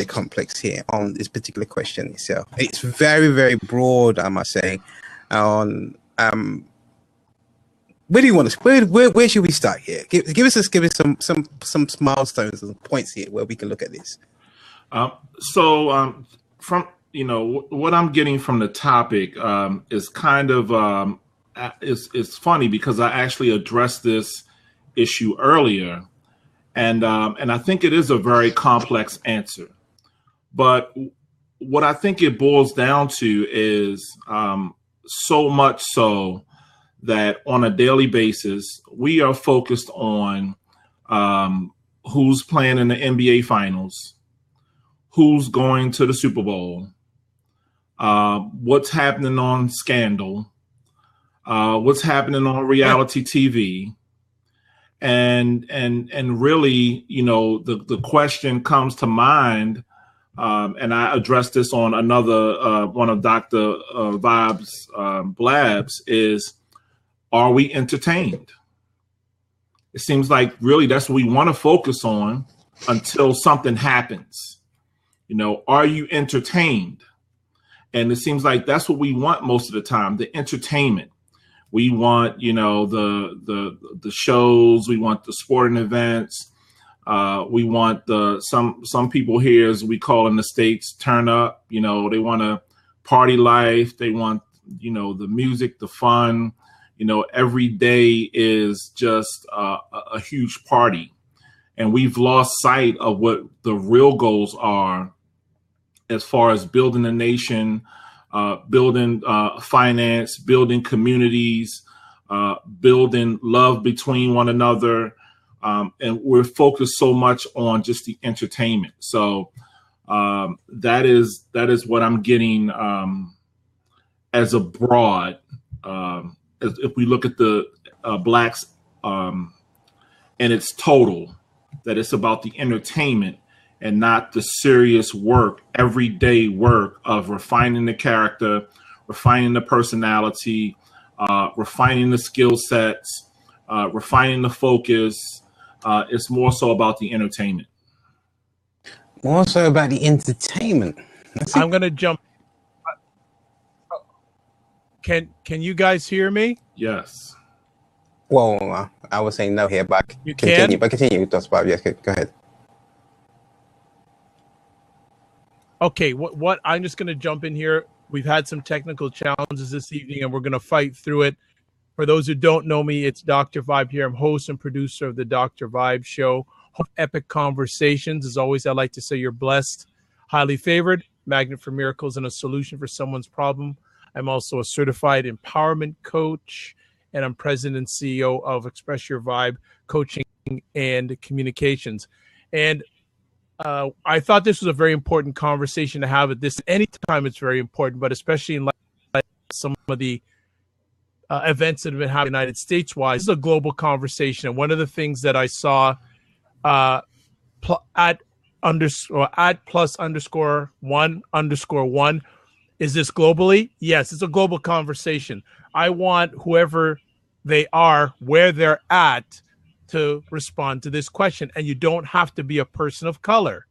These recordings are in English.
complex here on this particular question itself. It's very, very broad, I must say. On where do you want to? Where should we start here? Give us some milestones and points here where we can look at this. From what I'm getting from the topic is kind of it's funny because I actually addressed this issue earlier, and I think it is a very complex answer. But what I think it boils down to is so much so that on a daily basis, we are focused on who's playing in the NBA Finals, who's going to the Super Bowl, what's happening on Scandal, what's happening on reality TV. And really, the question comes to mind, and I addressed this on another one of Dr. Vibes blabs, is, are we entertained? It seems like really that's what we want to focus on until something happens. Are you entertained? And it seems like that's what we want most of the time, the entertainment. We want, the shows, we want the sporting events, we want some people here, as we call in the States, turn up. They want a party life, they want, the music, the fun. Every day is just a huge party. And we've lost sight of what the real goals are as far as building a nation, building finance, building communities, building love between one another. And we're focused so much on just the entertainment. So that is what I'm getting as a broad, if we look at the Blacks and its total, that it's about the entertainment and not the serious work, everyday work of refining the character, refining the personality, refining the skill sets, refining the focus. It's more so about the entertainment. More so about the entertainment. I'm going to jump. Can you guys hear me? Yes. Well, I was saying no here, but you continue. Can? But continue, Dr. Bob. Yes, go ahead. Okay, what I'm just going to jump in here. We've had some technical challenges this evening, and we're going to fight through it. For those who don't know me, it's Dr. Vibe here. I'm host and producer of the Dr. Vibe Show. Epic Conversations. As always, I like to say you're blessed, highly favored, magnet for miracles, and a solution for someone's problem. I'm also a certified empowerment coach, and I'm president and CEO of Express Your Vibe Coaching and Communications. And I thought this was a very important conversation to have at this. Anytime it's very important, but especially in light some of the events that have been happening United States-wise. This is a global conversation. And one of the things that I saw at +_1_1 is this globally? Yes, it's a global conversation. I want whoever they are, where they're at, to respond to this question. And you don't have to be a person of color,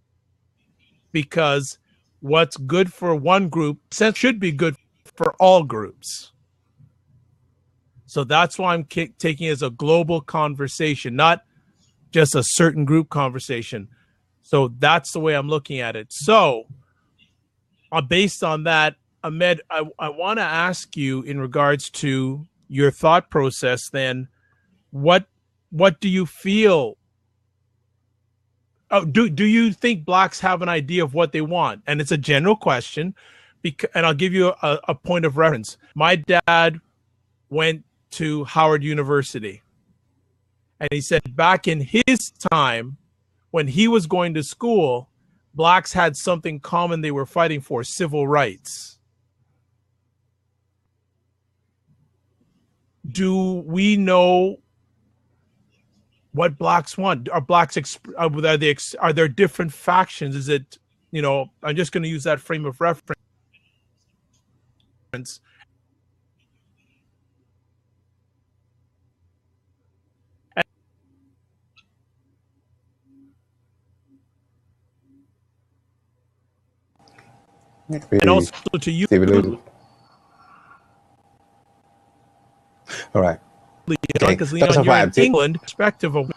because what's good for one group should be good for all groups. So that's why I'm taking it as a global conversation, not just a certain group conversation. So that's the way I'm looking at it. So based on that, Ahmed, I want to ask you in regards to your thought process then, what do you feel? Do you think Blacks have an idea of what they want? And it's a general question, and I'll give you a point of reference. My dad went to Howard University, and he said back in his time, when he was going to school, Blacks had something common they were fighting for: civil rights. Do we know what Blacks want? Are Blacks are there different factions? Is it, I'm just going to use that frame of reference. And also to you, all right. because Leon, you're in England, perspective of.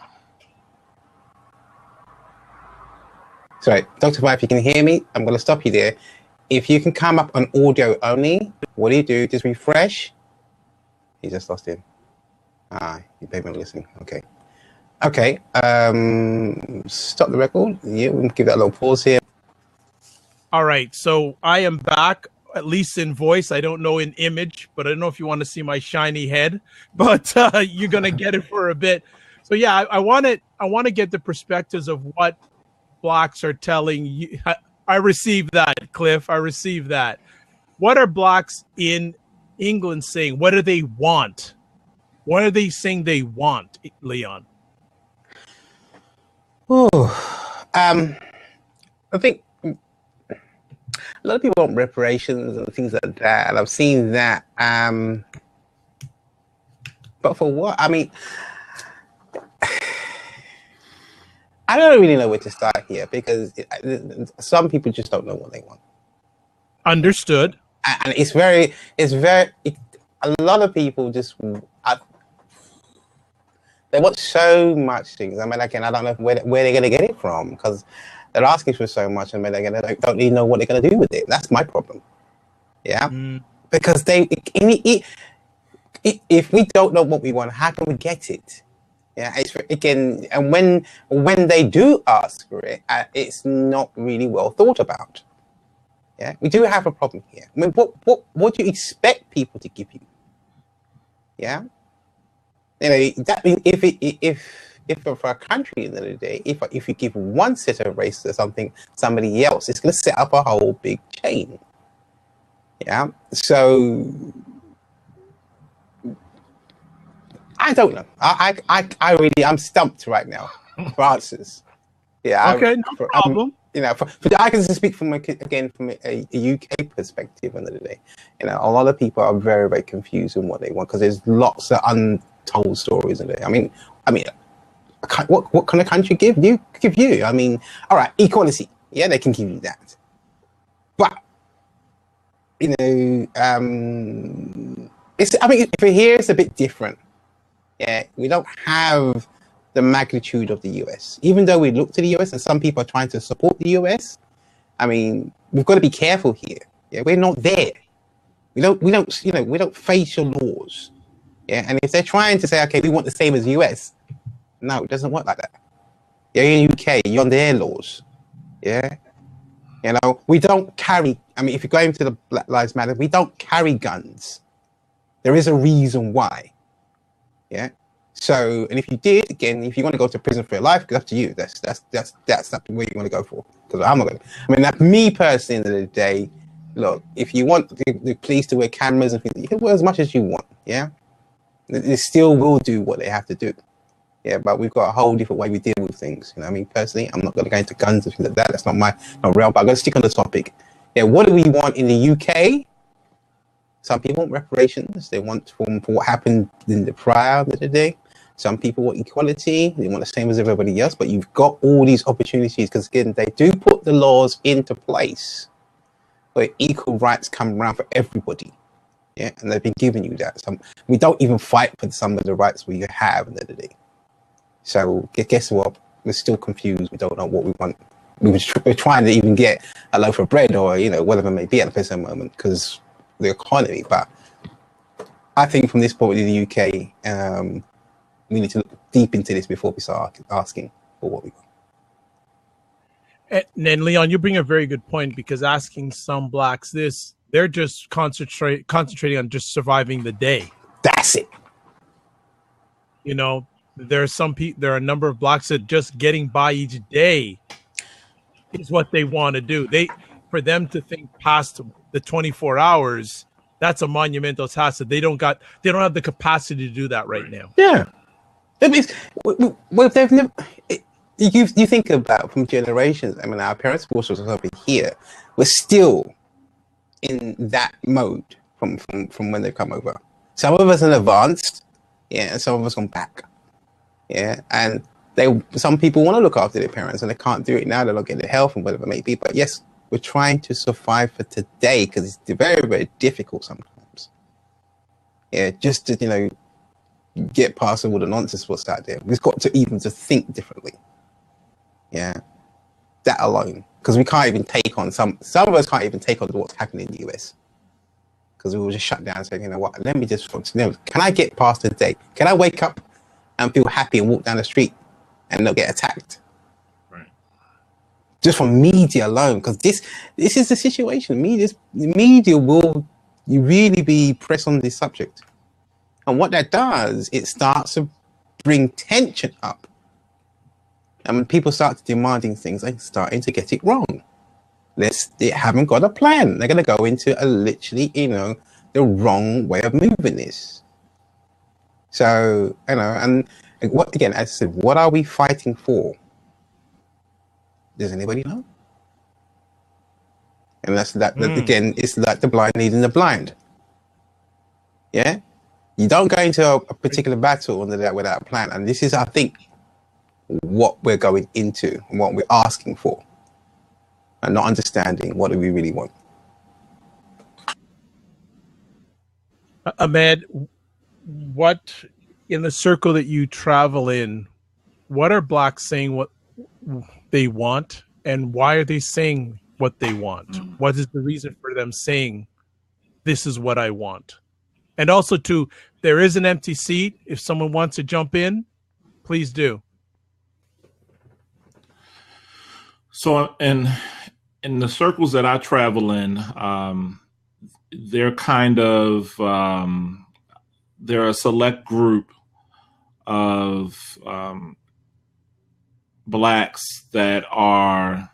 Sorry, Dr. Vibe, if you can hear me, I'm going to stop you there. If you can come up on audio only, what do? Just refresh. He just lost him. You maybe not listening. Okay. Stop the record. Yeah, we can give that a little pause here. All right, so I am back, at least in voice. I don't know in image, but I don't know if you want to see my shiny head, but you're gonna get it for a bit. So yeah, I want to get the perspectives of what Blacks are telling you. I received that, Cliff. I received that. What are Blacks in England saying? What do they want? What are they saying they want, Leon? Oh, I think a lot of people want reparations and things like that, and I've seen that. But for what? I mean, I don't really know where to start here because some people just don't know what they want. Understood. And a lot of people just, they want so much things. I mean, again, I don't know where they're going to get it from because they're asking for so much and they don't even know what they're going to do with it. That's my problem. Yeah. Because if we don't know what we want, how can we get it? Yeah, and when they do ask for it, it's not really well thought about. Yeah, we do have a problem here. I mean, what do you expect people to give you? Yeah, you know that if for a country at the end of the day, if you give one set of race to somebody else, it's going to set up a whole big chain. Yeah, so. I don't know. I'm stumped right now for answers. Yeah. Okay, no problem. I can speak from a UK perspective. End of the day, a lot of people are very, very confused in what they want because there's lots of untold stories in there. I mean, what can a country give you? I mean, all right, equality. Yeah, they can give you that, but it's. I mean, for here, it's a bit different. Yeah, we don't have the magnitude of the US. Even though we look to the US and some people are trying to support the US, I mean, we've got to be careful here. Yeah, we're not there. We don't face your laws. Yeah, and if they're trying to say, okay, we want the same as the US, no, it doesn't work like that. You're in the UK, you're on their laws. Yeah, we don't carry. I mean, if you're going to the Black Lives Matter, we don't carry guns. There is a reason why. Yeah. So, and if you did, again, if you want to go to prison for your life, it's up to you. That's not where you want to go for. Because I'm not going to. I mean, that's me personally. At the end of the day, look, if you want the police to wear cameras and things, you can wear as much as you want. Yeah. They still will do what they have to do. Yeah, but we've got a whole different way we deal with things. I mean, personally, I'm not going to go into guns and things like that. That's not my realm. But I'm going to stick on the topic. Yeah, what do we want in the UK? Some people want reparations. They want for what happened in the prior of the day. Some people want equality. They want the same as everybody else. But you've got all these opportunities because, again, they do put the laws into place where equal rights come around for everybody. Yeah, and they've been giving you that. We don't even fight for some of the rights we have in the day. So guess what? We're still confused. We don't know what we want. We're trying to even get a loaf of bread or whatever it may be at the present moment because the economy. But I think from this point in the UK, we need to look deep into this before we start asking for what we want. And Leon, you bring a very good point because asking some Blacks this, they're just concentrating on just surviving the day. That's it. There are a number of Blacks that just getting by each day is what they want to do. For them to think past the 24 hours, that's a monumental task that they don't have the capacity to do that right now. Yeah. Well, they've never. You think about from generations. I mean, our parents were also over here. We're still in that mode from when they come over. Some of us are advanced, yeah, and some of us gone back, yeah. And some people want to look after their parents and they can't do it now. They're not getting the health and whatever it may be. But yes, We're trying to survive for today because it's very, very difficult sometimes. Yeah, just to, get past all the nonsense what's out there. We've got to even to think differently. Yeah, that alone, because we can't even take on some of us can't even take on what's happening in the US. Because we will just shut down and say, you know what, let me just, can I get past the day? Can I wake up and feel happy and walk down the street and not get attacked? Right. Just from media alone, because this is the situation. Media will really be pressed on this subject. And what that does, it starts to bring tension up. And when people start demanding things, they're starting to get it wrong. They haven't got a plan. They're going to go into literally, the wrong way of moving this. So, and what, again, as I said, what are we fighting for? Does anybody know? And that's that. Again, it's like the blind leading the blind. Yeah, you don't go into a particular battle without a plan. And this is, I think, what we're going into and what we're asking for. And not understanding what do we really want. Ahmed, what in the circle that you travel in, what are blacks saying what they want, and why are they saying what they want? What is the reason for them saying this is what I want? And also, too, there is an empty seat. If someone wants to jump in, please do. So, in the circles that I travel in, they're kind of they're a select group of blacks that are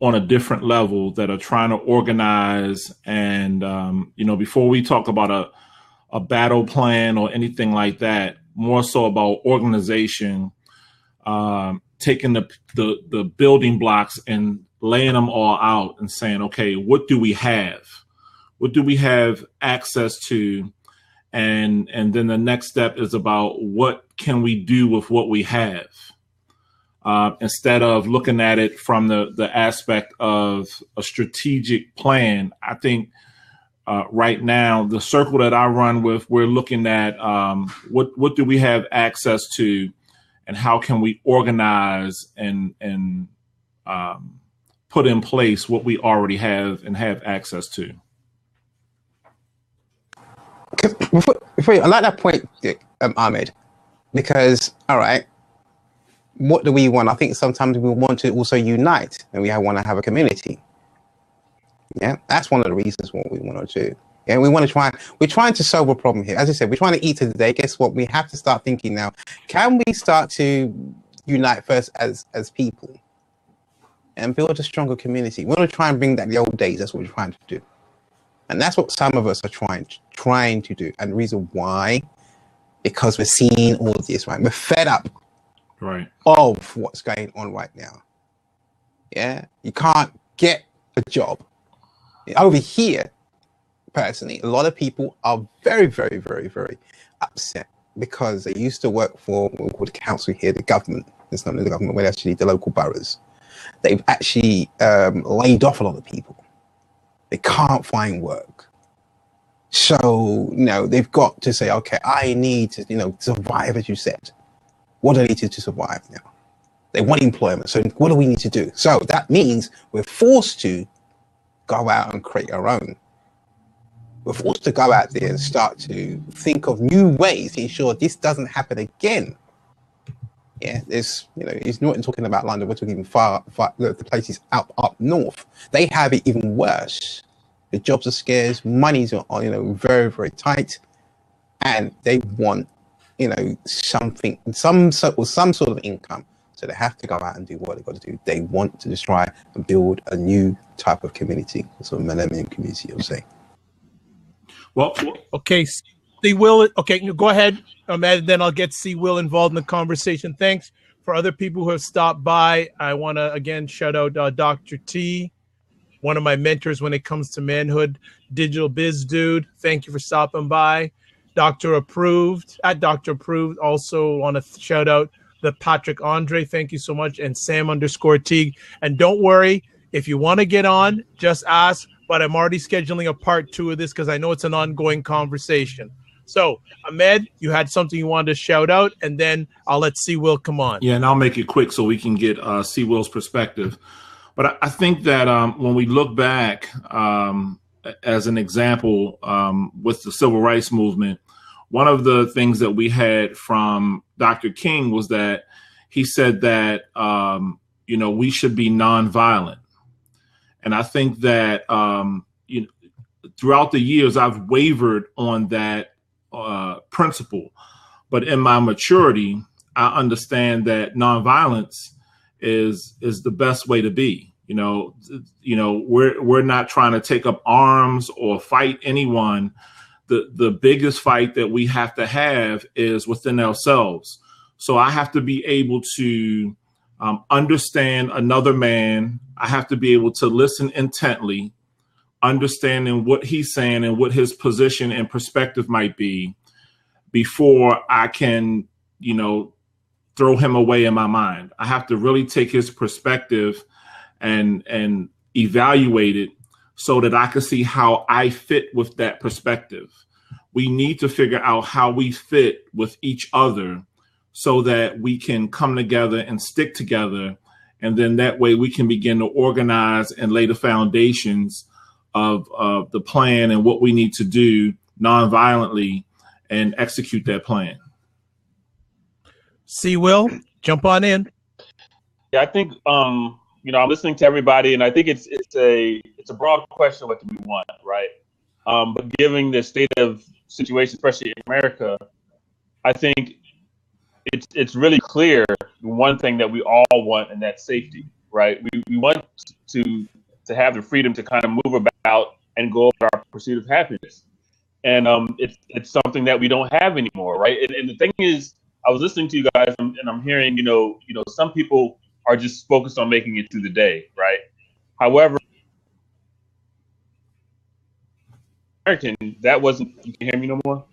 on a different level, that are trying to organize. And before we talk about a battle plan or anything like that, more so about organization, taking the building blocks and laying them all out and saying, okay, what do we have? What do we have access to? And then the next step is about what can we do with what we have? Instead of looking at it from the aspect of a strategic plan, I think right now, the circle that I run with, we're looking at what do we have access to, and how can we organize and put in place what we already have and have access to. Before I like that point, Ahmed, because, all right, what do we want? I think sometimes we want to also unite, and we want to have a community. Yeah, that's one of the reasons what we want to do. Yeah, we're trying to solve a problem here. As I said, we're trying to eat today. Guess what? We have to start thinking now. Can we start to unite first as people and build a stronger community? We want to try and bring back the old days. That's what we're trying to do. And that's what some of us are trying to do. And the reason why, because we're seeing all of this, right? We're fed up of what's going on right now. Yeah, you can't get a job. Over here, personally, a lot of people are very, very, very, very upset because they used to work for what we call the council here, the government. It's not the government, but actually the local boroughs. They've actually laid off a lot of people. They can't find work. So, they've got to say, okay, I need to, survive, as you said. What do I need to survive now? They want employment. So what do we need to do? So that means we're forced to go out and create our own. We're forced to go out there and start to think of new ways to ensure this doesn't happen again. Yeah, there's, he's not talking about London. We're talking even far the places up north. They have it even worse. The jobs are scarce, money's very, very tight, and they want, something, some sort of income. So they have to go out and do what they've got to do. They want to just try and build a new type of community, sort of millennium community, I'll say. Well, okay, C. Will. Okay, go ahead, Ahmed. Then I'll get C. Will involved in the conversation. Thanks for other people who have stopped by. I want to again shout out Dr. T, one of my mentors when it comes to manhood, digital biz dude. Thank you for stopping by. Dr. Approved at Dr. Approved. Also want to shout out the Patrick Andre. Thank you so much, and Sam _ Teague. And don't worry, If you want to get on, just ask. But I'm already scheduling a part 2 of this because I know it's an ongoing conversation. So, Ahmed, you had something you wanted to shout out, and then I'll let C. Will come on. Yeah, and I'll make it quick so we can get C. Will's perspective. But I think that when we look back, as an example, with the civil rights movement, one of the things that we had from Dr. King was that he said that, we should be nonviolent. And I think that, throughout the years, I've wavered on that principle. But in my maturity, I understand that nonviolence is the best way to be. We're not trying to take up arms or fight anyone. The biggest fight that we have to have is within ourselves. So I have to be able to understand another man. I have to be able to listen intently, understanding what he's saying and what his position and perspective might be before I can, throw him away in my mind. I have to really take his perspective and evaluate it so that I can see how I fit with that perspective. We need to figure out how we fit with each other so that we can come together and stick together. And then that way we can begin to organize and lay the foundations of the plan and what we need to do nonviolently and execute that plan. C. Will, jump on in. Yeah, I think I'm listening to everybody, and I think it's a broad question. What do we want, right? But given the state of situation, especially in America, I think it's really clear one thing that we all want, and that's safety, right? We want to have the freedom to kind of move about and go about our pursuit of happiness, and it's something that we don't have anymore, right? And the thing is, I was listening to you guys, and I'm hearing, some people are just focused on making it through the day, right? However, American, that wasn't. You can hear me no more?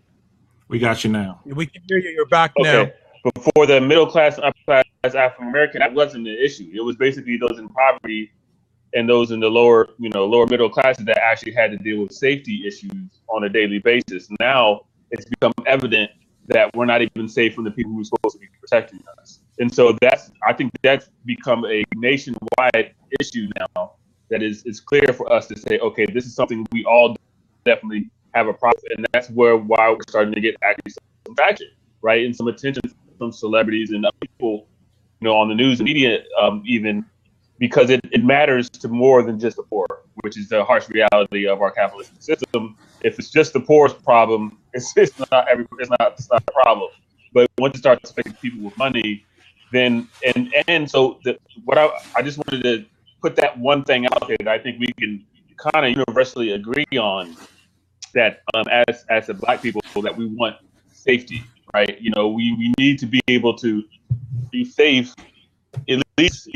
We got you now. We can hear you. You're back now. But for the middle class and upper class African American, that wasn't the issue. It was basically those in poverty and those in the lower middle classes that actually had to deal with safety issues on a daily basis. Now it's become evident that we're not even safe from the people who are supposed to be protecting us. And so I think that's become a nationwide issue now that is clear for us to say, okay, this is something we all definitely have a problem. And that's why we're starting to get actually some traction, right? And some attention from celebrities and people, on the news and media, even because it matters to more than just the poor, which is the harsh reality of our capitalistic system. If it's just the poor's problem, it's not a problem. But once it starts affecting people with money, then so I just wanted to put that one thing out there that I think we can kind of universally agree on, that as the Black people, that we want safety, right? We need to be able to be safe, at least,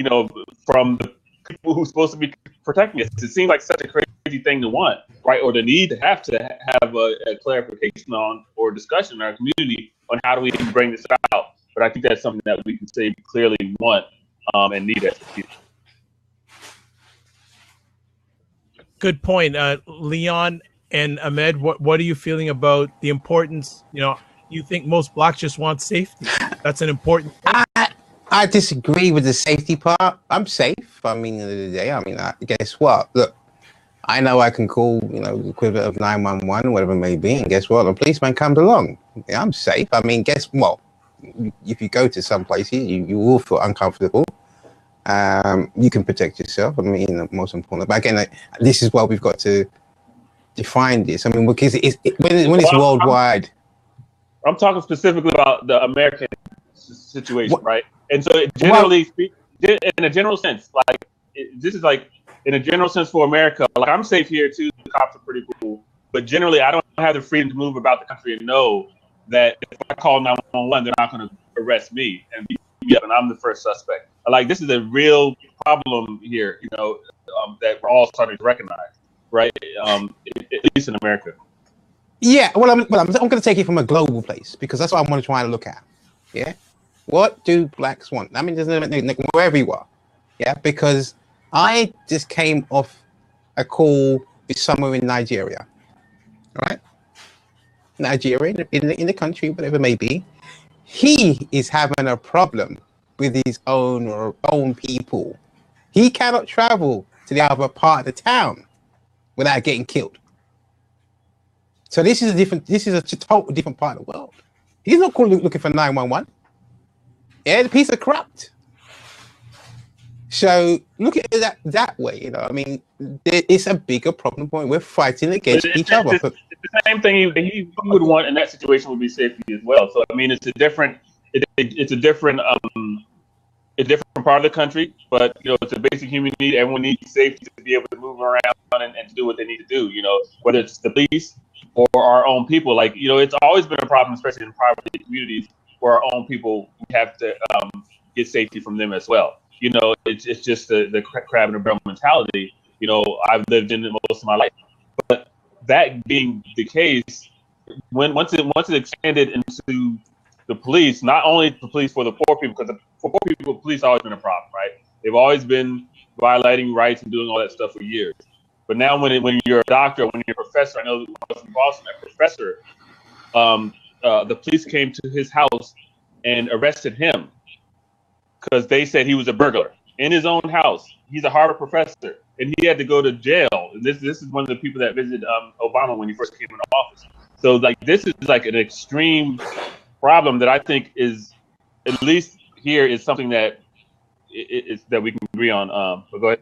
from the people who's supposed to be protecting us. It seems like such a crazy thing to want, right? Or the need to have a clarification on or discussion in our community on how do we bring this out. But I think that's something that we can say clearly want and need as a people. Good point. Leon and Ahmed, what are you feeling about the importance? You think most Blacks just want safety? That's an important thing. I disagree with the safety part. I'm safe. At the end of the day, guess what? Look, I know I can call, the equivalent of 911, whatever it may be, and guess what? The policeman comes along. Yeah, I'm safe. Guess what? If you go to some places, you will feel uncomfortable. You can protect yourself. Most important. But again, this is why we've got to define this. Because when it's worldwide. I'm talking specifically about the American situation, right? And so, generally, in a general sense, this is in a general sense for America. I'm safe here too. The cops are pretty cool, but generally, I don't have the freedom to move about the country and know that if I call 911, they're not going to arrest me and beat me up, and I'm the first suspect. This is a real problem here, that we're all starting to recognize, right? At least in America. Yeah, well, I'm going to take it from a global place because that's what I want to try to look at. Yeah, what do Blacks want? Wherever you are, yeah, because I just came off a call with someone in Nigeria, right? Nigeria, in the country, whatever it may be. He is having a problem with his own people. He cannot travel to the other part of the town without getting killed. So this is a total different part of the world. He's not looking for 911. Yeah, the piece of corrupt. So look at it that way. You know, I mean, it's a bigger problem point. We're fighting against each other. It's the same thing he would want in that situation would be safety as well. So I mean, it's a different part of the country, but you know, it's a basic human need. Everyone needs safety to be able to move around and to do what they need to do. You know, whether it's the police or our own people. Like, you know, it's always been a problem, especially in poverty communities, where our own people, we have to get safety from them as well. You know, it's just the crab in the barrel mentality. You know, I've lived in it most of my life. But that being the case, once it expanded into the police, not only the police for the poor people, because for poor people, police have always been a problem, right? They've always been violating rights and doing all that stuff for years. But now when you're a doctor, when you're a professor, I know when I was in Boston, a professor, the police came to his house and arrested him because they said he was a burglar in his own house. He's a Harvard professor, and he had to go to jail. And this is one of the people that visited Obama when he first came into office. So like this is like an extreme problem that I think is, at least here, is something that that we can agree on. But go ahead.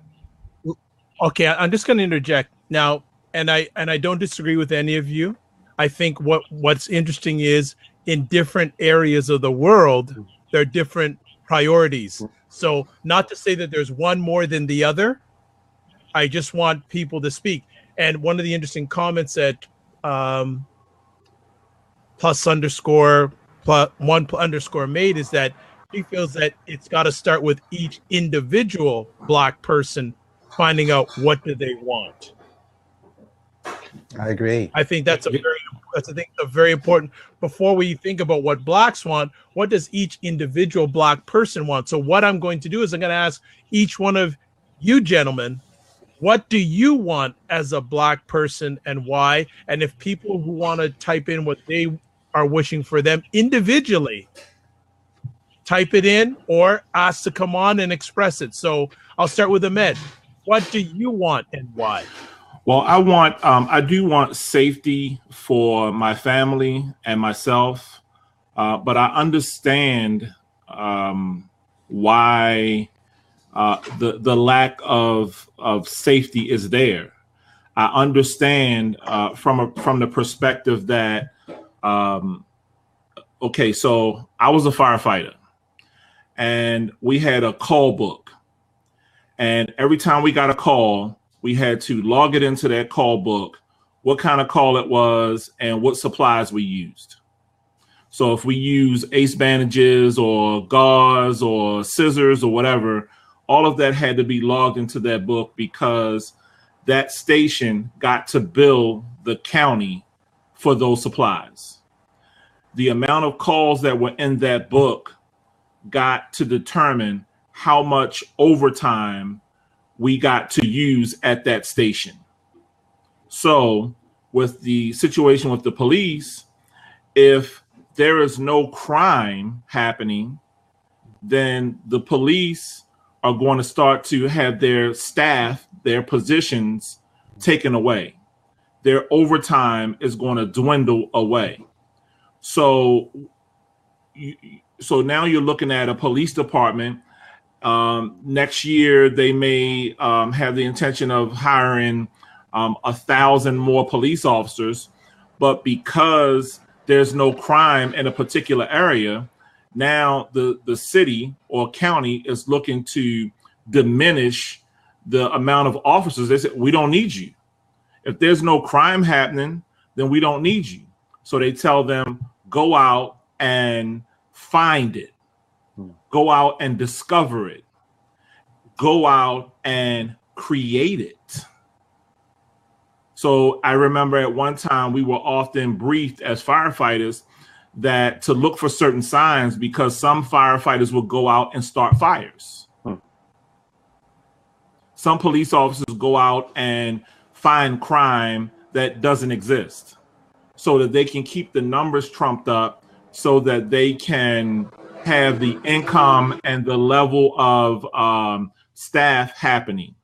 Okay, I'm just going to interject now, and I don't disagree with any of you. I think what's interesting is in different areas of the world, there are different priorities. So not to say that there's one more than the other. I just want people to speak. And one of the interesting comments that +_1_ made is that he feels that it's got to start with each individual Black person finding out what do they want. I agree. I think that's a very important. Before we think about what Blacks want, what does each individual Black person want? So what I'm going to do is I'm going to ask each one of you gentlemen, what do you want as a Black person and why? And if people who want to type in what they are wishing for them individually, type it in or ask to come on and express it. So I'll start with Ahmed. What do you want and why? Well, I do want safety for my family and myself, but I understand why the lack of safety is there. I understand from the perspective that, okay, so I was a firefighter, and we had a call book. And every time we got a call, we had to log it into that call book, what kind of call it was, and what supplies we used. So if we use ace bandages or gauze or scissors or whatever, all of that had to be logged into that book because that station got to bill the county for those supplies. The amount of calls that were in that book got to determine how much overtime we got to use at that station. So with the situation with the police, if there is no crime happening, then the police are going to start to have their staff, their positions taken away. Their overtime is going to dwindle away. So now you're looking at a police department. Next year, they may have the intention of hiring 1,000 more police officers, but because there's no crime in a particular area, now the city or county is looking to diminish the amount of officers. They said, we don't need you. If there's no crime happening, then we don't need you. So they tell them, go out and find it. Go out and discover it. Go out and create it. So I remember at one time we were often briefed as firefighters that to look for certain signs because some firefighters would go out and start fires. Some police officers go out and find crime that doesn't exist so that they can keep the numbers trumped up so that they can have the income and the level of staff happening.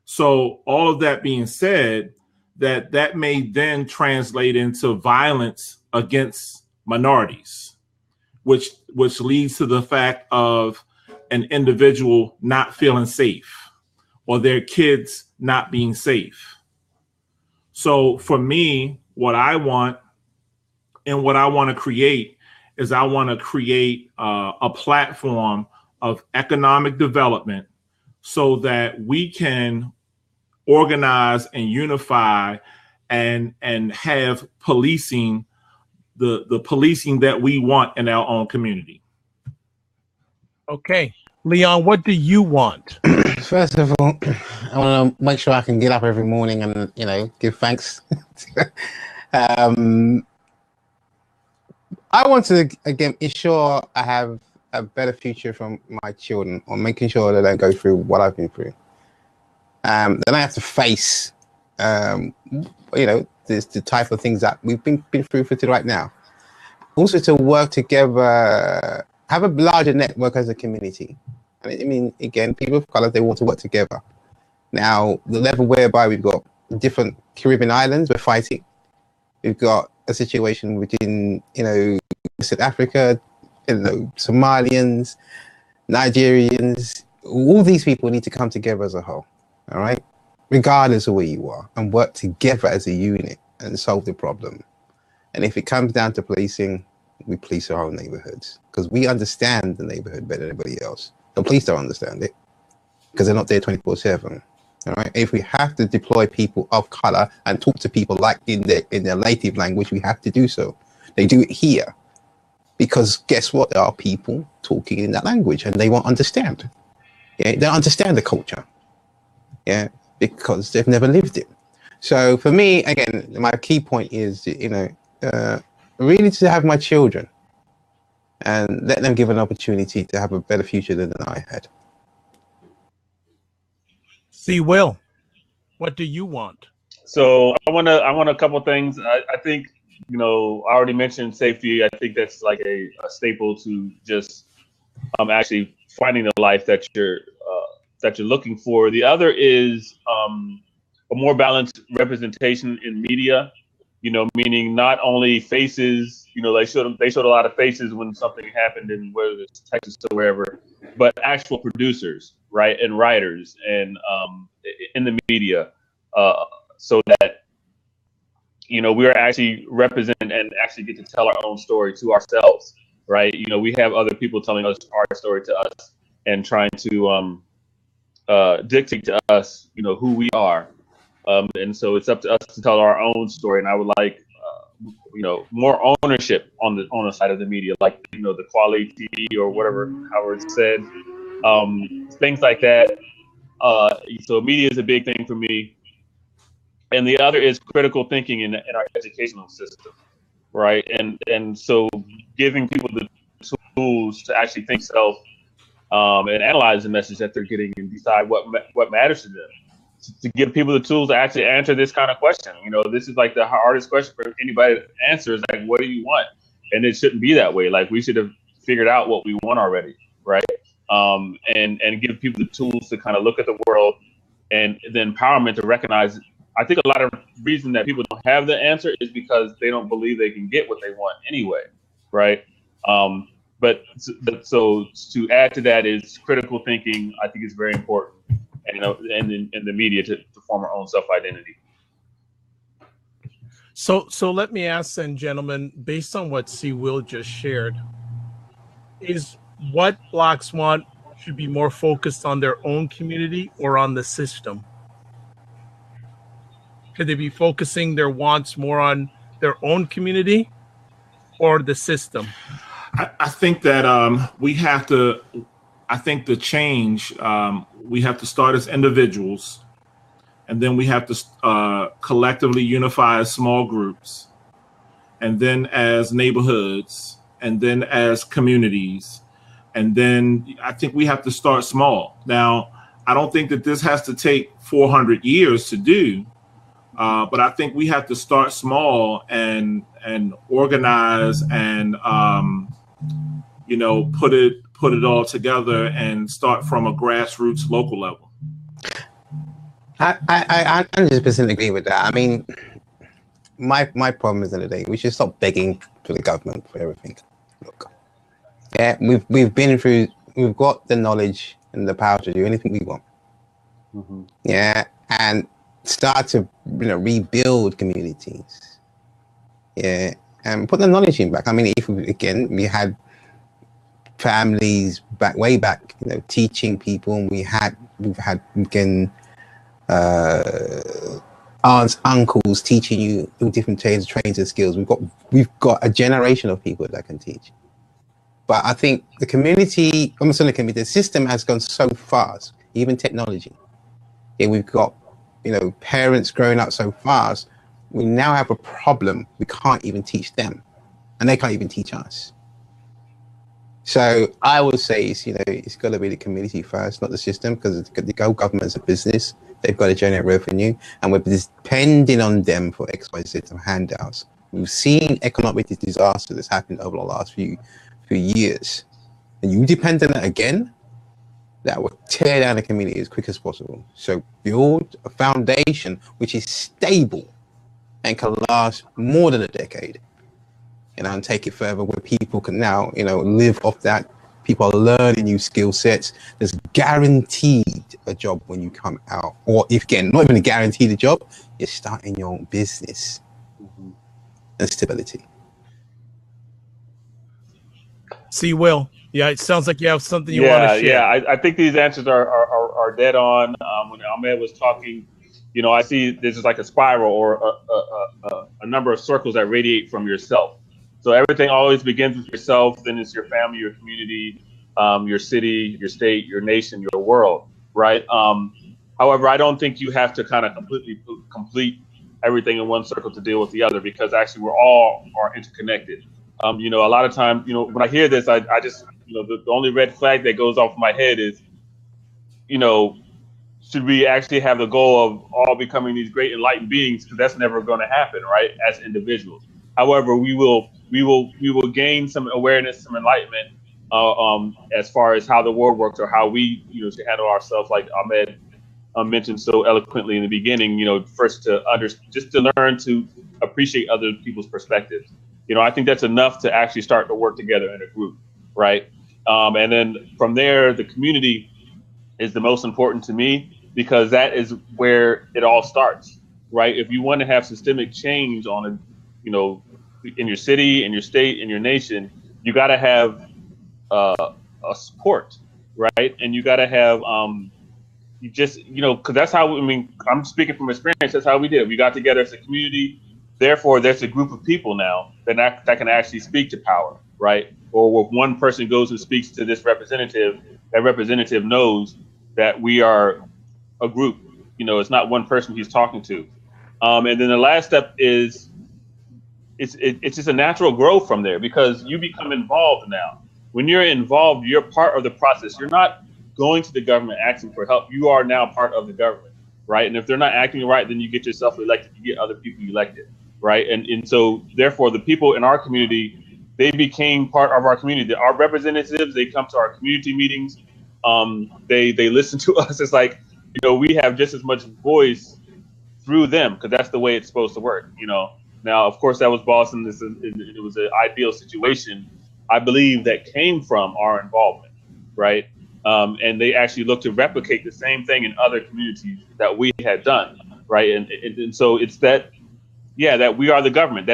So all of that being said, that may then translate into violence against minorities, which leads to the fact of an individual not feeling safe or their kids not being safe. So for me, what I want and what I want to create is I want to create a platform of economic development so that we can organize and unify and have policing, the policing that we want in our own community. Okay, Leon, what do you want? First of all, I want to make sure I can get up every morning and, you know, give thanks. I want to, again, ensure I have a better future for my children, or making sure that they don't go through what I've been through. Then I have to face, you know, the type of things that we've been through for right now. Also to work together, have a larger network as a community. I mean, again, people of color, they want to work together. Now, the level whereby we've got different Caribbean islands we're fighting. We've got a situation within, you know, South Africa, you know, Somalians, Nigerians. All these people need to come together as a whole, all right? Regardless of where you are, and work together as a unit and solve the problem. And if it comes down to policing, we police our own neighborhoods because we understand the neighborhood better than anybody else. The police don't understand it because they're not there 24/7. All right. If we have to deploy people of color and talk to people like in their native language, we have to do so. They do it here because guess what? There are people talking in that language and they won't understand. Yeah, they don't understand the culture. Yeah, because they've never lived it. So for me, again, my key point is, you know, really to have my children and let them give an opportunity to have a better future than I had. See, Will, what do you want? So I want a couple of things. I think, you know, I already mentioned safety. I think that's like a staple to just actually finding the life that you're looking for. The other is a more balanced representation in media. You know, meaning not only faces. You know, they showed a lot of faces when something happened in whether it's Texas or wherever, but actual producers, right, and writers, and in the media, so that, you know, we're actually represent and actually get to tell our own story to ourselves, right? You know, we have other people telling us our story to us and trying to dictate to us, you know, who we are, and so it's up to us to tell our own story. And I would like, you know, more ownership on the side of the media, like, you know, the quality TV or whatever, however it's said, things like that. So media is a big thing for me. And the other is critical thinking in our educational system, right? And so giving people the tools to actually think self and analyze the message that they're getting and decide what matters to them. To give people the tools to actually answer this kind of question. You know, this is like the hardest question for anybody to answer is like, what do you want? And it shouldn't be that way. Like, we should have figured out what we want already, right? And give people the tools to kind of look at the world and the empowerment to recognize. I think a lot of reason that people don't have the answer is because they don't believe they can get what they want anyway, right? But so to add to that is critical thinking. I think is very important. And, you know, and in the media to form our own self-identity. So let me ask then, gentlemen, based on what C. Will just shared, is what Black Swan should be more focused on their own community or on the system? Should they be focusing their wants more on their own community or the system? I think that we have to. I think the change, we have to start as individuals, and then we have to collectively unify as small groups, and then as neighborhoods, and then as communities. And then I think we have to start small. Now, I don't think that this has to take 400 years to do, but I think we have to start small and organize and put it all together and start from a grassroots local level. I 100% agree with that. I mean, my problem is, in the day, we should stop begging to the government for everything. Look, yeah, we've been through, we've got the knowledge and the power to do anything we want. Mm-hmm. Yeah, and start to rebuild communities. Yeah, and put the knowledge in back. I mean, if we had families way back, teaching people, and we've had again aunts, uncles teaching you different trades and skills. We've got a generation of people that can teach. But I think the community, almost on the community, the system has gone so fast, even technology. Yeah, we've got, parents growing up so fast. We now have a problem. We can't even teach them, and they can't even teach us. So I would say it's got to be the community first, not the system, because the government's a business. They've got to generate revenue, and we're depending on them for X, Y, Z and handouts. We've seen economic disaster that's happened over the last few years, and you depend on it again, that will tear down the community as quick as possible. So build a foundation which is stable and can last more than a decade, and take it further, where people can now live off that. People are learning new skill sets. There's guaranteed a job when you come out, or if again, not even guaranteed a job, you're starting your own business. Mm-hmm. And stability. See, Will, yeah, it sounds like you have something you want to share. Yeah, I think these answers are dead on. When Ahmed was talking, I see this is like a spiral or a number of circles that radiate from yourself. So everything always begins with yourself, then it's your family, your community, your city, your state, your nation, your world, right? However, I don't think you have to kind of complete everything in one circle to deal with the other, because actually we're all are interconnected. A lot of times, when I hear this, I just, the only red flag that goes off my head is, should we actually have the goal of all becoming these great enlightened beings? Because that's never going to happen, right? As individuals. However, we will gain some awareness, some enlightenment, as far as how the world works, or how we, should handle ourselves, like Ahmed mentioned so eloquently in the beginning. First just to learn to appreciate other people's perspectives. I think that's enough to actually start to work together in a group, right? And then from there, the community is the most important to me, because that is where it all starts, right? If you want to have systemic change in your city, in your state, in your nation, you got to have a support, right? And you got to have because that's how, I'm speaking from experience. That's how we did it. We got together as a community. Therefore, there's a group of people now that can actually speak to power, right? Or if one person goes and speaks to this representative, that representative knows that we are a group. It's not one person he's talking to. And then the last step is it's just a natural growth from there, because you become involved now. When you're involved, you're part of the process. You're not going to the government asking for help. You are now part of the government, right? And if they're not acting right, then you get yourself elected. You get other people elected, right? And so therefore, the people in our community, they became part of our community. Our representatives, they come to our community meetings. They listen to us. It's like, we have just as much voice through them, because that's the way it's supposed to work. Now, of course, that was Boston. It was an ideal situation, I believe, that came from our involvement, right? And they actually looked to replicate the same thing in other communities that we had done, right? And so it's that we are the government.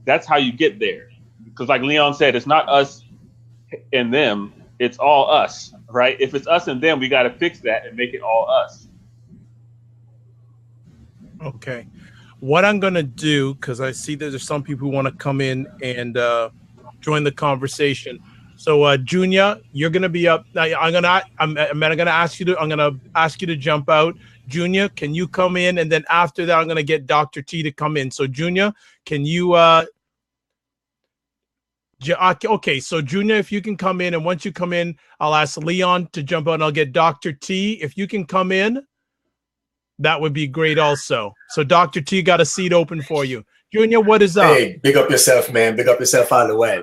That's how you get there. Because like Leon said, it's not us and them, it's all us, right? If it's us and them, we got to fix that and make it all us. Okay. What I'm going to do, because I see that there's some people who want to come in and join the conversation. So, Junior, you're going to be up. I'm going to ask you to jump out. Junior, can you come in? And then after that, I'm going to get Dr. T to come in. So, Junior, can you Okay, so Junior, if you can come in, and once you come in, I'll ask Leon to jump on. I'll get Dr. T. If you can come in, that would be great also. So Dr. T got a seat open for you. Junior, what is up? Hey, big up yourself, man. Big up yourself all the way.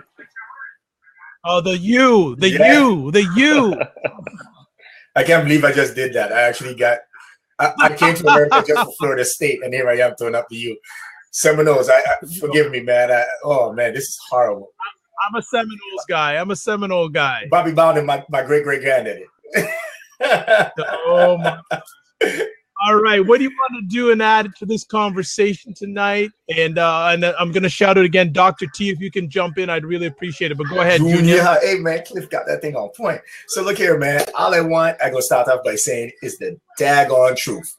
Oh, the you. I can't believe I just did that. I actually got, I came to America just for Florida State, and here I am throwing up the you. Seminoles, forgive me, man. Oh, man, this is horrible. I'm a Seminoles guy. I'm a Seminole guy. Bobby Bowden, my great-great-granddaddy. Oh, my. All right. What do you want to do and add to this conversation tonight? And I'm going to shout it again. Dr. T, if you can jump in, I'd really appreciate it. But go ahead, Junior. Hey, man, Cliff got that thing on point. So look here, man. All I going to start off by saying is the daggone truth.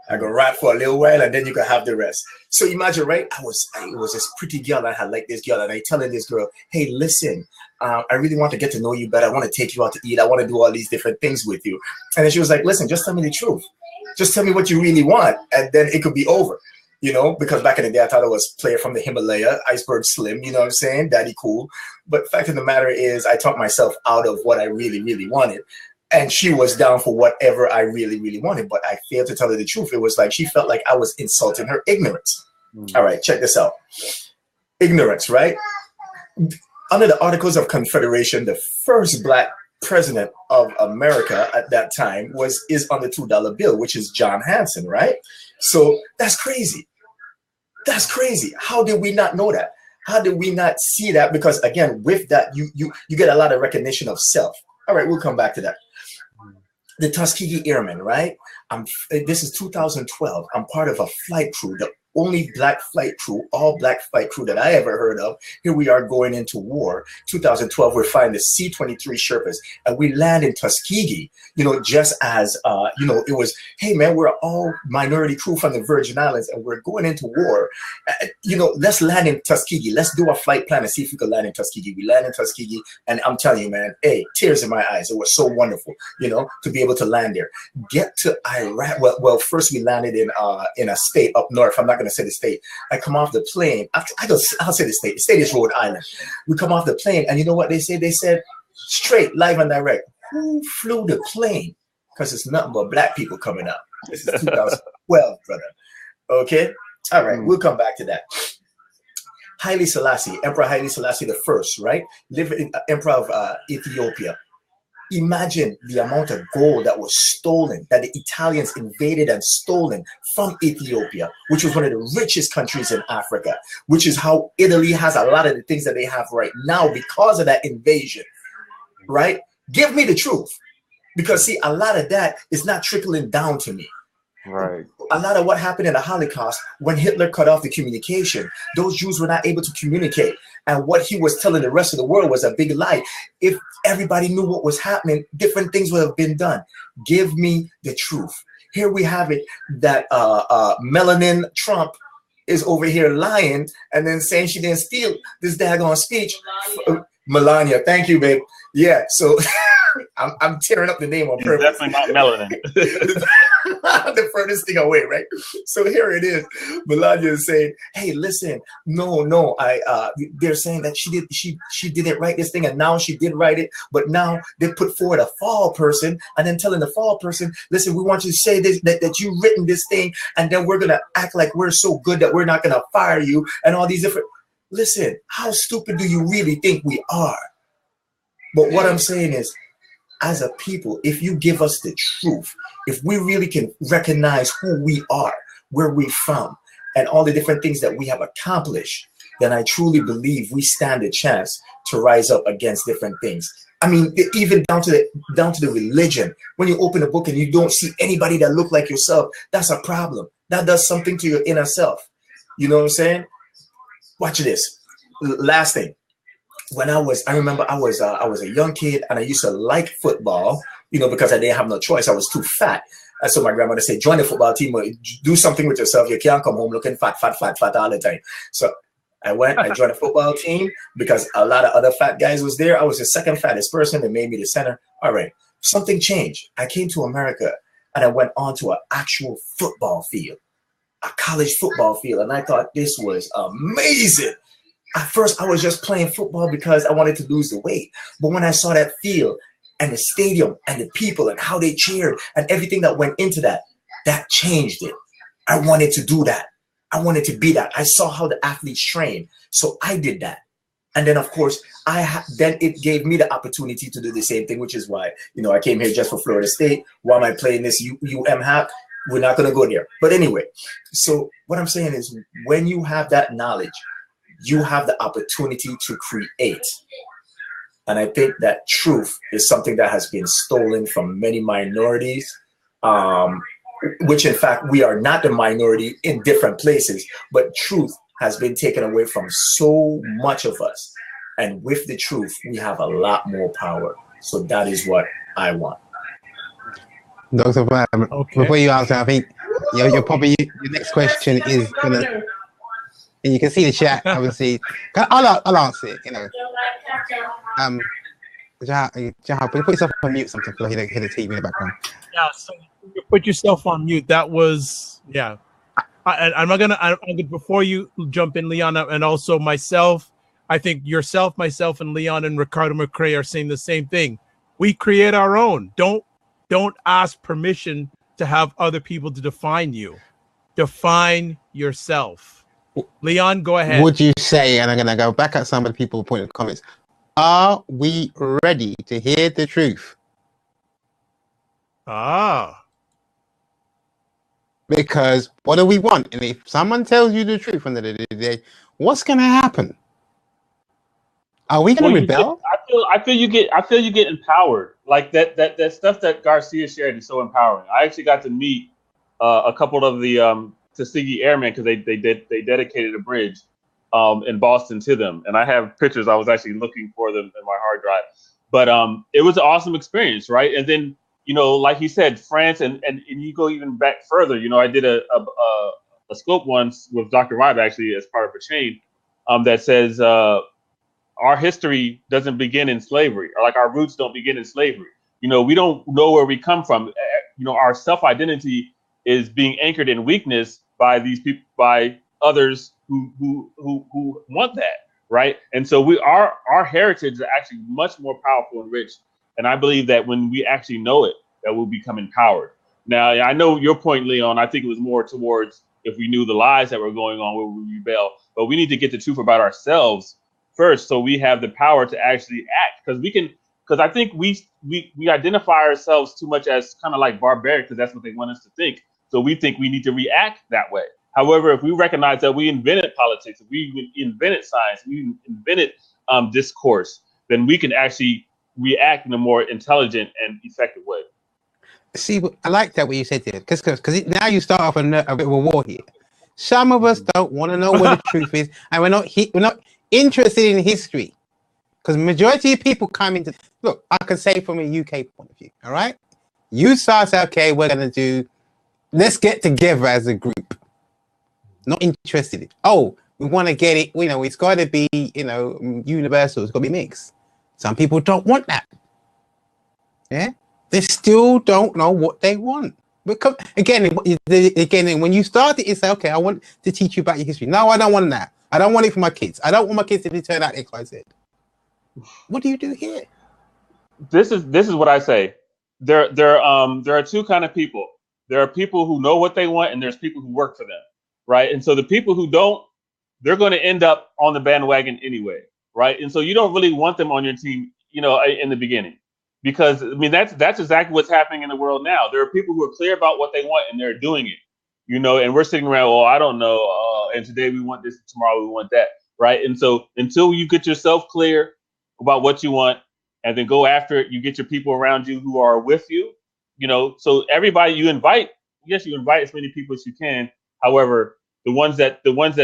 I go rap for a little while, and then you can have the rest. So imagine, right? It was this pretty girl. I had like this girl, and I telling this girl, hey, listen, I really want to get to know you better. I want to take you out to eat. I want to do all these different things with you. And then she was like, listen, just tell me the truth. Just tell me what you really want, and then it could be over. You know, because back in the day, I thought I was player from the Himalaya, Iceberg Slim, you know what I'm saying? Daddy cool. But fact of the matter is, I talked myself out of what I really, really wanted. And she was down for whatever I really, really wanted. But I failed to tell her the truth. It was like she felt like I was insulting her ignorance. All right, check this out. Ignorance, right? Under the Articles of Confederation, the first Black president of America at that time is on the $2 bill, which is John Hanson, right? So that's crazy. That's crazy. How did we not know that? How did we not see that? Because again, with that, you get a lot of recognition of self. All right, we'll come back to that. The Tuskegee Airmen, right? This is 2012. I'm part of a flight crew, the only Black flight crew, all Black flight crew that I ever heard of. Here we are going into war. 2012, we're flying the C-23 Sherpas, and we land in Tuskegee, you know, just as, you know, it was, hey, man, we're all minority crew from the Virgin Islands, and we're going into war. You know, let's land in Tuskegee. Let's do a flight plan and see if we can land in Tuskegee. We land in Tuskegee, and I'm telling you, man, hey, tears in my eyes. It was so wonderful, you know, to be able to land there. Get to Iraq. Well, first we landed in a state up north. I'm not going to say the state. I come off the plane. I'll say the state. The state is Rhode Island. We come off the plane, and you know what they said? They said, straight, live and direct, who flew the plane? Because it's nothing but Black people coming up. This is 2012, brother. Okay? All right, we'll come back to that. Haile Selassie, Emperor Haile Selassie the First, right? Emperor of Ethiopia. Imagine the amount of gold that was stolen, that the Italians invaded and stolen from Ethiopia, which was one of the richest countries in Africa, which is how Italy has a lot of the things that they have right now because of that invasion, right? Give me the truth. Because, see, a lot of that is not trickling down to me. Right. A lot of what happened in the Holocaust, when Hitler cut off the communication, those Jews were not able to communicate. And what he was telling the rest of the world was a big lie. If everybody knew what was happening, different things would have been done. Give me the truth. Here we have it that Melanin Trump is over here lying and then saying she didn't steal this daggone speech. Melania, thank you, babe. Yeah, so I'm tearing up the name on purpose. It's definitely not Melanin. The furthest thing away, right? So here it is. Melania is saying, "Hey, listen, no, they're saying that she didn't write this thing, and now she did write it, but now they put forward a fall person, and then telling the fall person, listen, we want you to say this that you've written this thing, and then we're gonna act like we're so good that we're not gonna fire you, and all these different." Listen, how stupid do you really think we are? But what I'm saying is, as a people, if you give us the truth, if we really can recognize who we are, where we're from, and all the different things that we have accomplished, then I truly believe we stand a chance to rise up against different things. I mean, even down to the religion. When you open a book and you don't see anybody that look like yourself, that's a problem. That does something to your inner self. You know what I'm saying? Watch this. Last thing. I remember I was a young kid, and I used to like football, you know, because I didn't have no choice. I was too fat. And so my grandmother said, join the football team, or do something with yourself. You can't come home looking fat all the time. So I joined a football team because a lot of other fat guys was there. I was the second fattest person. They made me the center. All right, something changed. I came to America, and I went on to an actual football field, a college football field. And I thought this was amazing. at first I was just playing football because I wanted to lose the weight. But when I saw that field and the stadium and the people and how they cheered and everything that went into that, that changed it. I wanted to do that. I wanted to be that. I saw how the athletes train. So I did that. And then, of course, then it gave me the opportunity to do the same thing, which is why, you know, I came here just for Florida State. Why am I playing this UM hat? We're not going to go there. But anyway, so what I'm saying is when you have that knowledge, you have the opportunity to create. And I think that truth is something that has been stolen from many minorities, which in fact, we are not the minority in different places, but truth has been taken away from so much of us. And with the truth, we have a lot more power. So that is what I want. Dr. Before you answer, I think you're probably, your next question is gonna, and you can see the chat, obviously. I'll answer it, you know. Jahab, put yourself on mute something because I hear the TV in the background. Yeah, so you put yourself on mute. That was, yeah. I'm gonna before you jump in, Leon, and also myself. I think yourself, myself, and Leon and Ricardo McCray are saying the same thing. We create our own. Don't ask permission to have other people to define you. Define yourself. Leon, go ahead. Would you say, and I'm gonna go back at some of the people who pointed in the comments, are we ready to hear the truth? Because what do we want? And if someone tells you the truth on the end of the day, what's going to happen? Are we going to rebel? I feel you get empowered. Like that stuff that Garcia shared is so empowering. I actually got to meet a couple of the Tuskegee Airmen because they dedicated a bridge in Boston to them, and I have pictures. I was actually looking for them in my hard drive, but it was an awesome experience, right? And then, you know, like he said, France, and you go even back further. You know, I did a scope once with Dr. Ribe, actually, as part of a chain that says our history doesn't begin in slavery, or like our roots don't begin in slavery. You know, we don't know where we come from. You know, our self-identity is being anchored in weakness by these people, by others who want that, right? And so our heritage is actually much more powerful and rich. And I believe that when we actually know it, that we'll become empowered. Now, I know your point, Leon. I think it was more towards if we knew the lies that were going on, where we rebel. But we need to get the truth about ourselves first, so we have the power to actually act. Because I think we identify ourselves too much as kind of like barbaric, because that's what they want us to think. So we think we need to react that way. However, if we recognize that we invented politics, if we invented science, we invented discourse, then we can actually react in a more intelligent and effective way. See, I like that what you said there, because now you start off a bit of a war here. Some of us don't want to know what the truth is, and we're not interested in history, because majority of people come into, look, I can say from a UK point of view, all right? You start, okay, we're going to do, let's get together as a group. Not interested in, oh, we want to get it, you know, it's got to be, you know, universal, it's got to be mixed. Some people don't want that. Yeah? They still don't know what they want. Because again, when you start it, you say, okay, I want to teach you about your history. No, I don't want that. I don't want it for my kids. I don't want my kids to turn out X, Y, Z. What do you do here? This is what I say. There are two kind of people. There are people who know what they want, and there's people who work for them, right? And so the people who don't, they're going to end up on the bandwagon anyway, right? And so you don't really want them on your team, you know, in the beginning, because I mean that's exactly what's happening in the world now. There are people who are clear about what they want and they're doing it, you know, and we're sitting around, well, I don't know, and today we want this, tomorrow we want that, right? And so until you get yourself clear about what you want and then go after it, you get your people around you who are with you, you know. So everybody you invite, yes, you invite as many people as you can. However, the ones that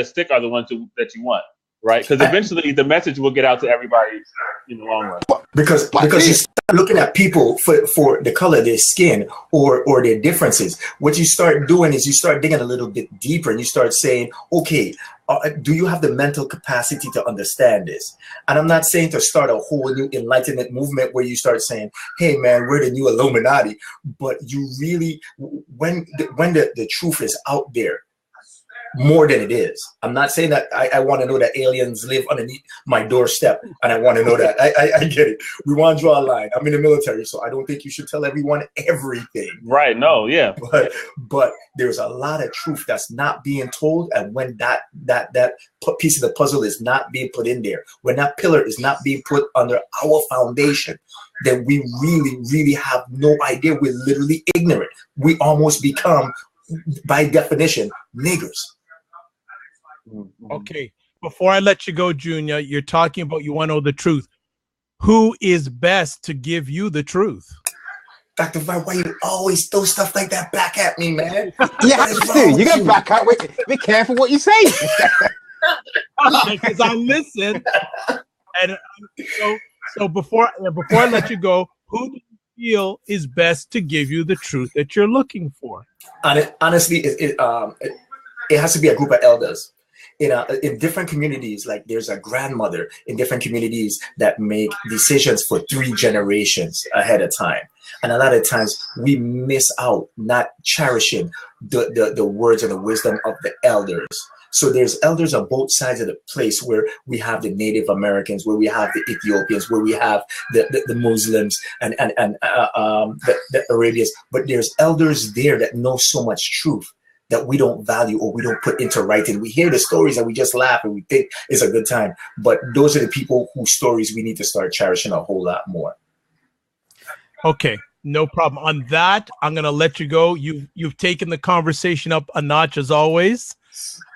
stick are the ones that you want, right? Because eventually the message will get out to everybody in the long run. Because you start looking at people for the color of their skin or their differences. What you start doing is you start digging a little bit deeper, and you start saying, okay, do you have the mental capacity to understand this? And I'm not saying to start a whole new enlightenment movement where you start saying, hey man, we're the new Illuminati. But you really, when the truth is out there, more than it is. I'm not saying that I want to know that aliens live underneath my doorstep and I want to know that. I get it. We want to draw a line. I'm in the military, so I don't think you should tell everyone everything. Right. No, yeah. But there's a lot of truth that's not being told. And when that piece of the puzzle is not being put in there, when that pillar is not being put under our foundation, then we really, really have no idea. We're literally ignorant. We almost become, by definition, niggers. Okay, before I let you go, Junior, you're talking about you want to know the truth. Who is best to give you the truth? Dr. Vibe, why you always throw stuff like that back at me, man? Yeah, you got to back up. Be careful what you say. Because I listen. And so before I let you go, who do you feel is best to give you the truth that you're looking for? Honestly, it has to be a group of elders. In different communities, like there's a grandmother in different communities that make decisions for 3 generations ahead of time. And a lot of times we miss out not cherishing the words and the wisdom of the elders. So there's elders on both sides of the place, where we have the Native Americans, where we have the Ethiopians, where we have the Muslims and the Arabians. But there's elders there that know so much truth that we don't value or we don't put into writing. We hear the stories and we just laugh and we think it's a good time. But those are the people whose stories we need to start cherishing a whole lot more. Okay, no problem. On that, I'm going to let you go. You've taken the conversation up a notch as always.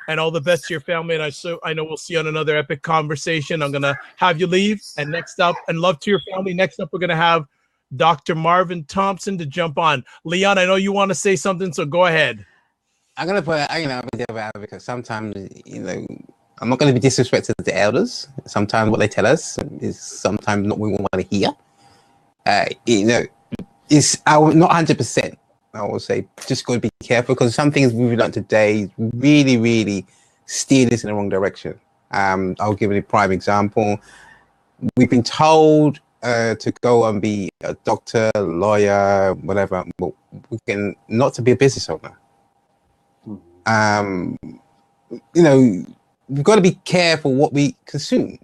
And all the best to your family. And I know we'll see you on another epic conversation. I'm going to have you leave. And next up, and love to your family. Next up, we're going to have Dr. Marvin Thompson to jump on. Leon, I know you want to say something, so go ahead. I'm gonna put, because sometimes, I'm not gonna be disrespectful to the elders. Sometimes what they tell us is sometimes not what we want to hear. It's not 100%. I will say, just got to be careful, because some things we've learned today really, really steer this in the wrong direction. I'll give you a prime example. We've been told to go and be a doctor, lawyer, whatever, but not to be a business owner. We've got to be careful what we consume.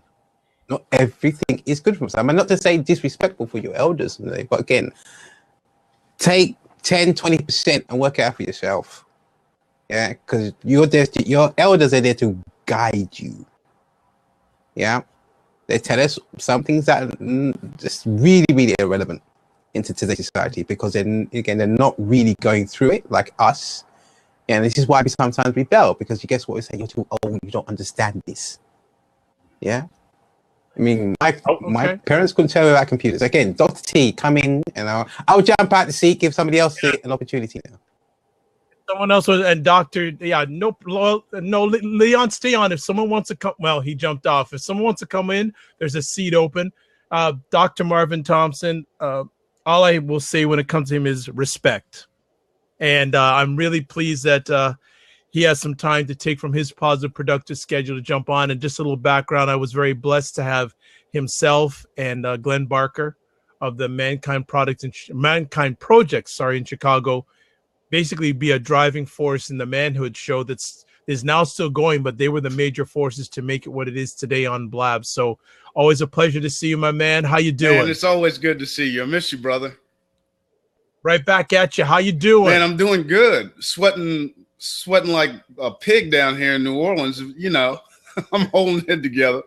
Not everything is good for us. I mean, not to say disrespectful for your elders, but again, take 10-20% and work it out for yourself. Yeah, because your elders are there to guide you. Yeah, they tell us some things that are just really, really irrelevant into today's society, because they're not really going through it like us. And this is why we sometimes rebel, because you guess what we say, you're too old, you don't understand this. Yeah. I mean, my parents couldn't tell me about computers. Again, Dr. T, come in, and I'll jump out the seat, give somebody else an opportunity now. Someone else was, and Dr. Leon, stay on. If someone wants to come, well, he jumped off. If someone wants to come in, there's a seat open. Dr. Marvin Thompson, all I will say when it comes to him is respect. And I'm really pleased that he has some time to take from his positive, productive schedule to jump on. And just a little background, I was very blessed to have himself and Glenn Barker of the Mankind Project in Chicago basically be a driving force in the Manhood show that is now still going, but they were the major forces to make it what it is today on Blab. So always a pleasure to see you, my man. How you doing? Man, it's always good to see you. I miss you, brother. Right back at you. How you doing? Man, I'm doing good. Sweating like a pig down here in New Orleans. I'm holding it together.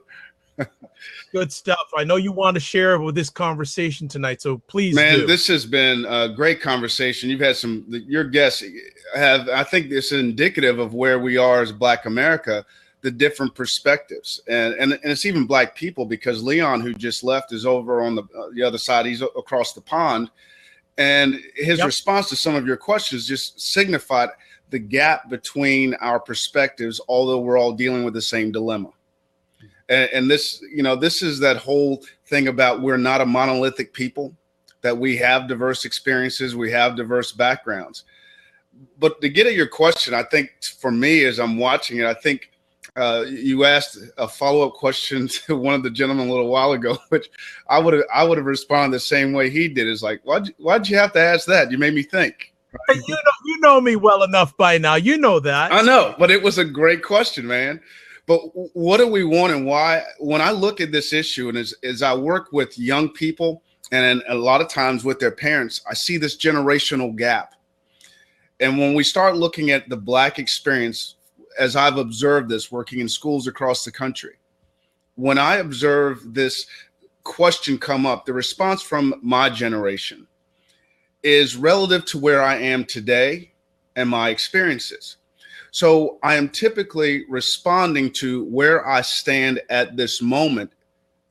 Good stuff. I know you want to share with this conversation tonight, so please. Man, this has been a great conversation. You've had your guests have, I think this is indicative of where we are as Black America, the different perspectives. And it's even Black people, because Leon, who just left, is over on the other side. He's across the pond. And his response to some of your questions just signified the gap between our perspectives, although we're all dealing with the same dilemma. And this, this is that whole thing about we're not a monolithic people, that we have diverse experiences, we have diverse backgrounds. But to get at your question, I think for me, as I'm watching it, I think you asked a follow-up question to one of the gentlemen a little while ago, which I would have responded the same way he did. Is like, why'd you have to ask that? You made me think. You know me well enough by now. You know that. I know, but it was a great question, man. But what do we want and why? When I look at this issue and as I work with young people and a lot of times with their parents, I see this generational gap. And when we start looking at the Black experience, as I've observed this working in schools across the country, when I observe this question come up, the response from my generation is relative to where I am today and my experiences. So I am typically responding to where I stand at this moment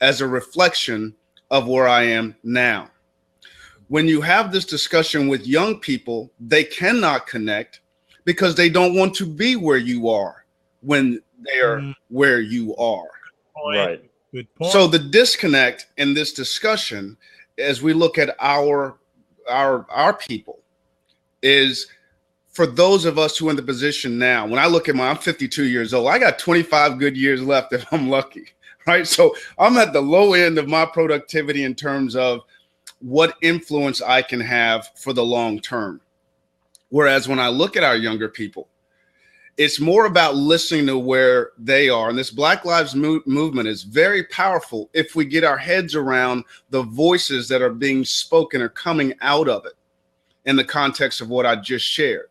as a reflection of where I am now. When you have this discussion with young people, they cannot connect because they don't want to be where you are when they're where you are. Right. Good point. So the disconnect in this discussion, as we look at our people, is for those of us who are in the position now. When I look at I'm 52 years old. I got 25 good years left if I'm lucky, right? So I'm at the low end of my productivity in terms of what influence I can have for the long term. Whereas when I look at our younger people, it's more about listening to where they are. And this Black Lives Movement is very powerful if we get our heads around the voices that are being spoken or coming out of it in the context of what I just shared.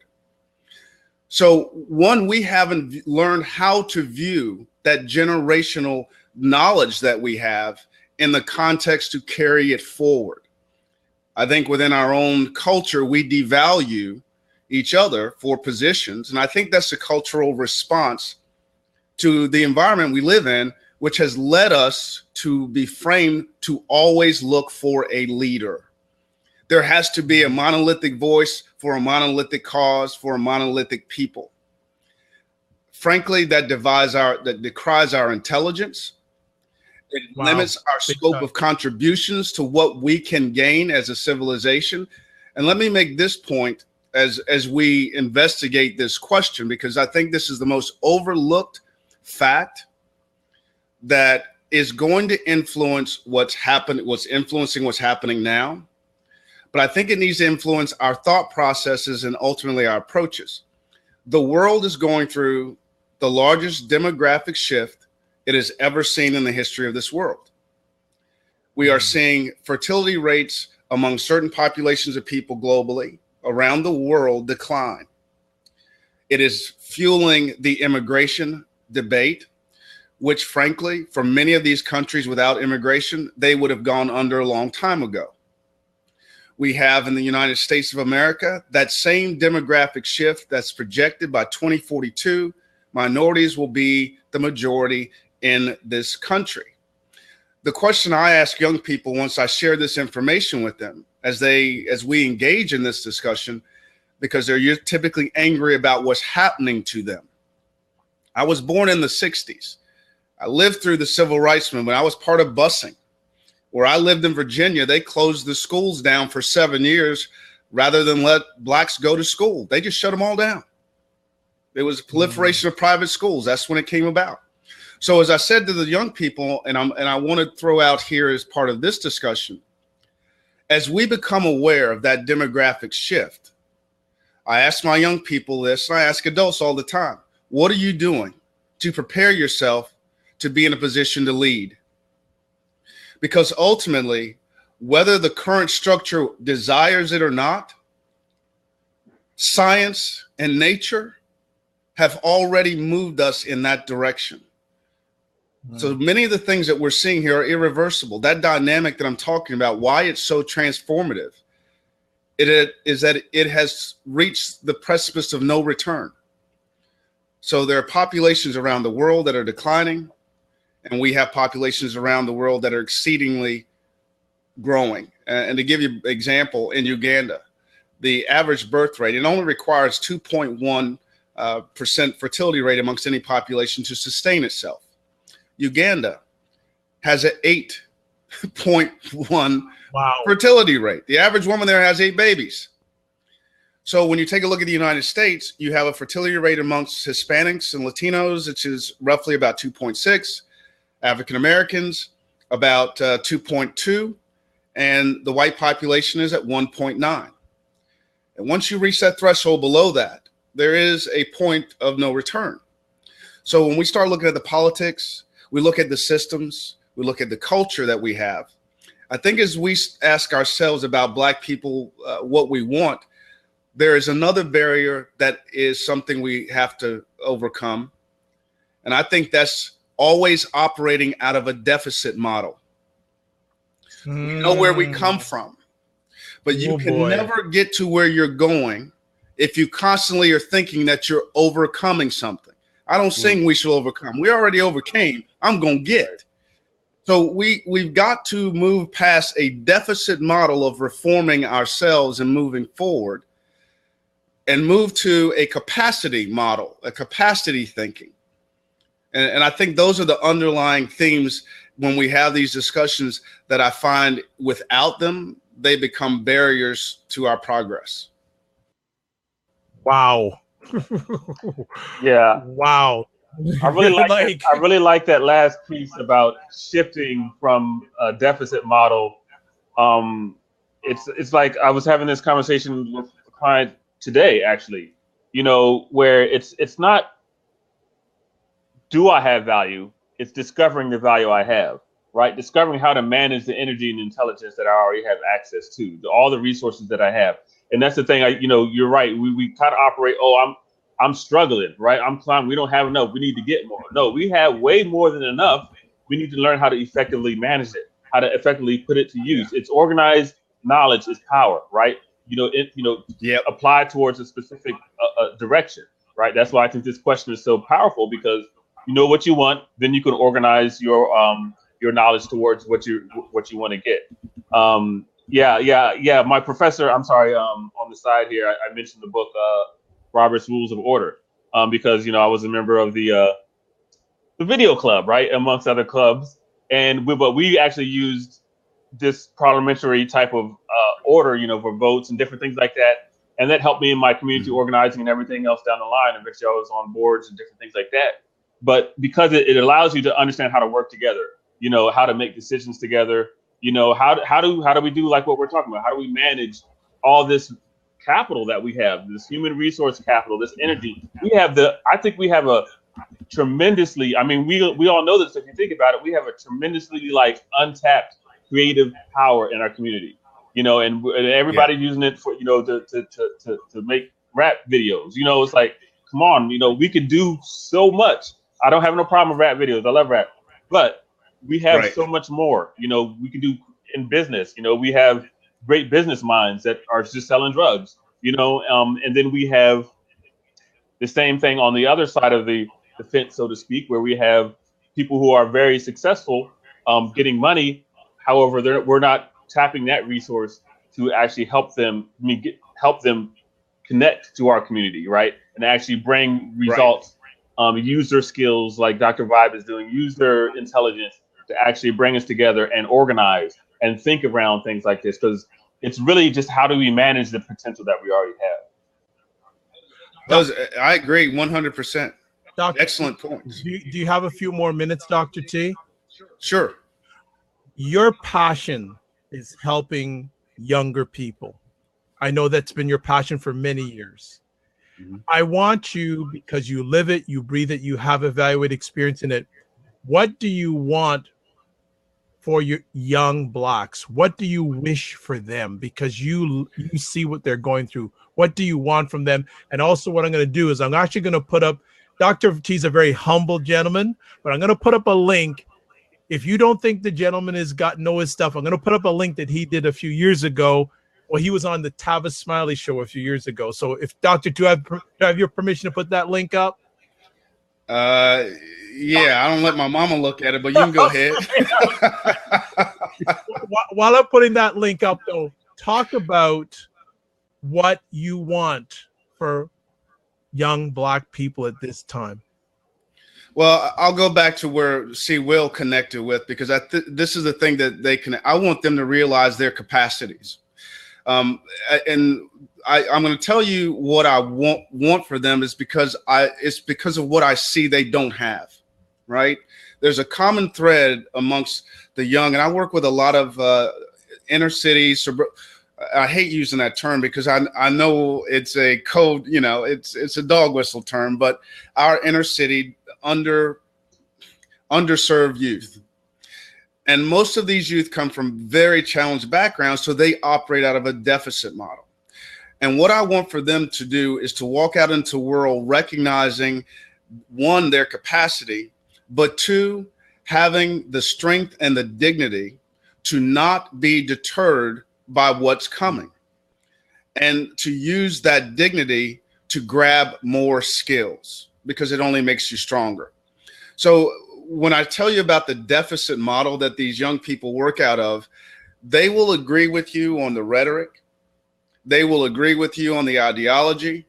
So one, we haven't learned how to view that generational knowledge that we have in the context to carry it forward. I think within our own culture, we devalue each other for positions. And I think that's a cultural response to the environment we live in, which has led us to be framed to always look for a leader. There has to be a monolithic voice for a monolithic cause, for a monolithic people. Frankly, that decries our intelligence. It limits our scope of contributions to what we can gain as a civilization. And let me make this point as we investigate this question, because I think this is the most overlooked fact that is going to influence what's influencing what's happening now. But I think it needs to influence our thought processes and ultimately our approaches. The world is going through the largest demographic shift it has ever seen in the history of this world. We are seeing fertility rates among certain populations of people globally around the world decline. It is fueling the immigration debate, which frankly, for many of these countries without immigration, they would have gone under a long time ago. We have in the United States of America that same demographic shift that's projected by 2042. Minorities will be the majority in this country. The question I ask young people once I share this information with them, as we engage in this discussion, because they're typically angry about what's happening to them. I was born in the 60s. I lived through the civil rights movement. I was part of busing. Where I lived in Virginia, they closed the schools down for 7 years rather than let blacks go to school. They just shut them all down. There was a proliferation of private schools. That's when it came about. So as I said to the young people, and I want to throw out here as part of this discussion, as we become aware of that demographic shift, I ask my young people this, and I ask adults all the time, what are you doing to prepare yourself to be in a position to lead? Because ultimately, whether the current structure desires it or not, science and nature have already moved us in that direction. So many of the things that we're seeing here are irreversible. That dynamic that I'm talking about, why it's so transformative, it is that it has reached the precipice of no return. So there are populations around the world that are declining, and we have populations around the world that are exceedingly growing. And to give you an example, in Uganda, the average birth rate, it only requires 2.1% fertility rate amongst any population to sustain itself. Uganda has an 8.1 fertility rate. The average woman there has 8 babies. So when you take a look at the United States, you have a fertility rate amongst Hispanics and Latinos, which is roughly about 2.6. African Americans, about 2.2, and the white population is at 1.9. And once you reach that threshold below that, there is a point of no return. So when we start looking at the politics, we look at the systems, we look at the culture that we have. I think as we ask ourselves about Black people, what we want, there is another barrier that is something we have to overcome. And I think that's always operating out of a deficit model. We know where we come from, but you can never get to where you're going if you constantly are thinking that you're overcoming something. I don't sing we shall overcome. We already overcame. I'm going to get. So we've got to move past a deficit model of reforming ourselves and moving forward and move to a capacity model, a capacity thinking. And I think those are the underlying themes when we have these discussions that I find without them, they become barriers to our progress. Wow. Yeah. Wow. I really like that last piece about shifting from a deficit model. It's like I was having this conversation with a client today, actually, where it's not, do I have value? It's discovering the value I have, right? Discovering how to manage the energy and intelligence that I already have access to, all the resources that I have. And that's the thing, you're right. We kind of operate, I'm struggling, right? I'm climbing. We don't have enough. We need to get more. No, we have way more than enough. We need to learn how to effectively manage it, how to effectively put it to use. It's organized knowledge is power, right? Apply towards a specific direction, right? That's why I think this question is so powerful, because you know what you want, then you can organize your knowledge towards what you want to get. Yeah. My professor, I'm sorry, on the side here, I mentioned the book Robert's Rules of Order, because I was a member of the video club, right, amongst other clubs, but we actually used this parliamentary type of order, for votes and different things like that, and that helped me in my community organizing and everything else down the line. Eventually, I was on boards and different things like that. But because it allows you to understand how to work together, how to make decisions together, how do we do like what we're talking about? How do we manage all this capital that we have, this human resource capital, this energy? I think we have a tremendously, we all know this. If you think about it, we have a tremendously untapped creative power in our community, and everybody's using it for, to make rap videos. It's like, come on, we could do so much. I don't have no problem with rap videos. I love rap, but we have so much more, we can do in business. We have great business minds that are just selling drugs, and then we have the same thing on the other side of the fence, so to speak, where we have people who are very successful, getting money. However, we're not tapping that resource to actually help them connect to our community, right? And actually bring results, use their skills like Dr. Vibe is doing, use their intelligence to actually bring us together and organize and think around things like this. Because it's really just, how do we manage the potential that we already have? I agree 100%. Excellent point. Do you have a few more minutes, Dr. T? Sure. Your passion is helping younger people. I know that's been your passion for many years. Mm-hmm. I want you, because you live it, you breathe it, you have evaluated experience in it. What do you want for your young Blacks? What do you wish for them? Because you see what they're going through. What do you want from them? And also what I'm going to do is I'm actually going to put up, Dr. T's a very humble gentleman, but I'm going to put up a link. If you don't think the gentleman know his stuff, I'm going to put up a link that he did a few years ago. Well, he was on the Tavis Smiley show a few years ago. So if Dr. do I have your permission to put that link up? Yeah, I don't let my mama look at it, but you can go ahead. While I'm putting that link up, though, talk about what you want for young Black people at this time. Well, I'll go back to where Will connected with, because this is the thing that they can. I want them to realize their capacities, and I'm going to tell you what I want for them is because it's because of what I see they don't have. Right? There's a common thread amongst the young, and I work with a lot of inner city I hate using that term because I know it's a code, you know, it's a dog whistle term, but our inner city underserved youth. And most of these youth come from very challenged backgrounds, so they operate out of a deficit model. And what I want for them to do is to walk out into the world recognizing, one, their capacity, but two, having the strength and the dignity to not be deterred by what's coming, and to use that dignity to grab more skills, because it only makes you stronger. So when I tell you about the deficit model that these young people work out of, they will agree with you on the rhetoric. They will agree with you on the ideology.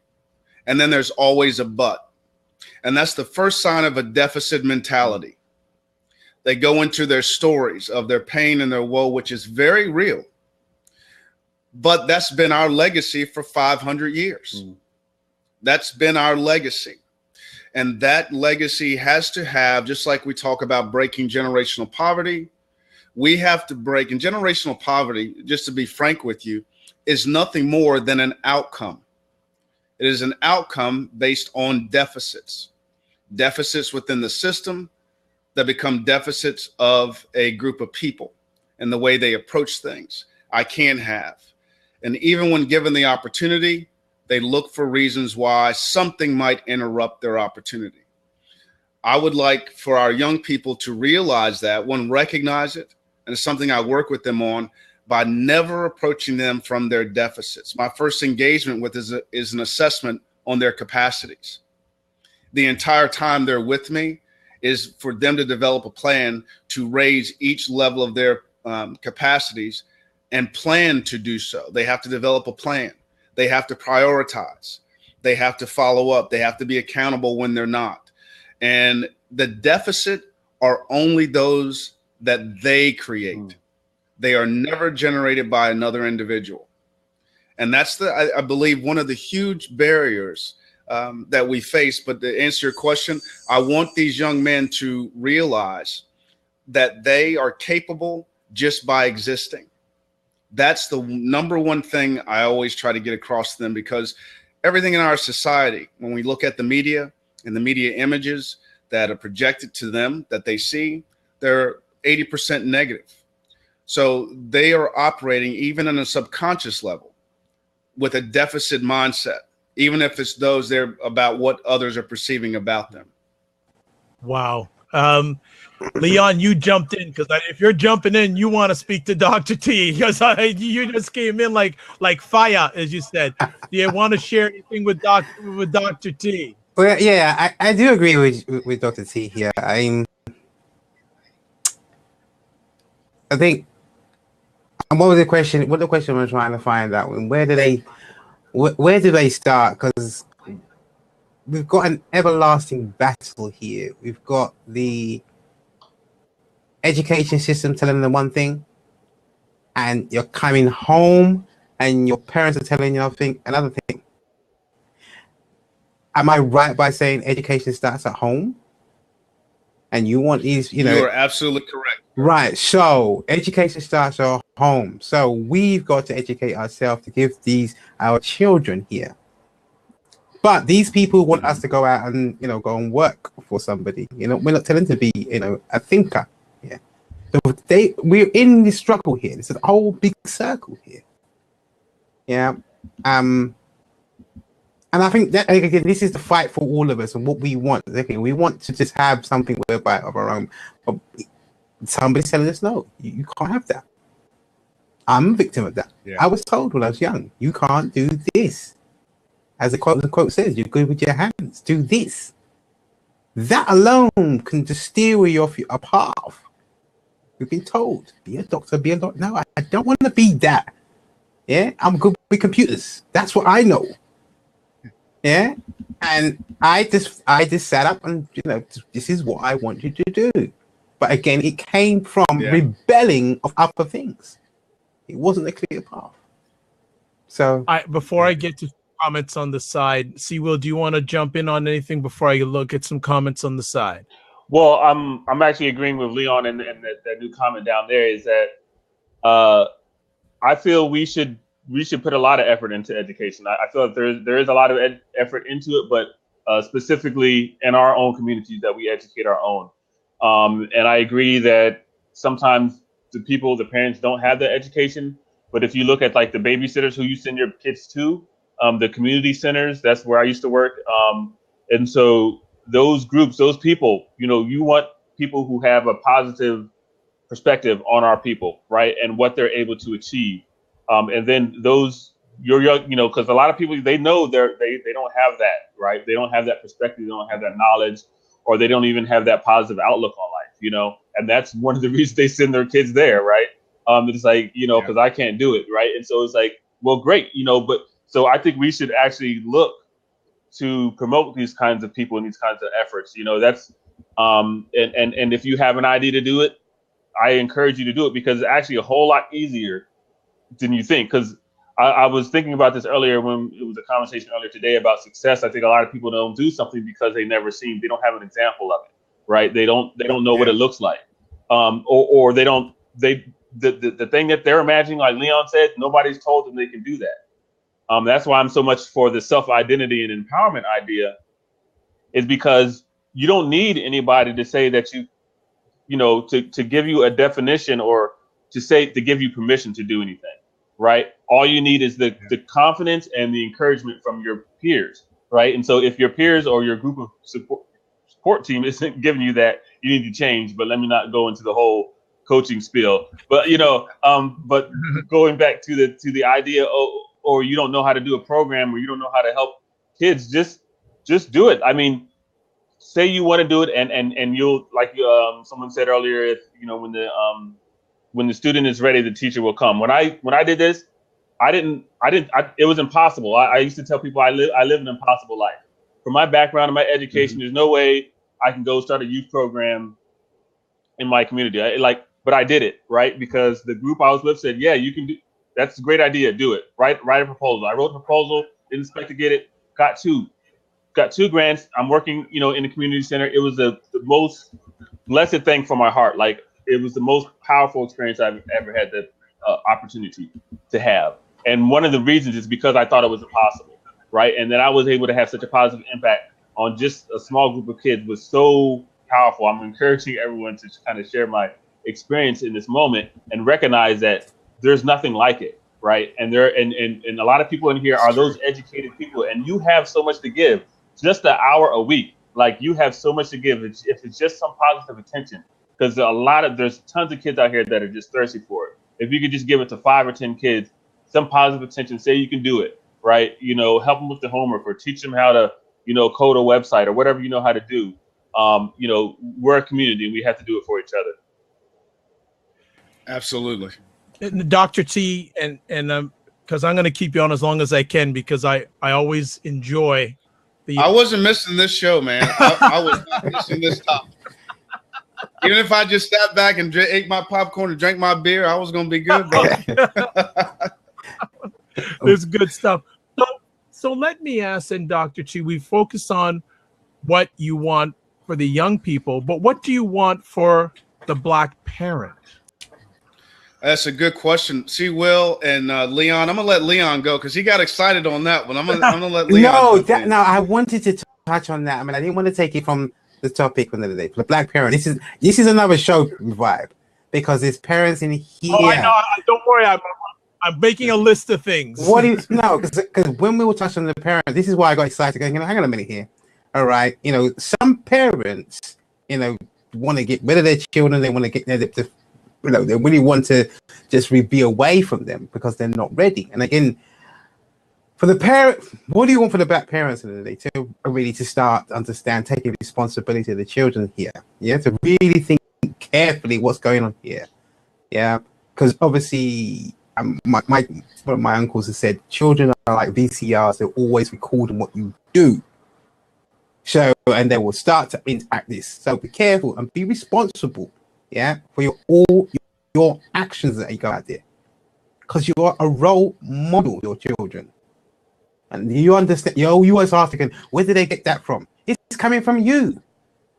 And then there's always a but. And that's the first sign of a deficit mentality. They go into their stories of their pain and their woe, which is very real. But that's been our legacy for 500 years. That's been our legacy. And that legacy has to have, just like we talk about breaking generational poverty, we have to break. And generational poverty, just to be frank with you, is nothing more than an outcome. It is an outcome based on deficits within the system that become deficits of a group of people and the way they approach things. I can have. And even when given the opportunity, they look for reasons why something might interrupt their opportunity. I would like for our young people to realize that, one, recognize it, and it's something I work with them on by never approaching them from their deficits. My first engagement with is an assessment on their capacities. The entire time they're with me is for them to develop a plan to raise each level of their capacities and plan to do so. They have to develop a plan. They have to prioritize. They have to follow up. They have to be accountable when they're not. And the deficit are only those that they create. They are never generated by another individual. And that's I believe, one of the huge barriers that we face. But to answer your question, I want these young men to realize that they are capable just by existing. That's the number one thing I always try to get across to them, because everything in our society, when we look at the media and the media images that are projected to them that they see, they're 80% negative. So they are operating even on a subconscious level with a deficit mindset, even if it's those there about what others are perceiving about them. Wow. Leon, you jumped in, because if you're jumping in, you want to speak to Dr. T, because you just came in like fire, as you said. Do you want to share anything with Dr. T? Well, yeah, I do agree with Dr. T here. I think, and what was the question? What the question was trying to find out? Where do they start? Because we've got an everlasting battle here. We've got the education system telling them one thing, and you're coming home and your parents are telling you another thing. Am I right by saying education starts at home? And you want these, you are absolutely correct. Right. So education starts at home. So we've got to educate ourselves to give our children here. But these people want us to go out and, go and work for somebody. We're not telling them to be, a thinker. Yeah. So we're in this struggle here. It's a whole big circle here. Yeah. And I think that, again, this is the fight for all of us and what we want. Okay, we want to just have something whereby of our own. But somebody's telling us, no, you can't have that. I'm a victim of that. Yeah. I was told when I was young, you can't do this. As the quote says, you're good with your hands. Do this. That alone can just steer you off a path. You've been told, be a doctor, be a doctor. No, I don't want to be that. Yeah, I'm good with computers. That's what I know. Yeah, and I just sat up and this is what I want you to do. But again, it came from rebelling of other things. It wasn't a clear path. So before I get to comments on the side, Will, do you want to jump in on anything before I look at some comments on the side? Well, I'm actually agreeing with Leon, and that new comment down there is that I feel we should we should put a lot of effort into education. I feel like there is a lot of effort into it, but specifically in our own communities that we educate our own. And I agree that sometimes the parents don't have the education. But if you look at like the babysitters who you send your kids to, the community centers, that's where I used to work. And so those groups, those people, you want people who have a positive perspective on our people, right? And what they're able to achieve. And then you're young, because a lot of people, they know they don't have that, right? They don't have that perspective. They don't have that knowledge, or they don't even have that positive outlook on life, and that's one of the reasons they send their kids there, right? It's like, because I can't do it, right? And so it's like, well, great, but so I think we should actually look to promote these kinds of people and these kinds of efforts, that's, and if you have an idea to do it, I encourage you to do it, because it's actually a whole lot easier than you think. Because I was thinking about this earlier when it was a conversation earlier today about success. I think a lot of people don't do something because they don't have an example of it, right? They don't know what it looks like, or the thing that they're imagining, like Leon said, nobody's told them they can do that. That's why I'm so much for the self-identity and empowerment idea, is because you don't need anybody to say that to give you a definition, or to give you permission to do anything, right? All you need is the confidence and the encouragement from your peers, right? And so if your peers or your group of support team isn't giving you that, you need to change. But let me not go into the whole coaching spiel. But but going back to the idea, or you don't know how to do a program, or you don't know how to help kids, just do it. I mean, say you want to do it, and you'll, like someone said earlier, when the student is ready, the teacher will come. When I did this, it was impossible. I used to tell people I live an impossible life. From my background and my education, there's no way I can go start a youth program in my community. But I did it, right? Because the group I was with said, yeah, you can do. That's a great idea. Do it. Write a proposal. I wrote a proposal. Didn't expect to get it. Got two grants. I'm working, in the community center. It was the most blessed thing for my heart. Like, it was the most powerful experience I've ever had the opportunity to have. And one of the reasons is because I thought it was impossible, right? And then I was able to have such a positive impact on just a small group of kids was so powerful. I'm encouraging everyone to kind of share my experience in this moment and recognize that there's nothing like it, right? And and a lot of people in here are those educated people, and you have so much to give. Just an hour a week, like, you have so much to give. If it's just some positive attention, because there's tons of kids out here that are just thirsty for it. If you could just give it to 5 or 10 kids, some positive attention, say you can do it, right? Help them with the homework, or teach them how to, code a website, or whatever you know how to do. We're a community, and we have to do it for each other. Absolutely. Dr. T, and because I'm going to keep you on as long as I can, because I always enjoy the. I wasn't missing this show, man. I was not missing this topic. Even if I just sat back and ate my popcorn and drank my beer, I was going to be good, bro. There's good stuff. So let me ask, and Dr. Chi, we focus on what you want for the young people, but what do you want for the Black parent? That's a good question. See, Will and Leon, I'm going to let Leon go because he got excited on that one. I'm gonna let Leon No, I wanted to touch on that. I mean, I didn't want to take it from the topic for the day. For the Black parent, this is another show vibe, because there's parents in here. Oh, I know. Don't worry. I'm making a list of things. Because when we were touching on the parent, this is why I got excited. Going, hang on a minute here. All right, some parents, want to get rid of their children. They want to get they really want to just be away from them because they're not ready. And again, for the parent, what do you want for the Black parents in the day? To really start to understand, taking responsibility of the children here. Yeah, to really think carefully what's going on here. Yeah, because obviously, one of my uncles has said children are like VCRs; they're always recording what you do. So, and they will start to interact this. So be careful and be responsible. Yeah, for your actions that you go out there, because you are a role model to your children. And you understand, you always asking, where did they get that from? It's coming from you.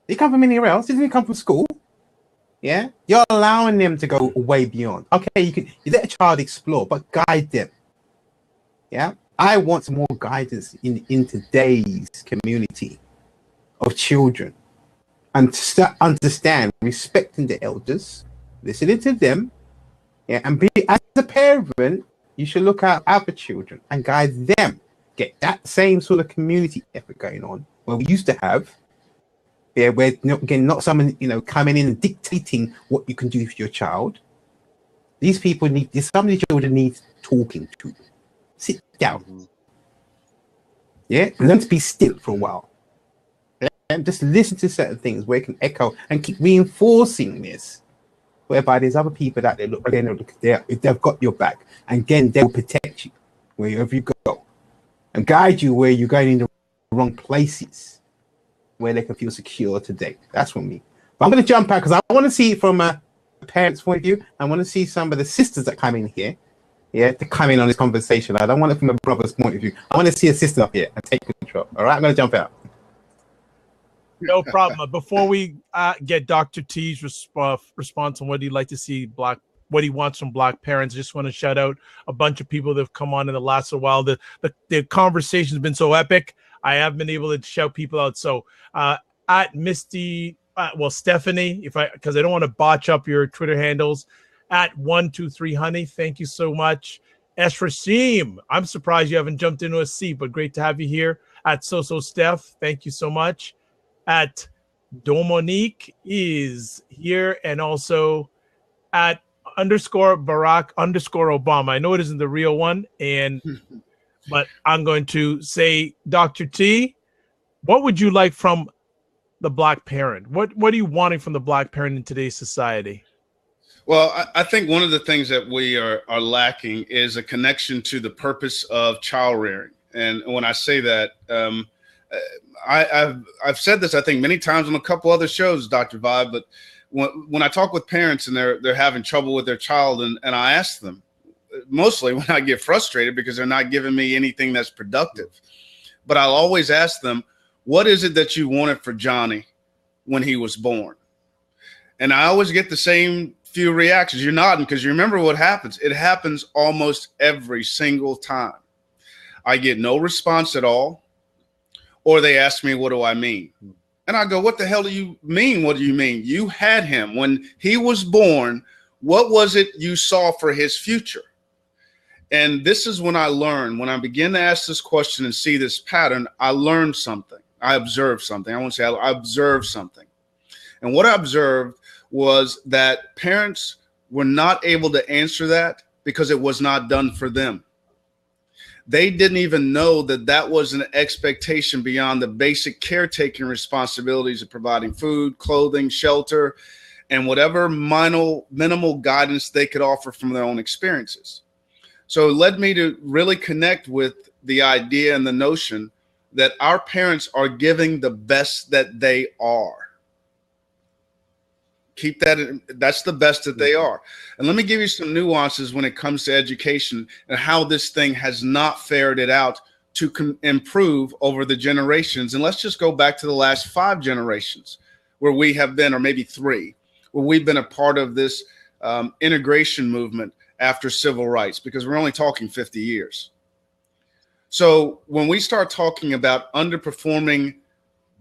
It come from anywhere else. It didn't come from school. Yeah, you're allowing them to go way beyond. Okay, you let a child explore, but guide them. Yeah, I want some more guidance in today's community of children, and to understand respecting the elders, listening to them. Yeah, and be as a parent, you should look at other children and guide them. Get that same sort of community effort going on where we used to have. Yeah, where not someone coming in and dictating what you can do for your child. These people need this. Some of the children need talking to. Sit down. Yeah, learn to be still for a while. And just listen to certain things where it can echo and keep reinforcing this. Whereby there's other people that they've got your back, and again they'll protect you wherever you go, and guide you where you're going in the wrong places, where they can feel secure today. That's for me. But I'm going to jump out because I want to see it from a parent's point of view. I want to see some of the sisters that come in here, to come in on this conversation. I don't want it from a brother's point of view. I want to see a sister up here and take control. All right, I'm going to jump out. No problem. Before we get Dr. T's response on what he'd like to see what he wants from Black parents, I just want to shout out a bunch of people that have come on in the last while. The conversation has been so epic. I have been able to shout people out. So at Misty, Stephanie, because I don't want to botch up your Twitter handles, at 123honey. Thank you so much. Esrasim, I'm surprised you haven't jumped into a seat, but great to have you here. At So Steph, thank you so much. At Dominique is here, and also at _Barack_Obama. I know it isn't the real one, but I'm going to say, Dr. T, what would you like from the Black parent? What are you wanting from the Black parent in today's society? Well, I think one of the things that we are lacking is a connection to the purpose of child rearing. And when I say that, I've said this, I think, many times on a couple other shows, Dr. Vibe, but when I talk with parents and they're having trouble with their child, and I ask them, mostly when I get frustrated because they're not giving me anything that's productive, but I'll always ask them, what is it that you wanted for Johnny when he was born? And I always get the same few reactions. You're nodding because you remember what happens. It happens almost every single time. I get no response at all. Or they ask me, what do I mean? And I go, what the hell do you mean? What do you mean? You had him when he was born. What was it you saw for his future? And this is when I learned, when I begin to ask this question and see this pattern, I learned something. I observed something. I won't say I observed something. And what I observed was that parents were not able to answer that because it was not done for them. They didn't even know that that was an expectation beyond the basic caretaking responsibilities of providing food, clothing, shelter, and whatever minimal guidance they could offer from their own experiences. So it led me to really connect with the idea and the notion that our parents are giving the best that they are. Keep that. That's the best that they are. And let me give you some nuances when it comes to education and how this thing has not fared it out to improve over the generations. And let's just go back to the last 5 generations where we have been, or maybe 3, where we've been a part of this integration movement after civil rights, because we're only talking 50 years. So when we start talking about underperforming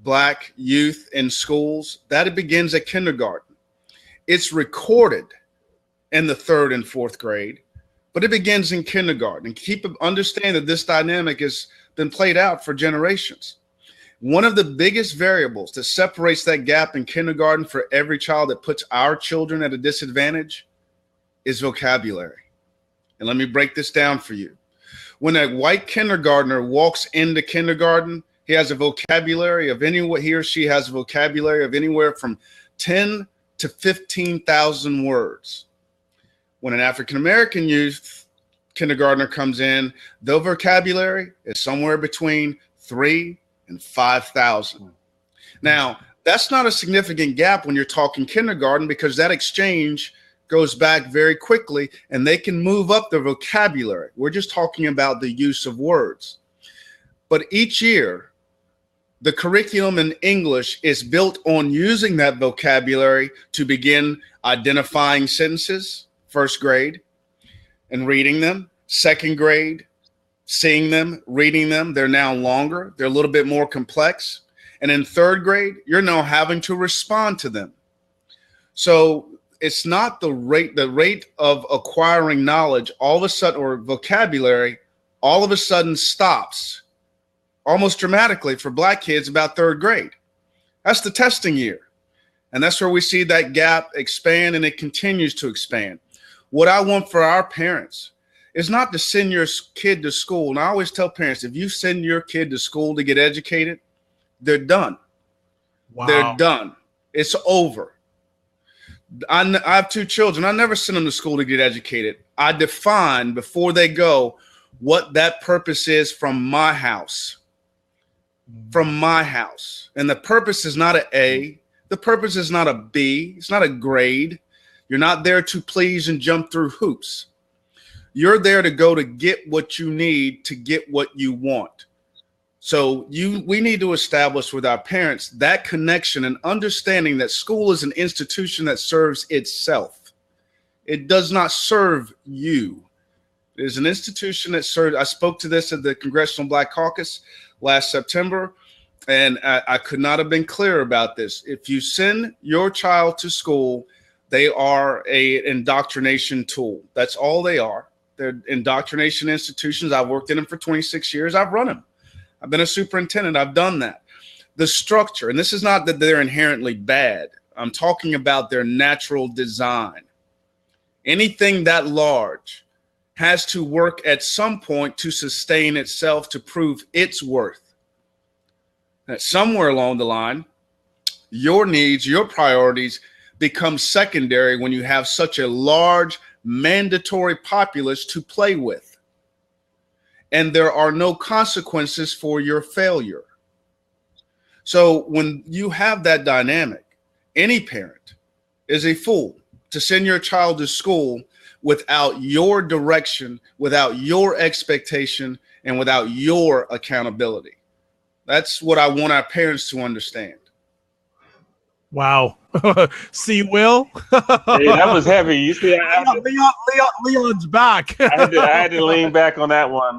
Black youth in schools, that it begins at kindergarten. It's recorded in the 3rd and 4th grade, but it begins in kindergarten. And understand that this dynamic has been played out for generations. One of the biggest variables that separates that gap in kindergarten for every child that puts our children at a disadvantage is vocabulary. And let me break this down for you. When a white kindergartner walks into kindergarten, he has a vocabulary of he or she has a vocabulary of anywhere from 10 to 15,000 words. When an African-American youth kindergartner comes in, their vocabulary is somewhere between 3 and 5,000. Now, that's not a significant gap when you're talking kindergarten, because that exchange goes back very quickly and they can move up their vocabulary. We're just talking about the use of words. But each year, the curriculum in English is built on using that vocabulary to begin identifying sentences, 1st grade, and reading them, 2nd grade, seeing them, reading them. They're now longer. They're a little bit more complex. And in third grade, you're now having to respond to them. So it's not the rate of acquiring knowledge all of a sudden, or vocabulary, all of a sudden stops almost dramatically for Black kids about third grade. That's the testing year. And that's where we see that gap expand, and it continues to expand. What I want for our parents is not to send your kid to school. And I always tell parents, if you send your kid to school to get educated, they're done. Wow. They're done. It's over. I have 2 children. I never send them to school to get educated. I define before they go what that purpose is from my house. From my house. And the purpose is not an A. The purpose is not a B. It's not a grade. You're not there to please and jump through hoops. You're there to go to get what you need to get what you want. So we need to establish with our parents that connection and understanding that school is an institution that serves itself. It does not serve you. It is an institution that serves. I spoke to this at the Congressional Black Caucus last September, and I could not have been clearer about this. If you send your child to school, they are an indoctrination tool. That's all they are. They're indoctrination institutions. I've worked in them for 26 years. I've run them. I've been a superintendent. I've done that. The structure, and this is not that they're inherently bad. I'm talking about their natural design. Anything that large has to work at some point to sustain itself, to prove its worth. That somewhere along the line, your needs, your priorities become secondary when you have such a large mandatory populace to play with. And there are no consequences for your failure. So when you have that dynamic, any parent is a fool to send your child to school without your direction, without your expectation, and without your accountability. That's what I want our parents to understand. Wow. See, Will? Hey, that was heavy. You see, Leon's back. I had to lean back on that one.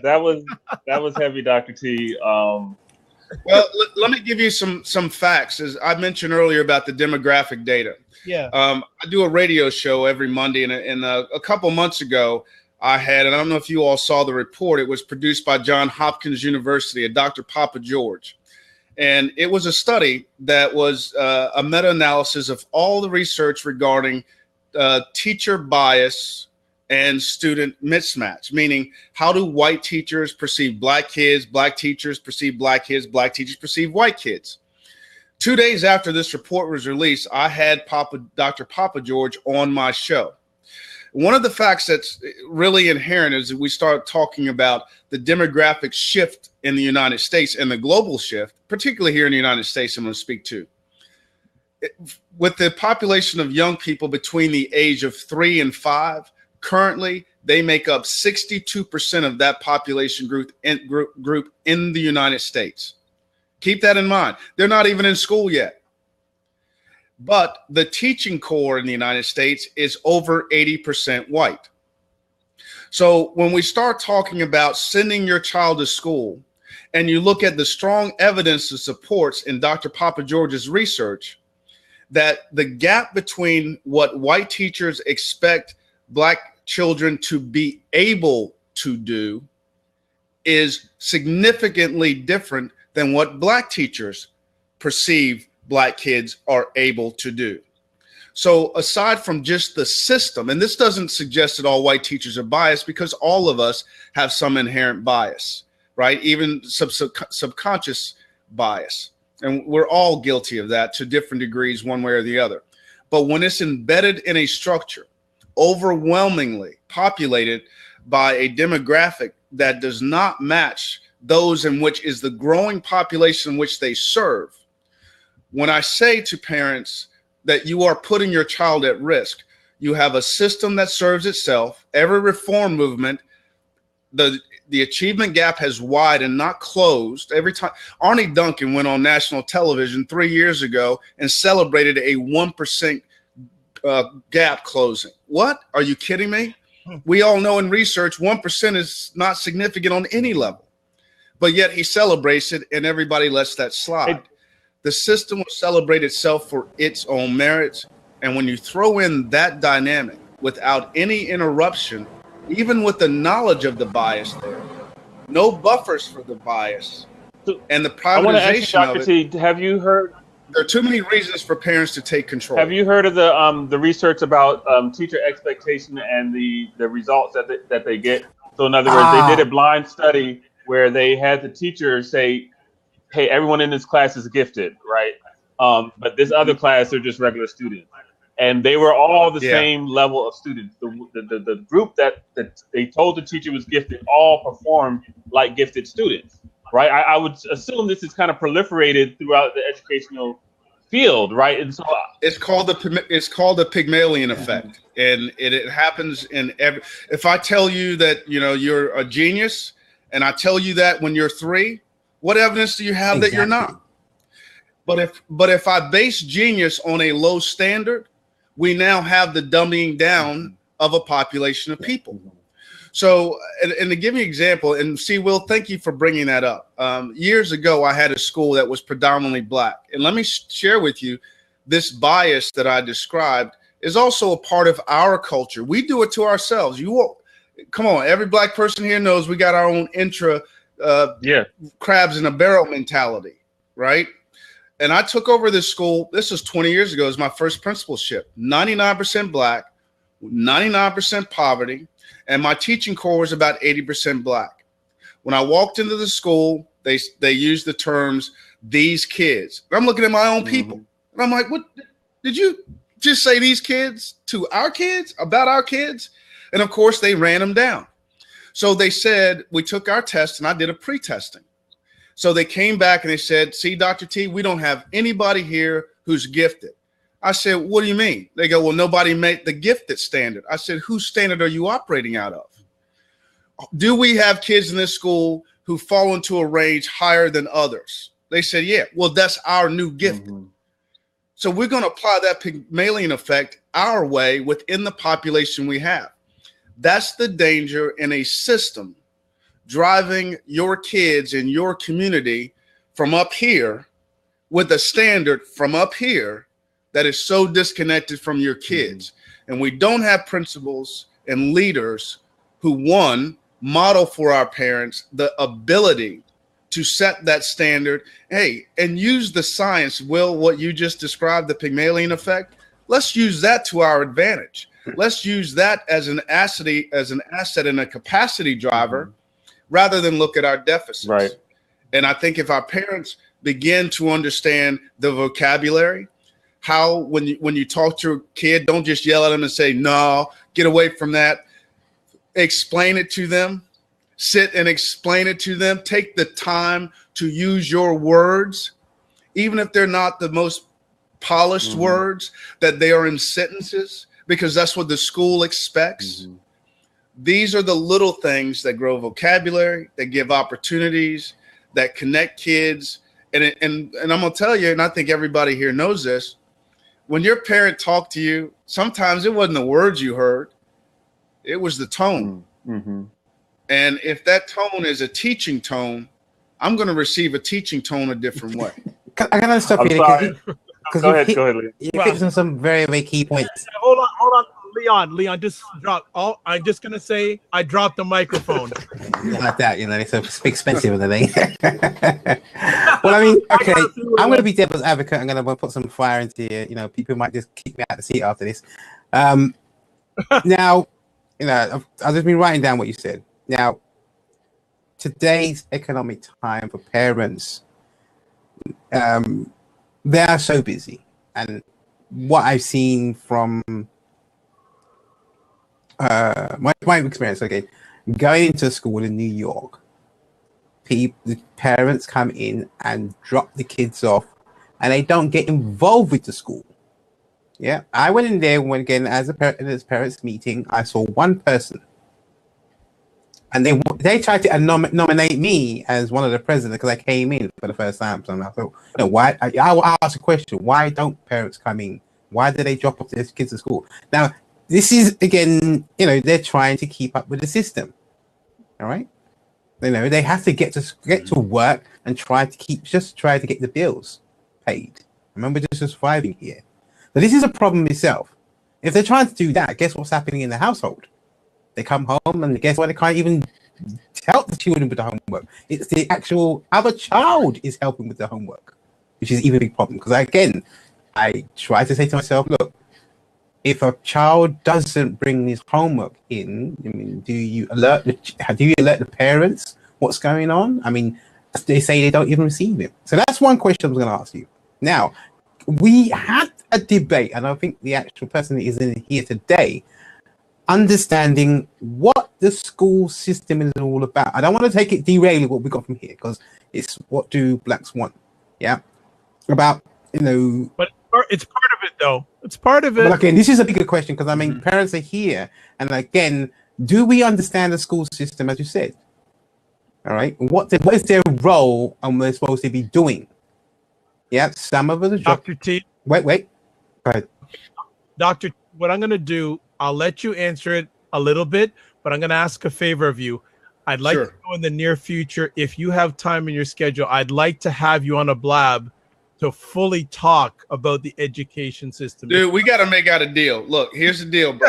That was heavy, Dr. T. Well, let me give you some facts. As I mentioned earlier about the demographic data. Yeah. I do a radio show every Monday, and a couple months ago, I had, and I don't know if you all saw the report. It was produced by Johns Hopkins University, a Dr. Papa George. And it was a study that was a meta-analysis of all the research regarding teacher bias and student mismatch, meaning how do white teachers perceive black kids, black teachers perceive black kids, black teachers perceive white kids. 2 days after this report was released, I had Dr. Papa George on my show. One of the facts that's really inherent is that we start talking about the demographic shift in the United States and the global shift, particularly here in the United States, I'm going to speak to. With the population of young people between the age of 3 and 5, currently they make up 62% of that population group in the United States. Keep that in mind. They're not even in school yet. But the teaching core in the United States is over 80% white. So when we start talking about sending your child to school, and you look at the strong evidence that supports in Dr. Papa George's research, that the gap between what white teachers expect black children to be able to do is significantly different than what black teachers perceive black kids are able to do. So aside from just the system, and this doesn't suggest that all white teachers are biased, because all of us have some inherent bias, right? Even subconscious bias. And we're all guilty of that to different degrees, one way or the other. But when it's embedded in a structure, overwhelmingly populated by a demographic that does not match those in which is the growing population in which they serve, when I say to parents that you are putting your child at risk, you have a system that serves itself. Every reform movement, the achievement gap has widened, not closed. Every time Arnie Duncan went on national television 3 years ago and celebrated a 1% gap closing. What? Are you kidding me? We all know in research, 1% is not significant on any level, but yet he celebrates it and everybody lets that slide. The system will celebrate itself for its own merits. And when you throw in that dynamic without any interruption, even with the knowledge of the bias there, no buffers for the bias, and the I want to ask you, privatization Dr. of it, T, have you heard? there are too many reasons for parents to take control. Have you heard of the research about teacher expectation and the results that they get? So in other words, they did a blind study where they had the teacher say, "Hey, everyone in this class is gifted, right? But this other class are just regular students." And they were all the same level of students. The group that they told the teacher was gifted all performed like gifted students, right? I would assume this is kind of proliferated throughout the educational field, right? And so it's called the Pygmalion effect, and it happens in every. If I tell you that you're a genius, and I tell you that when you're 3, what evidence do you have that you're not? But if I base genius on a low standard, we now have the dumbing down of a population of people. So, and to give you an example, and see, Will, thank you for bringing that up. Years ago, I had a school that was predominantly black. And let me share with you, this bias that I described is also a part of our culture. We do it to ourselves. Come on, every black person here knows we got our own crabs in a barrel mentality, right? And I took over this school. This was 20 years ago. It was my first principalship. 99% black, 99% poverty, and my teaching core was about 80% black. When I walked into the school, they used the terms "these kids." And I'm looking at my own people, and I'm like, "What? Did you just say these kids to our kids about our kids?" And of course, they ran them down. So they said, we took our test, and I did a pre-testing. So they came back and they said, "See, Dr. T, we don't have anybody here who's gifted." I said, "What do you mean?" They go, "Well, nobody made the gifted standard." I said, "Whose standard are you operating out of? Do we have kids in this school who fall into a range higher than others?" They said, "Yeah." Well, that's our new gift. So we're going to apply that Pygmalion effect our way within the population we have. That's the danger in a system driving your kids in your community from up here with a standard from up here that is so disconnected from your kids. And we don't have principals and leaders who, one, model for our parents the ability to set that standard, and use the science. Will, what you just described, the Pygmalion effect, let's use that to our advantage. Let's use that as an asset and a capacity driver, rather than look at our deficits. Right. And I think if our parents begin to understand the vocabulary, how when you talk to a kid, don't just yell at them and say, "No, get away from that." Explain it to them. Sit and explain it to them. Take the time to use your words, even if they're not the most polished words, that they are in sentences, because that's what the school expects. These are the little things that grow vocabulary, that give opportunities, that connect kids. And I'm going to tell you, and I think everybody here knows this, when your parent talked to you, sometimes it wasn't the words you heard, it was the tone. And if that tone is a teaching tone, I'm going to receive a teaching tone a different way. I gotta stop you because Go ahead, Leon. you hit on some very, very key points. Hold on, Leon, just drop. I'm just gonna say I dropped the microphone. Like that, it's expensive and everything. Well, I mean, okay, I'm gonna be devil's advocate. I'm gonna put some fire into here. People might just kick me out the seat after this. Now, I've just been writing down what you said. Now, today's economic time for parents, they are so busy, and what I've seen from my experience, going into school in New York, the parents come in and drop the kids off, and they don't get involved with the school. Yeah, I went in there as a parents meeting. I saw one person, and they tried to nominate me as one of the presidents because I came in for the first time. So I thought, why? I asked a question: why don't parents come in? Why do they drop off their kids at school? Now, this is again, they're trying to keep up with the system. All right, they have to get to work and try to get the bills paid. Remember, just surviving here. But this is a problem itself. If they're trying to do that, guess what's happening in the household? They come home and guess what? They can't even help the children with the homework. It's the actual other child is helping with the homework, which is even a big problem. Because again, I try to say to myself, look, if a child doesn't bring his homework in, I mean, do you alert the parents what's going on? I mean, they say they don't even receive it. So that's one question I was going to ask you. Now, we had a debate, and I think the actual person that is in here today, understanding what the school system is all about. I don't want to take it derail what we got from here, because it's what do blacks want? Yeah, about But it's part of it, though. It's part of it. But again, this is a bigger question because I mean, parents are here, and again, do we understand the school system as you said? All right, what is their role and what they're supposed to be doing? Yeah, some of us. Dr. T. Wait. Go ahead. Dr. What I'm going to do, I'll let you answer it a little bit, but I'm going to ask a favor of you. I'd like to know in the near future, if you have time in your schedule, I'd like to have you on a blab to fully talk about the education system. Dude, we got to make out a deal. Look, here's the deal, bro.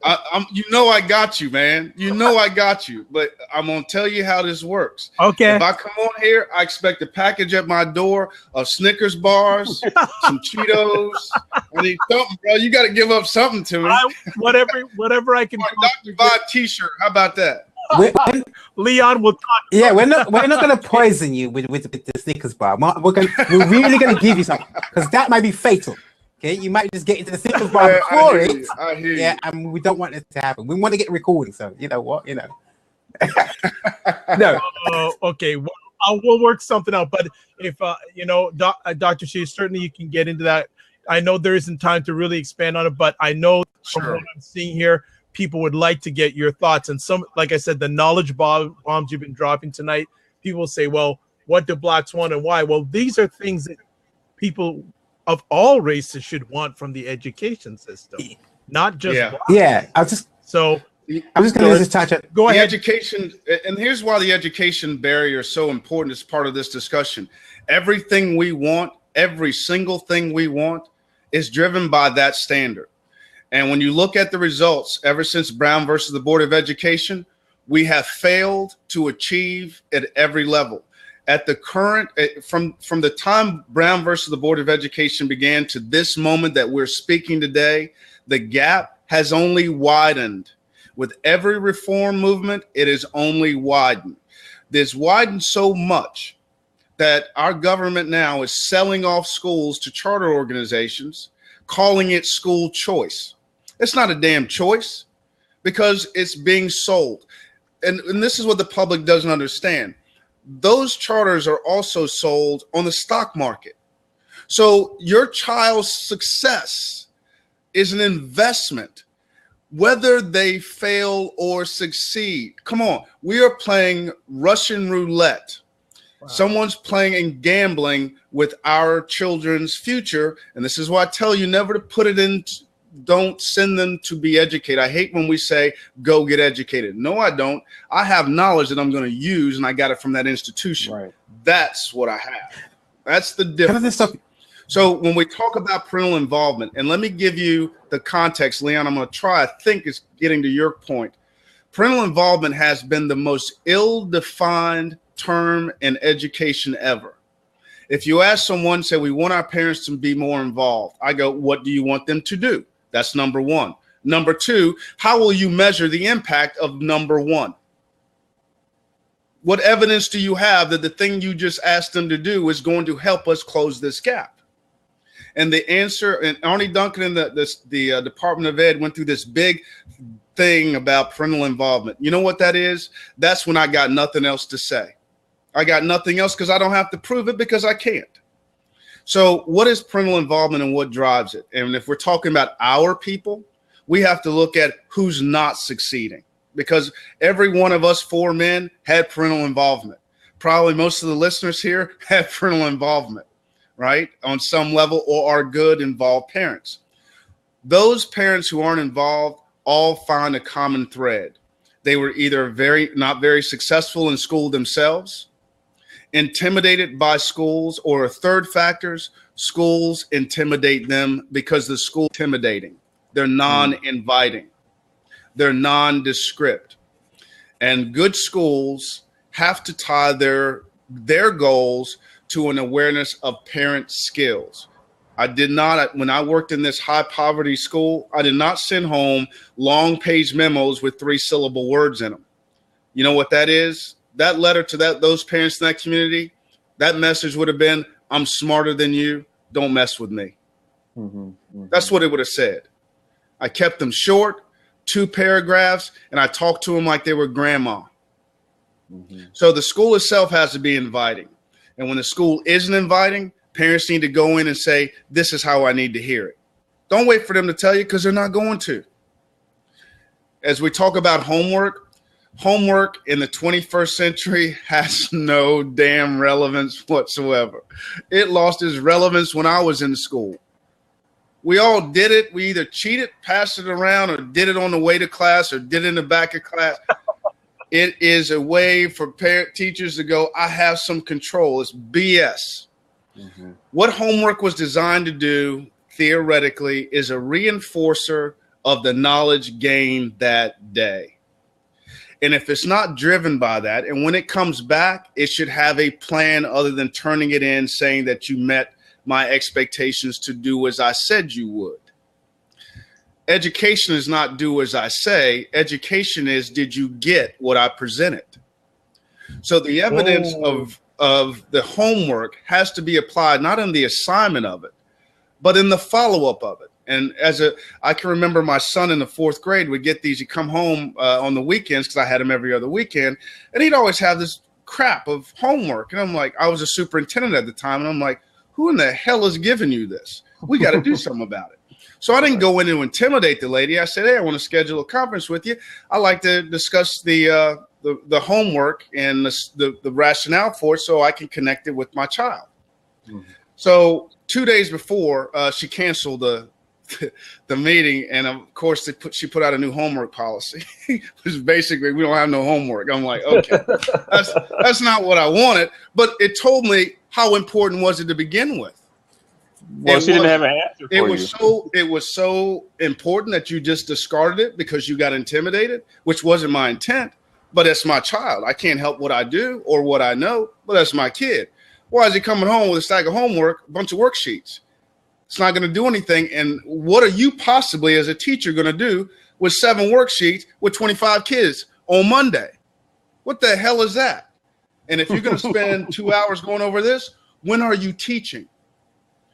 I got you, man. I got you. But I'm going to tell you how this works. Okay. If I come on here, I expect a package at my door of Snickers bars, some Cheetos. I need something, bro. You got to give up something to me. Whatever I can. Dr. Vibe t-shirt. How about that? Leon will talk. Yeah, we're not going to poison you with the Snickers bar. We're really going to give you something because that might be fatal. Okay, you might just get into the Snickers bar before it. I hear you. Yeah, and we don't want it to happen. We want to get recording, so you know what, No. Okay. We'll work something out. But if Dr. Shea, certainly you can get into that. I know there isn't time to really expand on it, but I know from what I'm seeing here, people would like to get your thoughts. And some, like I said, the knowledge bombs you've been dropping tonight, people say, well, what do blacks want and why? Well, these are things that people of all races should want from the education system, not just blacks. Yeah. I'm just going to touch it. Go ahead. Education, and here's why the education barrier is so important as part of this discussion. Everything we want, every single thing we want is driven by that standard. And when you look at the results, ever since Brown versus the Board of Education, we have failed to achieve at every level. At the current, from the time Brown versus the Board of Education began to this moment that we're speaking today, the gap has only widened. With every reform movement, it is only widened. It's widened so much that our government now is selling off schools to charter organizations, calling it school choice. It's not a damn choice because it's being sold. And this is what the public doesn't understand. Those charters are also sold on the stock market. So your child's success is an investment, whether they fail or succeed. Come on, we are playing Russian roulette. Wow. Someone's playing and gambling with our children's future. And this is why I tell you never to put it in. Don't send them to be educated. I hate when we say, go get educated. No, I don't. I have knowledge that I'm going to use, and I got it from that institution. Right. That's what I have. That's the difference. So when we talk about parental involvement, and let me give you the context, Leon, I'm going to try, I think it's getting to your point. Parental involvement has been the most ill-defined term in education ever. If you ask someone, say, we want our parents to be more involved, I go, what do you want them to do? That's number one. Number two, how will you measure the impact of number one? What evidence do you have that the thing you just asked them to do is going to help us close this gap? And the answer, and Arnie Duncan and the Department of Ed went through this big thing about parental involvement. You know what that is? That's when I got nothing else to say. I got nothing else because I don't have to prove it because I can't. So what is parental involvement and what drives it? And if we're talking about our people, we have to look at who's not succeeding, because every one of us 4 men had parental involvement. Probably most of the listeners here have parental involvement, right? On some level, or are good involved parents. Those parents who aren't involved all find a common thread. They were either not very successful in school themselves, intimidated by schools, or a third factors, schools intimidate them because the school is intimidating. They're non-inviting. They're nondescript. And good schools have to tie their goals to an awareness of parent skills. I did not, when I worked in this high poverty school, I did not send home long page memos with 3-syllable words in them. You know what that is? That letter to those parents in that community, that message would have been, I'm smarter than you. Don't mess with me. That's what it would have said. I kept them short, 2 paragraphs, and I talked to them like they were grandma. So the school itself has to be inviting. And when the school isn't inviting, parents need to go in and say, this is how I need to hear it. Don't wait for them to tell you, because they're not going to. As we talk about homework in the 21st century has no damn relevance whatsoever. It lost its relevance when I was in school. We all did it. We either cheated, passed it around, or did it on the way to class, or did it in the back of class. It is a way for teachers to go, I have some control. It's BS. What homework was designed to do, theoretically, is a reinforcer of the knowledge gained that day. And if it's not driven by that, and when it comes back, it should have a plan other than turning it in, saying that you met my expectations to do as I said you would. Education is not do as I say. Education is, did you get what I presented? So the evidence of the homework has to be applied not in the assignment of it, but in the follow-up of it. And I can remember my son in the 4th grade would get these. He'd come home on the weekends, because I had him every other weekend, and he'd always have this crap of homework. And I'm like, I was a superintendent at the time, and I'm like, who in the hell is giving you this? We got to do something about it. So I didn't go in to intimidate the lady. I said, hey, I want to schedule a conference with you. I'd like to discuss the homework and the rationale for it, so I can connect it with my child. So 2 days before, she canceled the meeting, and of course she put out a new homework policy, which is basically, we don't have no homework. I'm like, okay, that's not what I wanted, but it told me how important was it to begin with. Well, she didn't have an answer for you. It was so important that you just discarded it because you got intimidated, which wasn't my intent. But it's my child. I can't help what I do or what I know, but that's my kid. Why is he coming home with a stack of homework, a bunch of worksheets? It's not going to do anything. And what are you possibly as a teacher going to do with 7 worksheets with 25 kids on Monday? What the hell is that? And if you're going to spend 2 hours going over this, when are you teaching?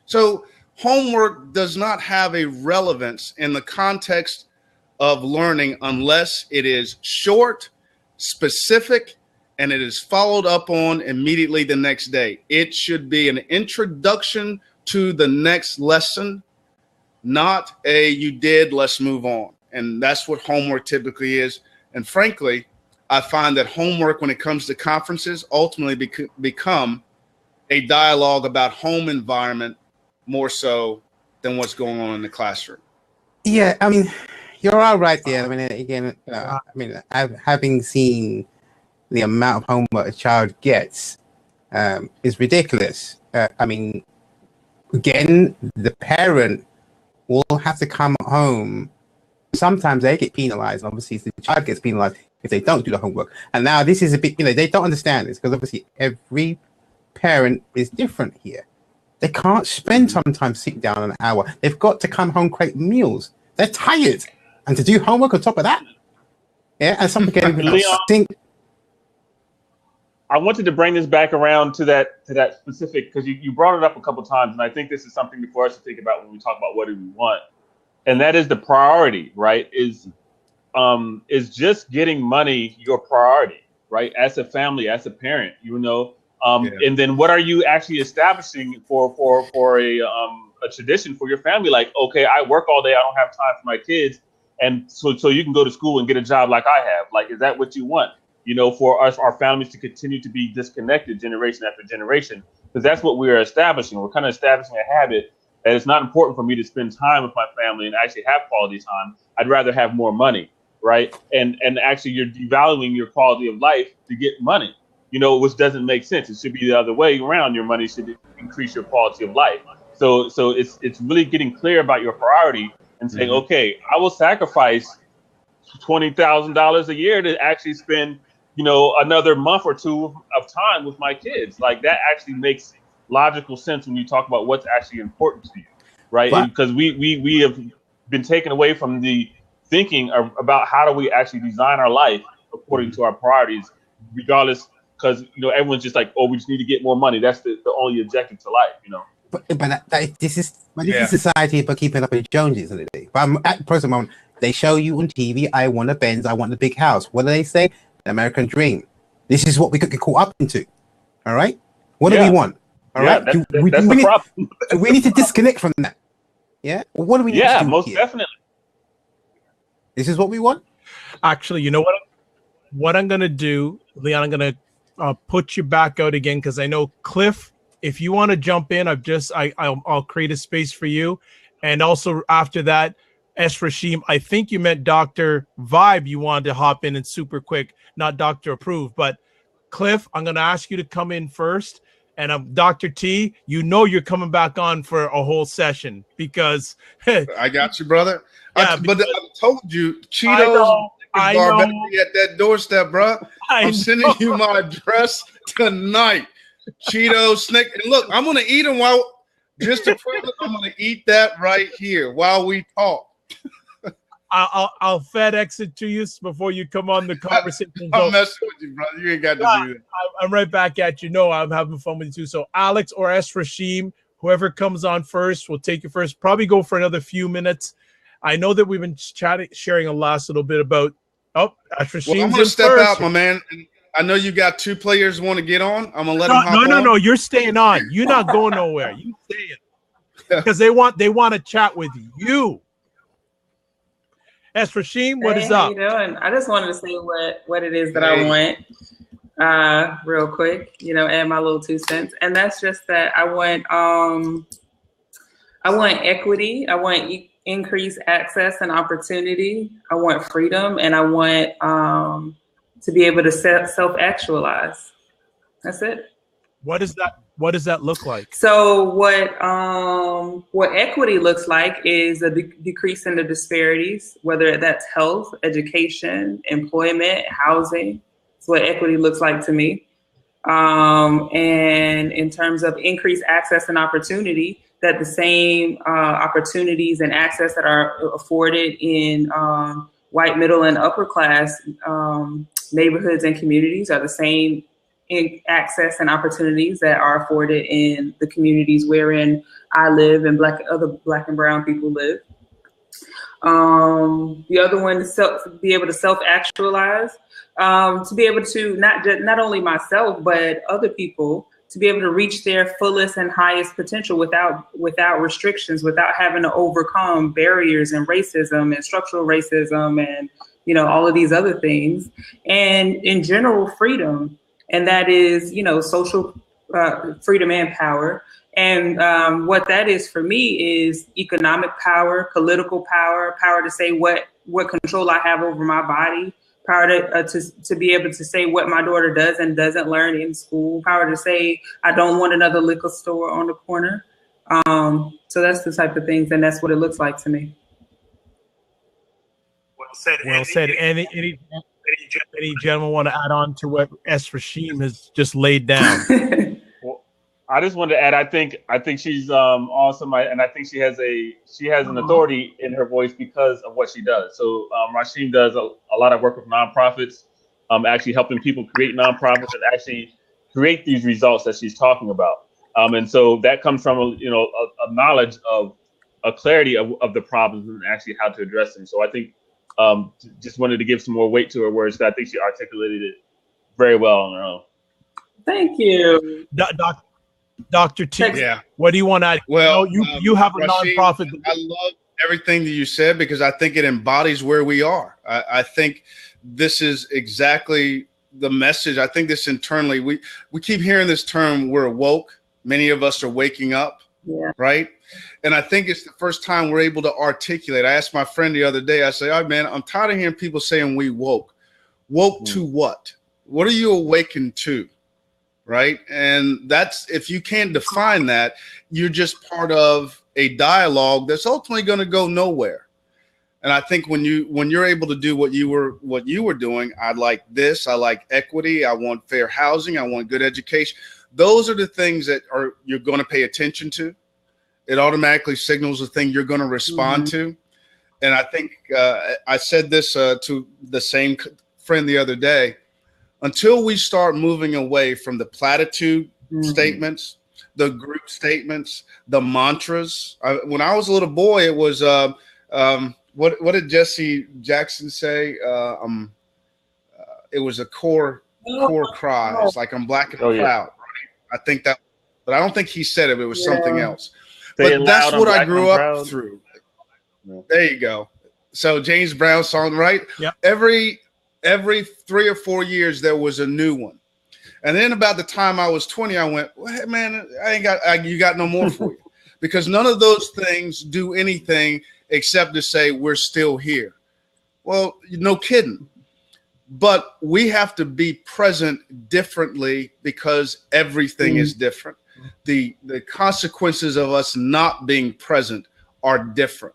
So homework does not have a relevance in the context of learning unless it is short, specific, and it is followed up on immediately the next day. It should be an introduction to the next lesson, not a you did, let's move on. And that's what homework typically is. And frankly, I find that homework, when it comes to conferences, ultimately become a dialogue about home environment more so than what's going on in the classroom. Yeah, I mean, you're all right there. I mean, again, having seen the amount of homework a child gets is ridiculous. I mean, again, the parent will have to come home. Sometimes they get penalized. Obviously, the child gets penalized if they don't do the homework. And now this is a bit, they don't understand this, because obviously every parent is different here. They can't spend sometimes sitting down an hour. They've got to come home, create meals. They're tired. And to do homework on top of that. Yeah, and some Leon, I wanted to bring this back around to that specific, because you brought it up a couple times, and I think this is something for us to think about when we talk about what do we want. And that is the priority, right? Is just getting money your priority, right? As a family, as a parent, and then what are you actually establishing for a tradition for your family? Like, okay, I work all day, I don't have time for my kids, and so you can go to school and get a job like I have. Like, is that what you want? For us, our families to continue to be disconnected generation after generation, because that's what we are establishing. We're kind of establishing a habit that it's not important for me to spend time with my family and actually have quality time. I'd rather have more money, right? And actually you're devaluing your quality of life to get money, which doesn't make sense. It should be the other way around. Your money should increase your quality of life. So it's really getting clear about your priority and saying, okay, I will sacrifice $20,000 a year to actually spend, another month or two of time with my kids. Like that actually makes logical sense when you talk about what's actually important to you, right? Because we have been taken away from the thinking about how do we actually design our life according to our priorities, regardless, because everyone's just like, oh, we just need to get more money. That's the only objective to life, But this is society for keeping up with Joneses, isn't it? But I'm at the present moment, they show you on TV, I want a Benz, I want a big house. What do they say? The American dream. This is what we could get caught up into. All right? What do we want? All right? That's the problem. We need to disconnect from that. Yeah? Well, what do we need to do most here? definitely. This is what we want? Actually, you know what I'm going to do, Leon, I'm going to put you back out again because I know Cliff, if you want to jump in, I'll create a space for you. And also after that, Rashim, I think you meant Dr. Vibe. You wanted to hop in and super quick, not Dr. Approved. But Cliff, I'm going to ask you to come in first. And Dr. T, you're coming back on for a whole session because I got you, brother. Yeah, but I told you, Cheetos I are know. at that doorstep, bro. I'm sending you my address tonight. Cheetos, Snick, and look, I'm gonna eat them just to prove it. I'm gonna eat that right here while we talk. I'll FedEx it to you before you come on the conversation. I'm messing with you, brother. You ain't got to do that. I'm right back at you. No, I'm having fun with you too. So Alex or Rashim, whoever comes on first, we'll take you first. Probably go for another few minutes. I know that we've been sharing a last little bit about. Rashim's well, I'm gonna step out, my man. I know you got two players who want to get on. I'm gonna let them hop on. No. You're staying on. You're not going nowhere. You staying because they want to chat with you. Rashim, what is up? How you doing? I just wanted to say what it is that I want, real quick. Add my little 2 cents, and that's just that I want equity. I want increased access and opportunity. I want freedom, and I want to be able to self-actualize. That's it. What does that look like? So what equity looks like is a decrease in the disparities, whether that's health, education, employment, housing. That's what equity looks like to me. And in terms of increased access and opportunity, that the same opportunities and access that are afforded in white, middle, and upper class neighborhoods and communities are the same in access and opportunities that are afforded in the communities wherein I live and other black and brown people live. The other one is be able to self-actualize, to be able to not only myself but other people to be able to reach their fullest and highest potential without restrictions, without having to overcome barriers and racism and structural racism and all of these other things, and in general freedom. And that is, social freedom and power. And what that is for me is economic power, political power, power to say what control I have over my body, power to be able to say what my daughter does and doesn't learn in school, power to say I don't want another liquor store on the corner. So that's the type of things, and that's what it looks like to me. Well said. Any gentleman want to add on to what Rashim has just laid down? Well, I just wanted to add. I think she's awesome, and I think she has an authority in her voice because of what she does. So Rashim does a lot of work with nonprofits, actually helping people create nonprofits and actually create these results that she's talking about. And so that comes from a knowledge of a clarity of the problems and actually how to address them. So I think. Just wanted to give some more weight to her words. I think she articulated it very well on her own. Thank you, Dr. T. Yeah. What do you want to add? Well, you have a Rashim, nonprofit. I love everything that you said because I think it embodies where we are. I think this is exactly the message. I think this internally, we keep hearing this term, we're woke. Many of us are waking up, right? And I think it's the first time we're able to articulate. I asked my friend the other day, I say, "Oh man, I'm tired of hearing people saying we woke. Woke to what? What are you awakened to?" Right? And that's, if you can't define that, you're just part of a dialogue that's ultimately going to go nowhere. And I think when you're able to do what you were doing, I like this, I like equity, I want fair housing, I want good education. Those are the things that you're going to pay attention to. It automatically signals the thing you're going to respond to. And I think I said this to the same friend the other day. Until we start moving away from the platitude statements, the group statements, the mantras. When I was a little boy, it was what did Jesse Jackson say? It was a core cry. It's like I'm black and proud. Right? I think that, but I don't think he said it. It was something else. But that's what I grew up through. Yeah. There you go. So James Brown song, right? Yeah. Every 3 or 4 years there was a new one, and then about the time I was 20, I went, well, man, you got no more for you, because none of those things do anything except to say we're still here. Well, no kidding. But we have to be present differently because everything is different. The consequences of us not being present are different.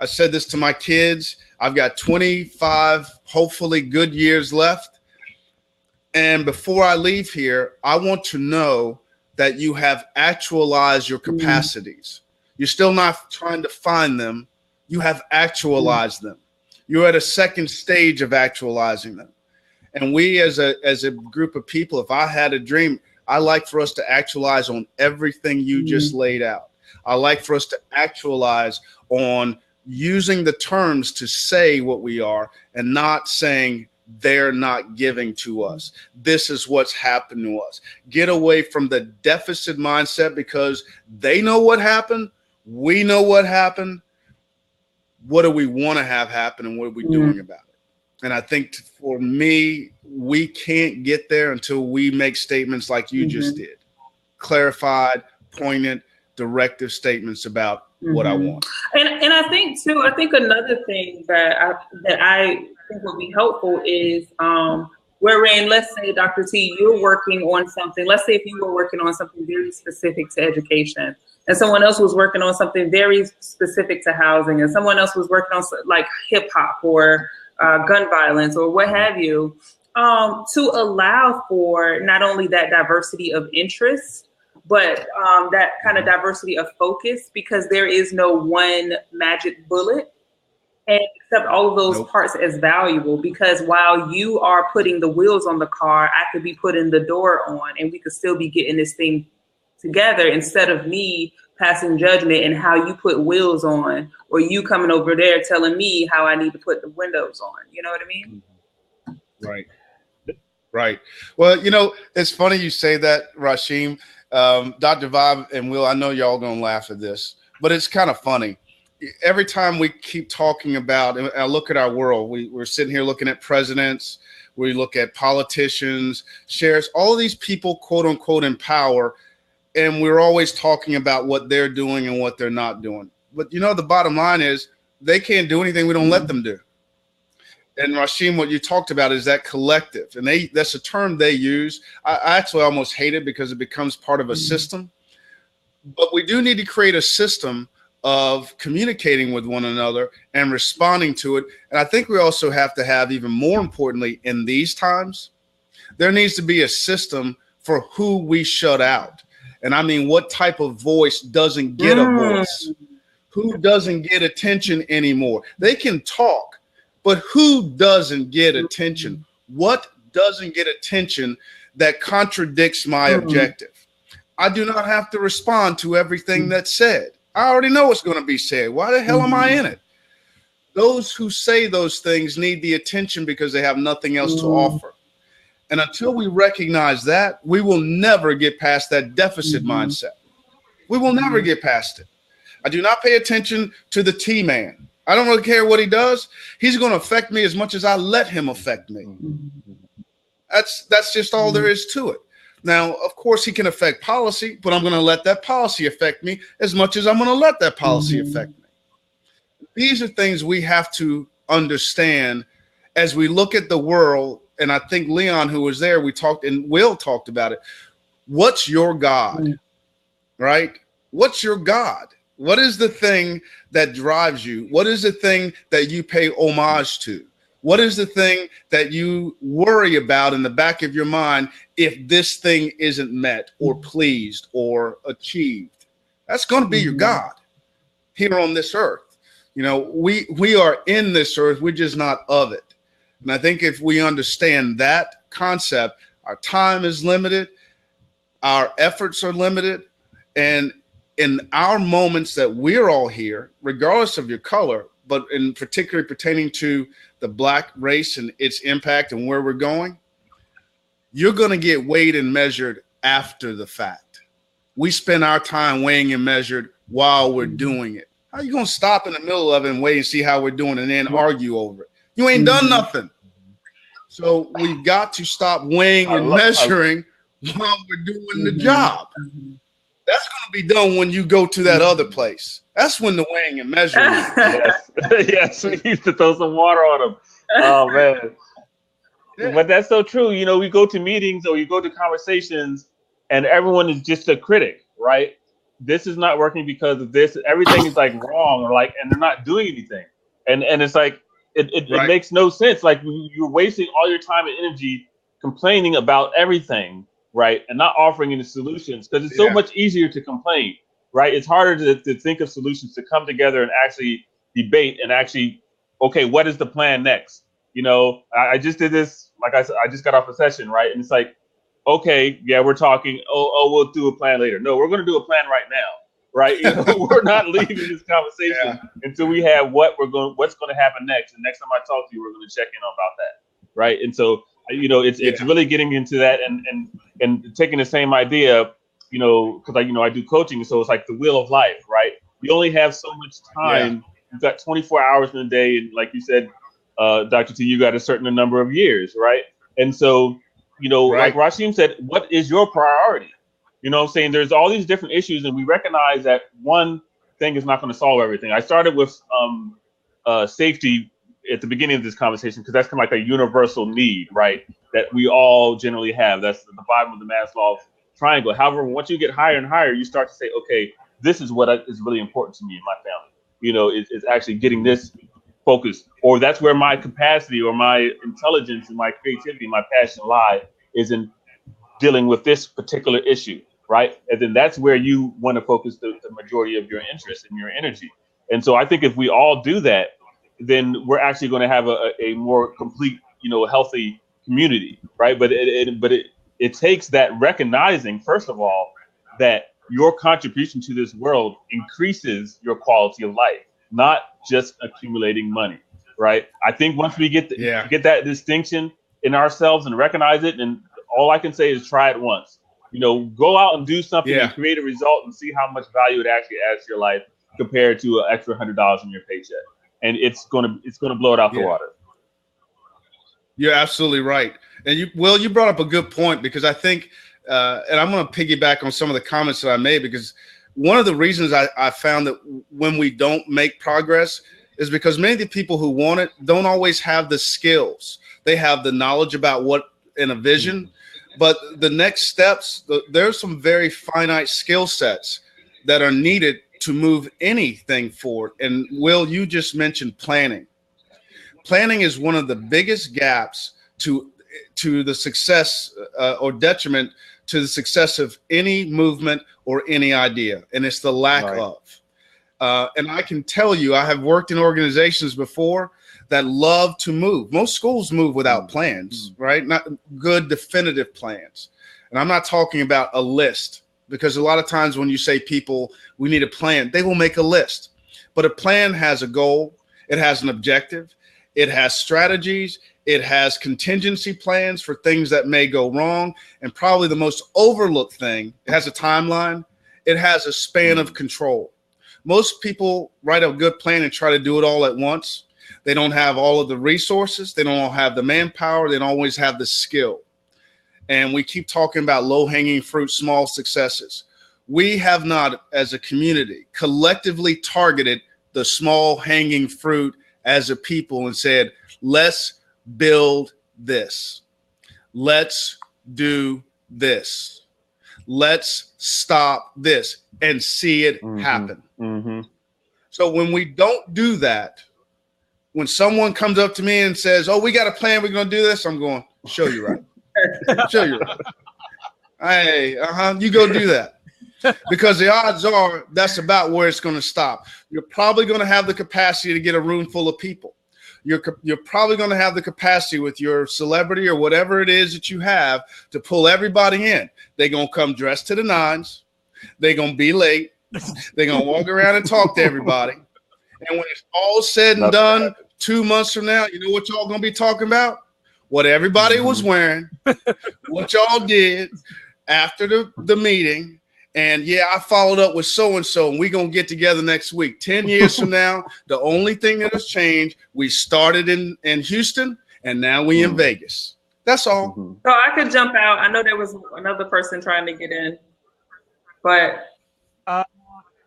I said this to my kids. I've got 25, hopefully good years left. And before I leave here, I want to know that you have actualized your capacities. You're still not trying to find them. You have actualized them. You're at a second stage of actualizing them. And we as a group of people, if I had a dream, I like for us to actualize on everything you just laid out. I like for us to actualize on using the terms to say what we are and not saying they're not giving to us. This is what's happened to us. Get away from the deficit mindset, because they know what happened. We know what happened. What do we want to have happen, and what are we doing about it? And I think for me, we can't get there until we make statements like you just did. Clarified, poignant, directive statements about what I want. And I think too, another thing that I think would be helpful is wherein, let's say, Dr. T, you're working on something. Let's say if you were working on something very specific to education, and someone else was working on something very specific to housing, and someone else was working on like hip hop or gun violence or what have you, to allow for not only that diversity of interests, but that kind of diversity of focus, because there is no one magic bullet, and accept all of those parts as valuable, because while you are putting the wheels on the car, I could be putting the door on, and we could still be getting this thing together, instead of me passing judgment and how you put wheels on, or you coming over there telling me how I need to put the windows on. You know what I mean? Right. Right. Well, you know, it's funny you say that, Rasheem. Dr. Vibe and Will, I know y'all gonna laugh at this, but it's kind of funny. Every time we keep talking about, and I look at our world, we're sitting here looking at presidents, we look at politicians, sheriffs, all of these people, quote unquote, in power, and we're always talking about what they're doing and what they're not doing. But you know, the bottom line is they can't do anything we don't let them do. And Rasheem, what you talked about is that collective, and that's a term they use. I actually almost hate it because it becomes part of a system. But we do need to create a system of communicating with one another and responding to it. And I think we also have to have, even more importantly, in these times, there needs to be a system for who we shut out. And I mean, what type of voice doesn't get a voice? Who doesn't get attention anymore? They can talk, but who doesn't get attention? What doesn't get attention that contradicts my objective? I do not have to respond to everything that's said. I already know what's going to be said. Why the hell am I in it? Those who say those things need the attention because they have nothing else to offer. And until we recognize that, we will never get past that deficit mindset. We will never get past it. I do not pay attention to the T-man. I don't really care what he does. He's going to affect me as much as I let him affect me. That's just all there is to it. Now, of course, he can affect policy, but I'm going to let that policy affect me as much as I'm going to let that policy affect me. These are things we have to understand as we look at the world. And I think Leon, who was there, we talked, and Will talked about it. What's your God, right? What's your God? What is the thing that drives you? What is the thing that you pay homage to? What is the thing that you worry about in the back of your mind if this thing isn't met or pleased or achieved? That's going to be your God here on this earth. You know, we are in this earth. We're just not of it. And I think if we understand that concept, our time is limited, our efforts are limited, and in our moments that we're all here, regardless of your color, but in particularly pertaining to the Black race and its impact and where we're going, you're going to get weighed and measured after the fact. We spend our time weighing and measured while we're doing it. How are you going to stop in the middle of it and wait and see how we're doing and then argue over it? You ain't done nothing. So we've got to stop weighing and measuring while we're doing the job. That's going to be done when you go to that other place. That's when the weighing and measuring. Yes, we used to throw some water on them. Oh man, but that's so true. You know, we go to meetings or you go to conversations, and everyone is just a critic, right? This is not working because of this. Everything is like wrong, or like, and they're not doing anything. And it's like it makes no sense. Like you're wasting all your time and energy complaining about everything, right? And not offering any solutions, because it's so much easier to complain, right? It's harder to think of solutions, to come together and actually debate and actually, okay, what is the plan next? You know, I just did this, like I said, I just got off a session, right? And it's like, okay, yeah, we're talking, we'll do a plan later. No, we're going to do a plan right now, right? You know, we're not leaving this conversation until we have what's going to happen next. And next time I talk to you, we're going to check in about that, right? And so, you know, it's really getting into that and taking the same idea, you know, because I do coaching, so it's like the wheel of life, right? We only have so much time. You've got 24 hours in a day, and like you said, Dr. T, you got a certain number of years, right? And so, you know, like Rasheem said, what is your priority? You know what I'm saying? There's all these different issues, and we recognize that one thing is not going to solve everything. I started with safety at the beginning of this conversation, because that's kind of like a universal need, right? That we all generally have. That's the bottom of the Maslow triangle. However, once you get higher and higher, you start to say, okay, this is what is really important to me and my family. You know, it's actually getting this focused, or that's where my capacity or my intelligence and my creativity, my passion lie, is in dealing with this particular issue, right? And then that's where you want to focus the majority of your interest and your energy. And so I think if we all do that, then we're actually going to have a more complete, you know, healthy community, right? But it takes that recognizing, first of all, that your contribution to this world increases your quality of life, not just accumulating money, right? I think once we get get that distinction in ourselves and recognize it, and all I can say is try it once. You know, go out and do something and create a result and see how much value it actually adds to your life compared to an extra $100 in your paycheck. And it's gonna blow it out the water. You're absolutely right. And you brought up a good point, because I think, and I'm going to piggyback on some of the comments that I made, because one of the reasons I found that when we don't make progress is because many of the people who want it don't always have the skills. They have the knowledge about what in a vision, but the next steps, there's some very finite skill sets that are needed to move anything forward. And Will, you just mentioned planning. Planning is one of the biggest gaps to the success or detriment to the success of any movement or any idea, and it's the lack of. And I can tell you, I have worked in organizations before that love to move. Most schools move without plans, right? Not good definitive plans. And I'm not talking about a list, because a lot of times when you say people, we need a plan, they will make a list. But a plan has a goal, it has an objective, it has strategies, it has contingency plans for things that may go wrong. And probably the most overlooked thing, it has a timeline, it has a span of control. Most people write a good plan and try to do it all at once. They don't have all of the resources, they don't have the manpower, they don't always have the skill. and we keep talking about low-hanging fruit, small successes. We have not, as a community, collectively targeted the small hanging fruit as a people and said, let's build this. Let's do this. Let's stop this and see it happen. So when we don't do that, when someone comes up to me and says, oh, we got a plan, we're going to do this, I'm going, show you right. Show you right. Hey, you go do that. Because the odds are that's about where it's going to stop. You're probably going to have the capacity to get a room full of people. You're probably going to have the capacity with your celebrity or whatever it is that you have to pull everybody in. They're going to come dressed to the nines. They're going to be late. They're going to walk around and talk to everybody. And when it's all said and done 2 months from now, you know what y'all going to be talking about? What everybody was wearing, what y'all did after the meeting. And yeah, I followed up with so-and-so, and we're going to get together next week. 10 years from now, the only thing that has changed, we started in Houston, and now we in Vegas. That's all. So I could jump out. I know there was another person trying to get in, but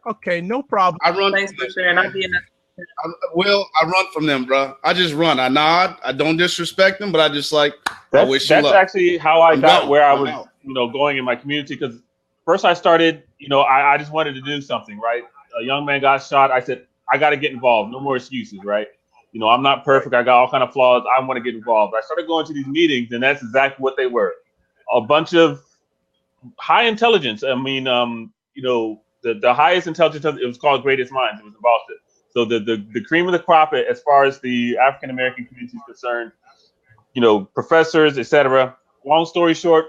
okay, no problem. I run. Thanks for sharing. I'll be in I run from them, bro. I just run. I nod. I don't disrespect them, but I just like. I wish you luck. That's actually how I got where I was, going in my community. Because first I started, I just wanted to do something, right? A young man got shot. I said, I got to get involved. No more excuses, right? I'm not perfect. I got all kind of flaws. I want to get involved. I started going to these meetings, and that's exactly what they were. A bunch of high intelligence. I mean, the highest intelligence, it was called Greatest Minds. It was in Boston. So the cream of the crop as far as the African American community is concerned, professors, etc. Long story short,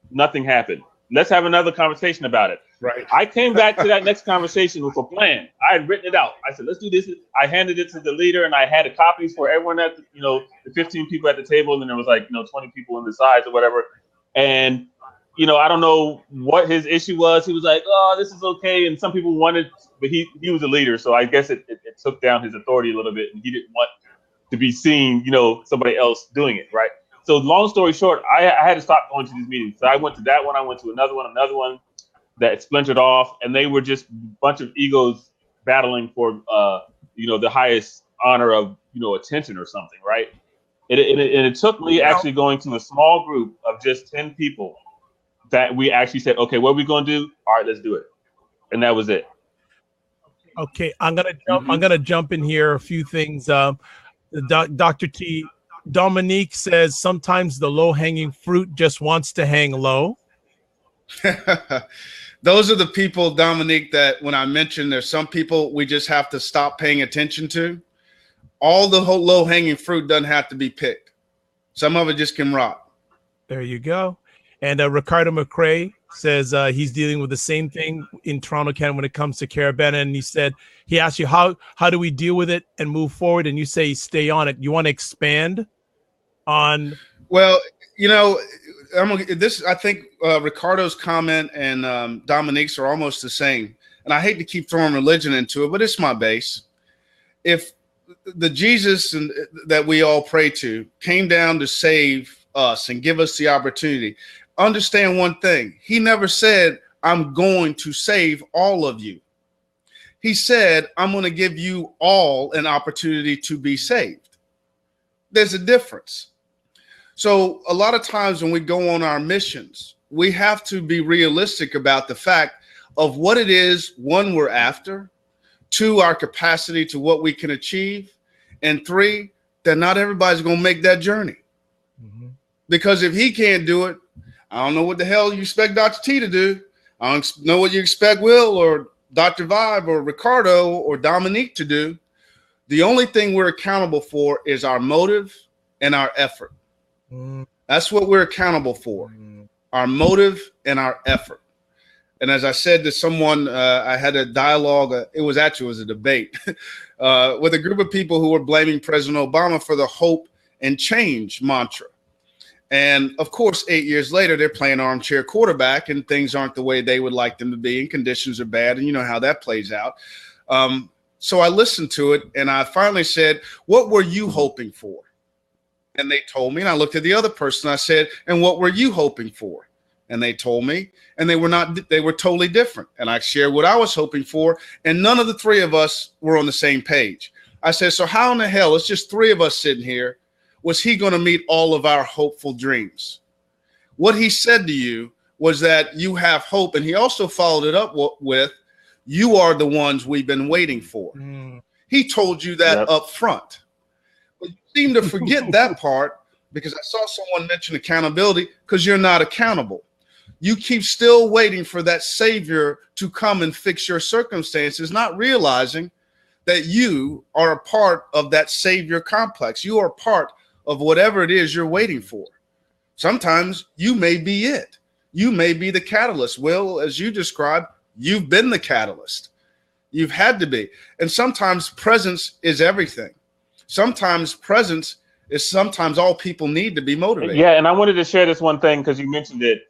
nothing happened. Let's have another conversation about it. Right. I came back to that next conversation with a plan. I had written it out. I said, let's do this. I handed it to the leader, and I had copies for everyone at the 15 people at the table, and then there was 20 people on the sides or whatever. And I don't know what his issue was. He was like, oh, this is okay. And some people wanted, but he was a leader. So I guess it took down his authority a little bit, and he didn't want to be seen, somebody else doing it. Right. So long story short, I had to stop going to these meetings. So I went to that one. I went to another one that splintered off, and they were just a bunch of egos battling for, the highest honor of, attention or something. Right. And it took me actually going to a small group of just 10 people that we actually said, okay, what are we going to do? All right, let's do it. And that was it. Okay, I'm gonna jump in here. A few things. Dr. T, Dominique says sometimes the low-hanging fruit just wants to hang low. Those are the people, Dominique, that when I mentioned there's some people we just have to stop paying attention to. All the whole low-hanging fruit doesn't have to be picked. Some of it just can rot. There you go. And Ricardo McCrae says he's dealing with the same thing in Toronto, Canada, when it comes to Caribana. And he asked you, how do we deal with it and move forward? And you say, stay on it. You want to expand on? Well, I think Ricardo's comment and Dominique's are almost the same. And I hate to keep throwing religion into it, but it's my base. If the Jesus that we all pray to came down to save us and give us the opportunity, understand one thing. He never said, I'm going to save all of you. He said, I'm going to give you all an opportunity to be saved. There's a difference. So a lot of times when we go on our missions, we have to be realistic about the fact of what it is, one, we're after, two, our capacity to what we can achieve, and three, that not everybody's going to make that journey. Because if he can't do it, I don't know what the hell you expect Dr. T to do. I don't know what you expect Will or Dr. Vibe or Ricardo or Dominique to do. The only thing we're accountable for is our motive and our effort. That's what we're accountable for, our motive and our effort. And as I said to someone, I had a dialogue, it was a debate with a group of people who were blaming President Obama for the hope and change mantra. And of course, 8 years later, they're playing armchair quarterback and things aren't the way they would like them to be and conditions are bad. And you know how that plays out. So I listened to it and I finally said, what were you hoping for? And they told me, and I looked at the other person. I said, and what were you hoping for? And they told me, and they were totally different. And I shared what I was hoping for, and none of the three of us were on the same page. I said, so how in the hell, it's just three of us sitting here, was he going to meet all of our hopeful dreams? What he said to you was that you have hope. And he also followed it up with, you are the ones we've been waiting for. He told you that up front. But you seem to forget that part, because I saw someone mention accountability, because you're not accountable. You keep still waiting for that savior to come and fix your circumstances, not realizing that you are a part of that savior complex. You are part of whatever it is you're waiting for. Sometimes you may be it. You may be the catalyst. Will, as you described, you've been the catalyst. You've had to be. And sometimes presence is everything. Sometimes presence is sometimes all people need to be motivated. Yeah, and I wanted to share this one thing because you mentioned it.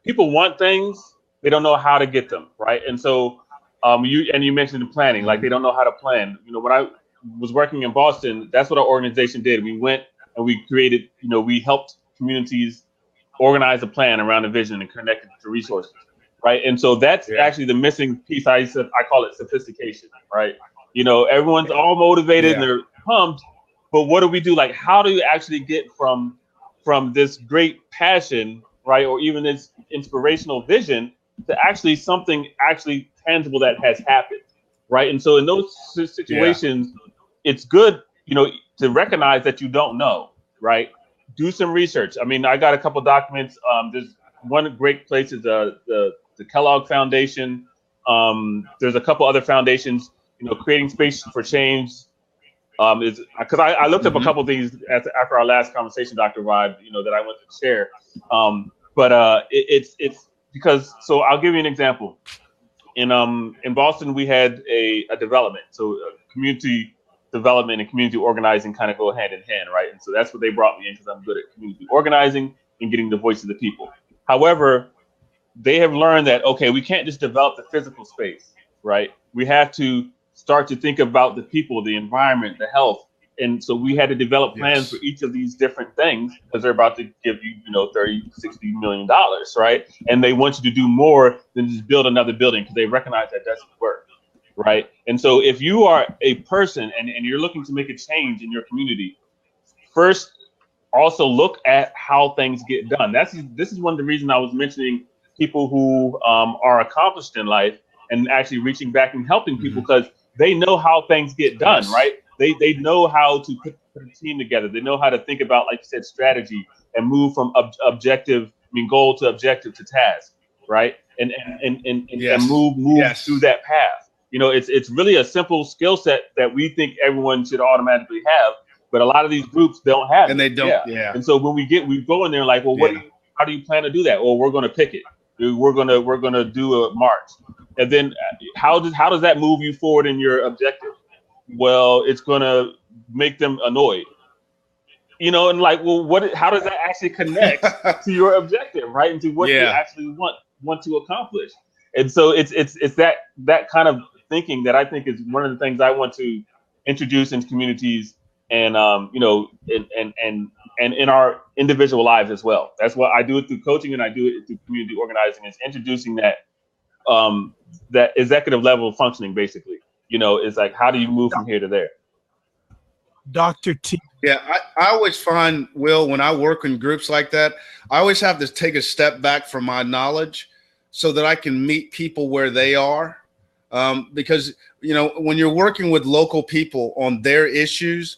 People want things, they don't know how to get them, right? And so you mentioned the planning, like they don't know how to plan. You know, when I was working in Boston, that's what our organization did. We went and we created, we helped communities organize a plan around a vision and connect it to resources, right? And so that's actually the missing piece. I call it sophistication, right? Everyone's all motivated and they're pumped, but what do we do? Like, how do you actually get from this great passion, right, or even this inspirational vision to actually something actually tangible that has happened, right? And so in those situations, it's good, to recognize that you don't know, right? Do some research. I mean, I got a couple documents. There's one great place is the Kellogg Foundation. There's a couple other foundations, Creating Space for Change. Is because I looked up a couple of things after our last conversation, Dr. Rod, that I wanted to share. But it's because, so I'll give you an example. In Boston, we had a development. So community development and community organizing kind of go hand in hand, right? And so that's what they brought me in, because I'm good at community organizing and getting the voice of the people. However, they have learned that, okay, we can't just develop the physical space, right? We have to start to think about the people, the environment, the health. And so we had to develop plans for each of these different things, because they're about to give you, $30, $60 million, right? And they want you to do more than just build another building, because they recognize that doesn't work, right? And so if you are a person and you're looking to make a change in your community, first, also look at how things get done. This is one of the reasons I was mentioning people who are accomplished in life and actually reaching back and helping people, because they know how things get done, right? They know how to put a team together. They know how to think about, like you said, strategy, and move from goal to objective to task, right? And move through that path. It's really a simple skill set that we think everyone should automatically have, but a lot of these groups don't have and it. They don't. Yeah. And so when we go in there like, well, how do you plan to do that? Well, we're going to pick it. We're gonna do a march, and then how does that move you forward in your objective? Well, it's gonna make them annoyed, and like, well, how does that actually connect to your objective, right? And to what you actually want to accomplish. And so it's that kind of thinking that I think is one of the things I want to introduce into communities, and and in our individual lives as well. That's what I do it through coaching, and I do it through community organizing. Is introducing that that executive level of functioning, basically. It's like, how do you move from here to there? Dr. T. Yeah, I always find, Will, when I work in groups like that, I always have to take a step back from my knowledge so that I can meet people where they are. Because, when you're working with local people on their issues,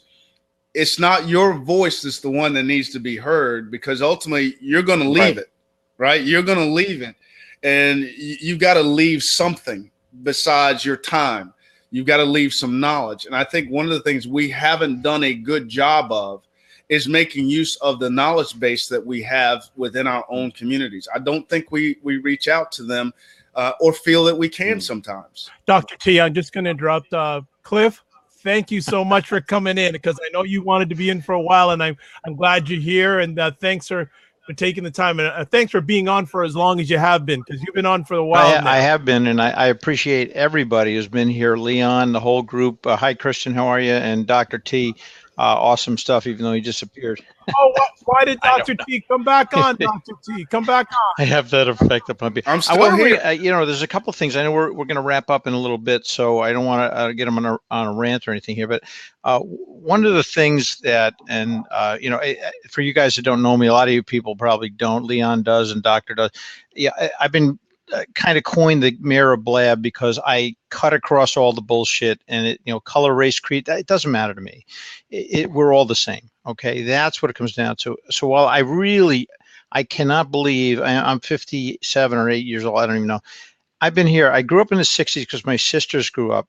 it's not your voice that's the one that needs to be heard, because ultimately you're going to leave it, right? You're going to leave it, and you've got to leave something besides your time. You've got to leave some knowledge. And I think one of the things we haven't done a good job of is making use of the knowledge base that we have within our own communities. I don't think we reach out to them or feel that we can sometimes. Dr. T, I'm just going to interrupt. Cliff, thank you so much for coming in, because I know you wanted to be in for a while, and I'm glad you're here. And thanks for taking the time, and thanks for being on for as long as you have been, because you've been on for a while. I have been, and I appreciate everybody who's been here. Leon, the whole group. Hi, Christian, how are you? And Dr. T. Awesome stuff, even though he disappeared. Oh, why did Dr. T come back on? Dr. T, come back on. I have that effect upon me. I'm still here. There's a couple of things. I know we're going to wrap up in a little bit, so I don't want to get him on a rant or anything here. But one of the things that, and for you guys that don't know me, a lot of you people probably don't. Leon does, and Doctor does. Yeah, I've been kind of coined the mayor of Blab because I cut across all the bullshit, and color, race, creed. It doesn't matter to me. We're all the same. Okay, that's what it comes down to. So while I cannot believe I'm 57 or 8 years old. I don't even know. I've been here. I grew up in the 60s because my sisters grew up.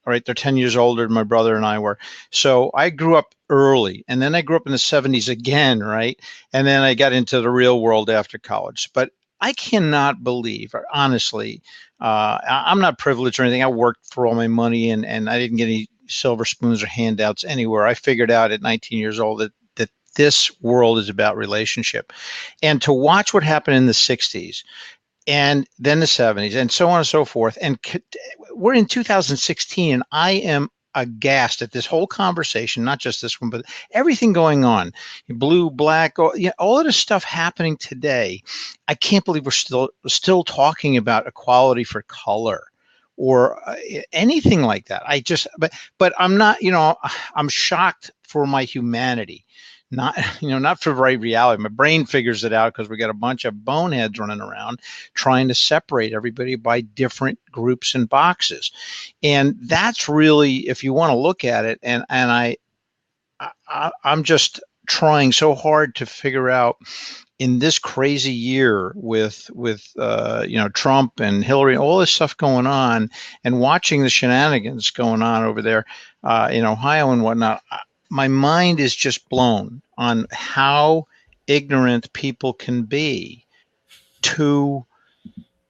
All right, they're 10 years older than my brother and I were. So I grew up early, and then I grew up in the 70s again, right? And then I got into the real world after college. But I cannot believe, honestly, I'm not privileged or anything. I worked for all my money, and I didn't get any silver spoons or handouts anywhere. I figured out at 19 years old that this world is about relationship. And to watch what happened in the 60s and then the 70s and so on and so forth. And we're in 2016, and I am aghast at this whole conversation, not just this one, but everything going on, blue, black, all of this stuff happening today. I can't believe we're still talking about equality for color or anything like that. But I'm not, I'm shocked for my humanity, not for right reality. My brain figures it out because we got a bunch of boneheads running around trying to separate everybody by different groups and boxes. And that's really, if you want to look at it, and I'm just trying so hard to figure out in this crazy year with Trump and Hillary, all this stuff going on, and watching the shenanigans going on over there in Ohio and whatnot. My mind is just blown on how ignorant people can be to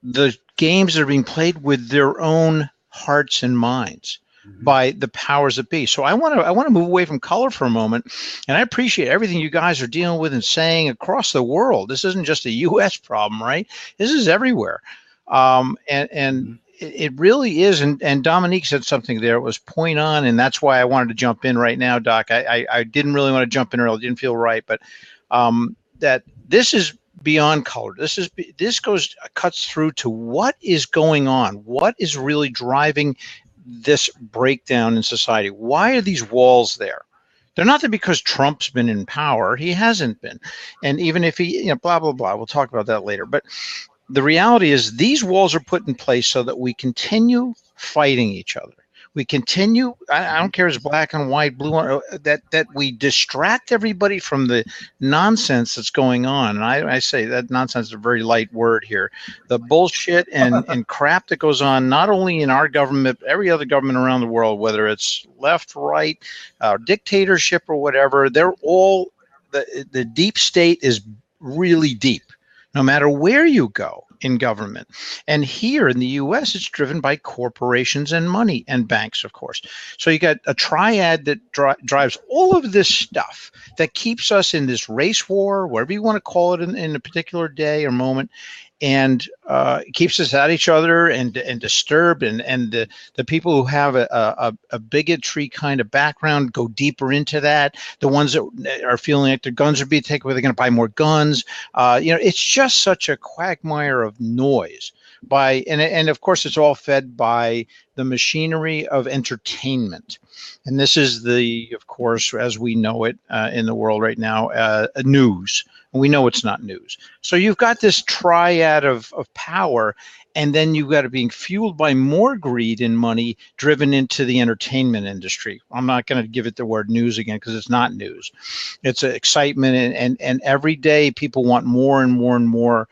the games that are being played with their own hearts and minds by the powers that be. So I want to move away from color for a moment, and I appreciate everything you guys are dealing with and saying across the world. This isn't just a U.S. problem, right? This is everywhere, and it really is. And Dominique said something there. It was point on, and that's why I wanted to jump in right now, Doc. I didn't really want to jump in early. It didn't feel right, but that this is beyond color. This cuts through to what is going on. What is really driving this breakdown in society? Why are these walls there? They're not there because Trump's been in power. He hasn't been. And even if he, blah, blah, blah, we'll talk about that later. But the reality is these walls are put in place so that we continue fighting each other. We continue, I don't care if it's black and white, blue, that we distract everybody from the nonsense that's going on. And I say that nonsense is a very light word here. The bullshit and crap that goes on, not only in our government, but every other government around the world, whether it's left, right, dictatorship or whatever, they're all, the deep state is really deep, no matter where you go in government. And here in the U.S., it's driven by corporations and money and banks, of course. So you got a triad that drives all of this stuff that keeps us in this race war, whatever you want to call it in a particular day or moment, and keeps us at each other and disturbed. And the people who have a bigotry kind of background go deeper into that. The ones that are feeling like their guns are being taken away, they're going to buy more guns. It's just such a quagmire of noise. And of course, it's all fed by the machinery of entertainment. And this is of course, as we know it in the world right now, news. And we know it's not news. So you've got this triad of power, and then you've got it being fueled by more greed and money driven into the entertainment industry. I'm not going to give it the word news again because it's not news. It's excitement, and every day people want more and more and more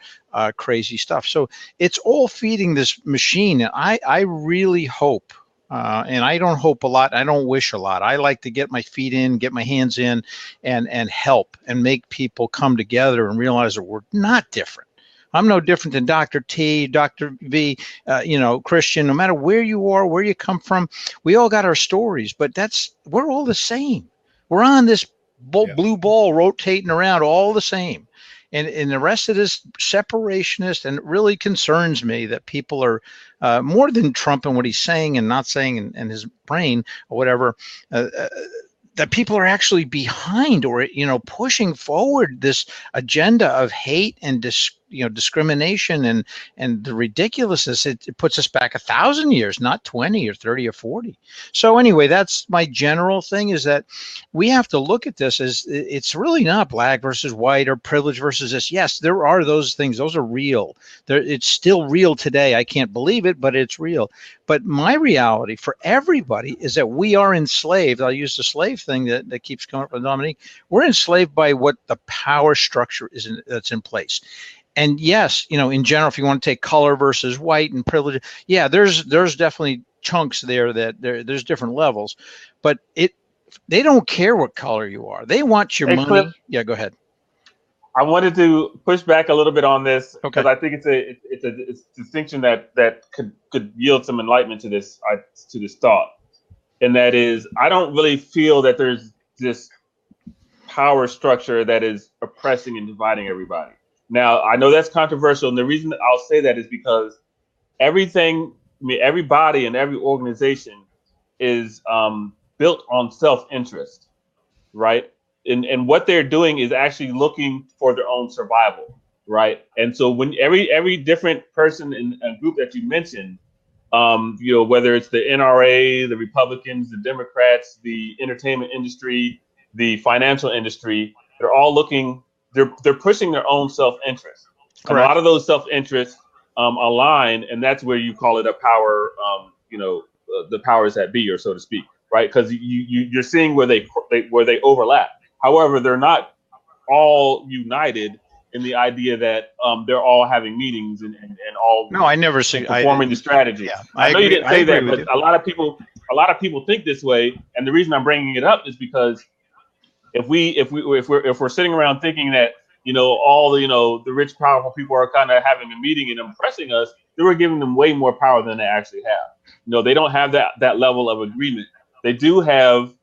crazy stuff. So it's all feeding this machine. And I really hope, and I don't hope a lot, I don't wish a lot. I like to get my feet in, get my hands in, and help and make people come together and realize that we're not different. I'm no different than Dr. T, Dr. V, Christian, no matter where you are, where you come from, we all got our stories, but we're all the same. We're on this blue ball rotating around all the same. And the rest of this separationist, and it really concerns me that people are more than Trump and what he's saying and not saying and his brain or whatever. that people are actually behind, or pushing forward this agenda of hate and discrimination and the ridiculousness. It puts us back 1,000 years, not 20 or 30 or 40. So anyway, that's my general thing, is that we have to look at this as it's really not black versus white or privilege versus this. Yes, there are those things. Those are real. It's still real today. I can't believe it, but it's real. But my reality for everybody is that we are enslaved. I'll use the slave thing that keeps coming up with Dominique. We're enslaved by what the power structure that's in place. And yes, in general, if you want to take color versus white and privilege, yeah, there's definitely chunks there that there's different levels, but they don't care what color you are. They want your money. Cliff, yeah, go ahead. I wanted to push back a little bit on this because Okay. I think it's a distinction that could yield some enlightenment to this thought, and that is, I don't really feel that there's this power structure that is oppressing and dividing everybody. Now, I know that's controversial, and the reason that I'll say that is because everybody and every organization is built on self-interest, right? And what they're doing is actually looking for their own survival, right? And so when every different person in a group that you mentioned, whether it's the NRA, the Republicans, the Democrats, the entertainment industry, the financial industry, they're all looking. They're pushing their own self-interest. And a lot of those self-interests align, and that's where you call it a power, the powers that be, or so to speak, right? Because you're seeing where they overlap. However, they're not all united in the idea that they're all having meetings and all. No, I never see performing the strategy. Yeah, I know you didn't say that, but you. a lot of people think this way, and the reason I'm bringing it up is because if we're sitting around thinking that all the rich, powerful people are kind of having a meeting and impressing us, then we're giving them way more power than they actually have. They don't have that level of agreement. They do have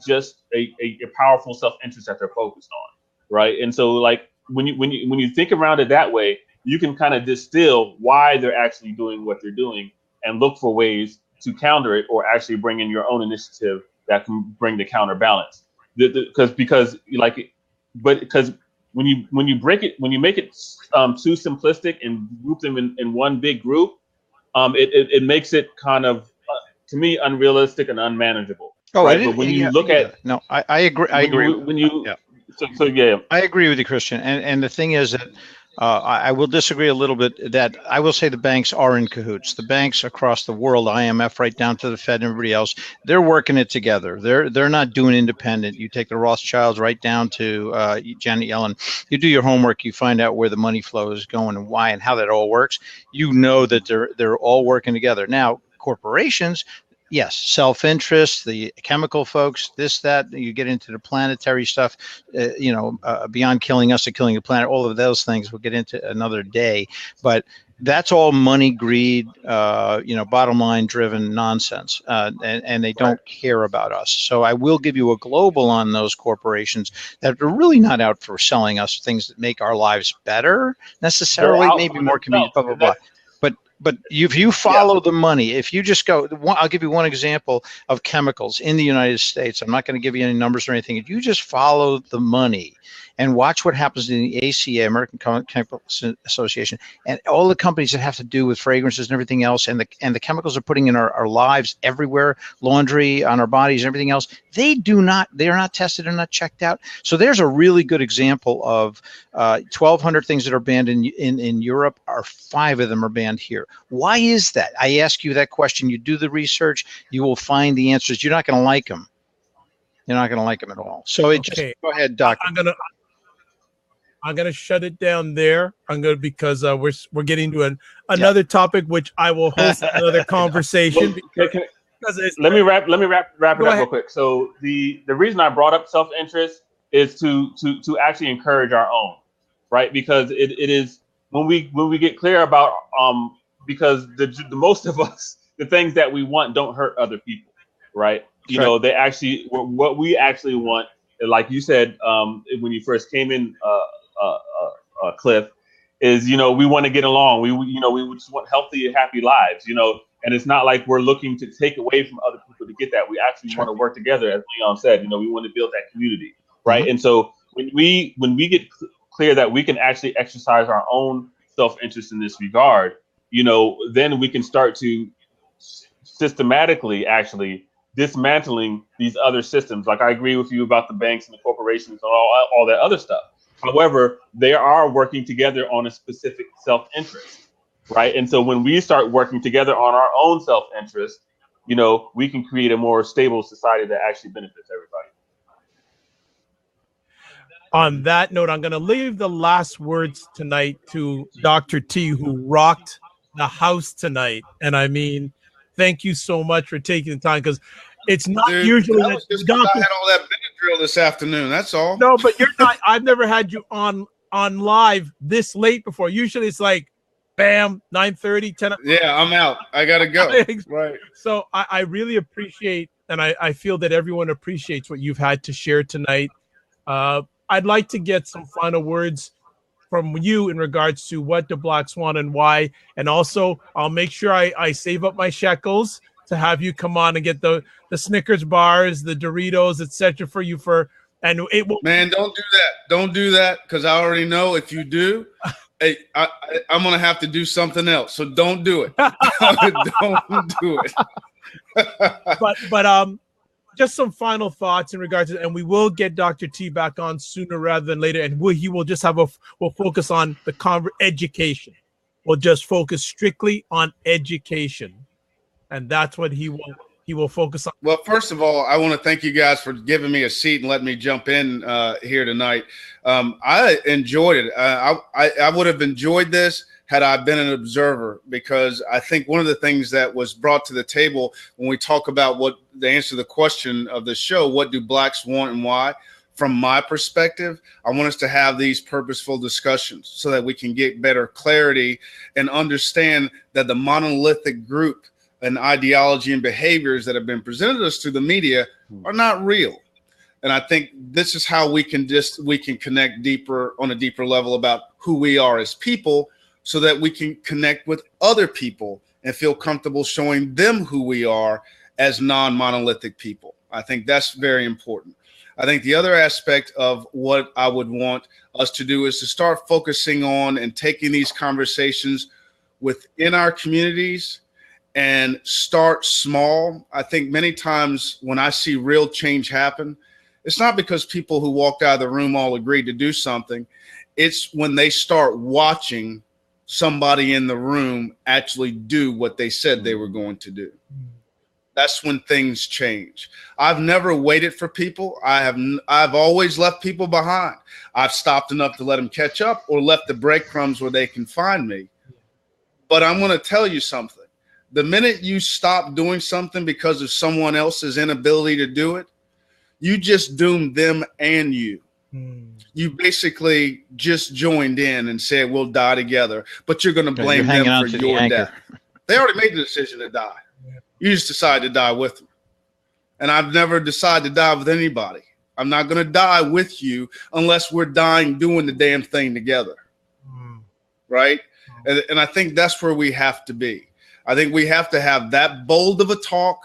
just a powerful self-interest that they're focused on, right? And so, like when you think around it that way, you can kind of distill why they're actually doing what they're doing and look for ways to counter it, or actually bring in your own initiative that can bring the counterbalance. Because when you make it too simplistic and group them in one big group, it makes it kind of to me unrealistic and unmanageable. Oh, right? But when you look at I agree. I agree. I agree with you, Christian. And the thing is that I will disagree a little bit. That I will say the banks are in cahoots. The banks across the world, IMF right down to the Fed and everybody else, they're working it together. They're not doing independent. You take the Rothschilds right down to Janet Yellen. You do your homework. You find out where the money flow is going and why and how that all works. You know that they're all working together. Now, corporations. Yes, self-interest, the chemical folks, that, you get into the planetary stuff, beyond killing us or killing the planet, all of those things we'll get into another day. But that's all money, greed, bottom line driven nonsense. And they don't care about us. So I will give you a global on those corporations that are really not out for selling us things that make our lives better necessarily, maybe more convenient, blah, blah, blah. But if you follow the money, if you just go, I'll give you one example of chemicals in the United States. I'm not going to give you any numbers or anything. If you just follow the money and watch what happens in the ACA, American Chemical Association, and all the companies that have to do with fragrances and everything else, and the chemicals are putting in our lives everywhere, laundry, on our bodies, and everything else, they are not tested and not checked out. So there's a really good example of 1,200 things that are banned in Europe, 5 of them are banned here. Why is that? I ask you that question. You do the research, you will find the answers. You're not going to like them. You're not going to like them at all. So just go ahead, Doc. I'm gonna shut it down there. Because we're getting to another topic, which I will host another conversation. Let me wrap it up real quick. So the reason I brought up self-interest is to actually encourage our own, right? Because it is when we get clear about because the most of us, the things that we want don't hurt other people, right? They actually, what we actually want, like you said when you first came in, Cliff, is we want to get along. We just want healthy and happy lives. And it's not like we're looking to take away from other people to get that. We actually want to work together, as Leon said. We want to build that community, right? And so when we get clear that we can actually exercise our own self-interest in this regard, then we can start to systematically actually dismantling these other systems. Like, I agree with you about the banks and the corporations and all that other stuff. However, they are working together on a specific self-interest, right? And so when we start working together on our own self-interest, we can create a more stable society that actually benefits everybody. On that note, I'm going to leave the last words tonight to Dr. T, who rocked the house tonight. And I mean, thank you so much for taking the time, because it's not usually that was just because I had all that Benadryl this afternoon. That's all. No, but you're not. I've never had you on live this late before. Usually it's like, bam, 9:30, 10. Yeah, I'm out. I gotta go. Right. So I really appreciate, and I feel that everyone appreciates what you've had to share tonight. I'd like to get some final words from you in regards to what the Blacks want and why. And also, I'll make sure I save up my shekels to have you come on and get the Snickers bars, the Doritos, etc. for you and it will. Man, don't do that. Don't do that, because I already know if you do, I'm gonna have to do something else. So don't do it. Don't do it. but just some final thoughts in regards to, and we will get Dr. T back on sooner rather than later, and he will just have we'll focus on the education. We'll just focus strictly on education, and that's what he will focus on. Well, first of all, I want to thank you guys for giving me a seat and letting me jump in here tonight. I enjoyed it. I would have enjoyed this had I been an observer, because I think one of the things that was brought to the table when we talk about what the answer to the question of the show, what do Blacks want and why? From my perspective, I want us to have these purposeful discussions so that we can get better clarity and understand that the monolithic group and ideology and behaviors that have been presented to us through the media are not real. And I think this is how we can connect deeper on a deeper level about who we are as people, so that we can connect with other people and feel comfortable showing them who we are as non-monolithic people. I think that's very important. I think the other aspect of what I would want us to do is to start focusing on and taking these conversations within our communities and start small. I think many times when I see real change happen, it's not because people who walked out of the room all agreed to do something. It's when they start watching somebody in the room actually do what they said they were going to do. That's when things change. I've never waited for people. I've always left people behind. I've stopped enough to let them catch up, or left the breadcrumbs where they can find me. But I'm going to tell you something. The minute you stop doing something because of someone else's inability to do it, you just doomed them and you. You basically just joined in and said, we'll die together, but you're going to blame them for your death. They already made the decision to die. You just decided to die with them. And I've never decided to die with anybody. I'm not going to die with you unless we're dying doing the damn thing together. Right? And I think that's where we have to be. I think we have to have that bold of a talk,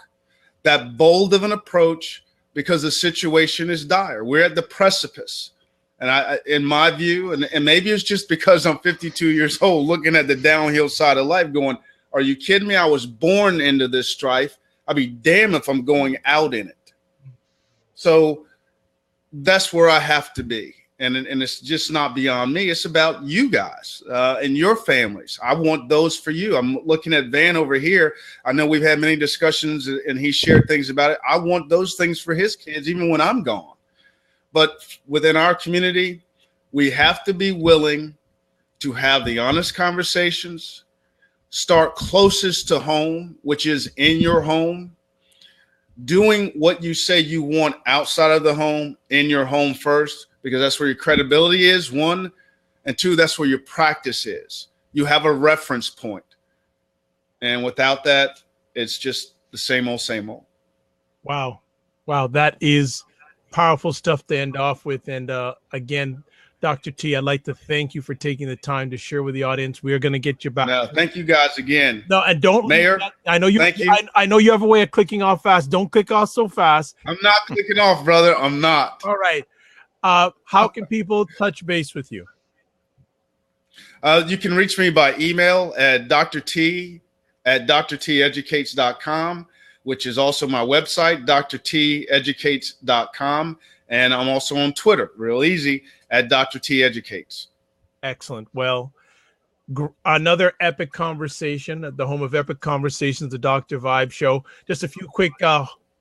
that bold of an approach, because the situation is dire. We're at the precipice. And in my view, and maybe it's just because I'm 52 years old, looking at the downhill side of life going, are you kidding me? I was born into this strife. I'd be damned if I'm going out in it. So that's where I have to be. And it's just not beyond me. It's about you guys and your families. I want those for you. I'm looking at Van over here. I know we've had many discussions and he shared things about it. I want those things for his kids, even when I'm gone. But within our community, we have to be willing to have the honest conversations, start closest to home, which is in your home, doing what you say you want outside of the home, in your home first, because that's where your credibility is, one, and two, that's where your practice is. You have a reference point. And without that, it's just the same old, same old. Wow. Wow. That is powerful stuff to end off with. And again, Dr. T, I'd like to thank you for taking the time to share with the audience. We are going to get you back. No, thank you guys again. No, and don't, Mayor. I know you. Thank you. I know you have a way of clicking off fast. Don't click off so fast. I'm not clicking off, brother. I'm not. All right. How can people touch base with you? You can reach me by email at drteducates.com, which is also my website, drteducates.com. And I'm also on Twitter, real easy, at Dr. T Educates. Excellent. Well, another epic conversation at the home of epic conversations, the Dr. Vibe Show. Just a few quick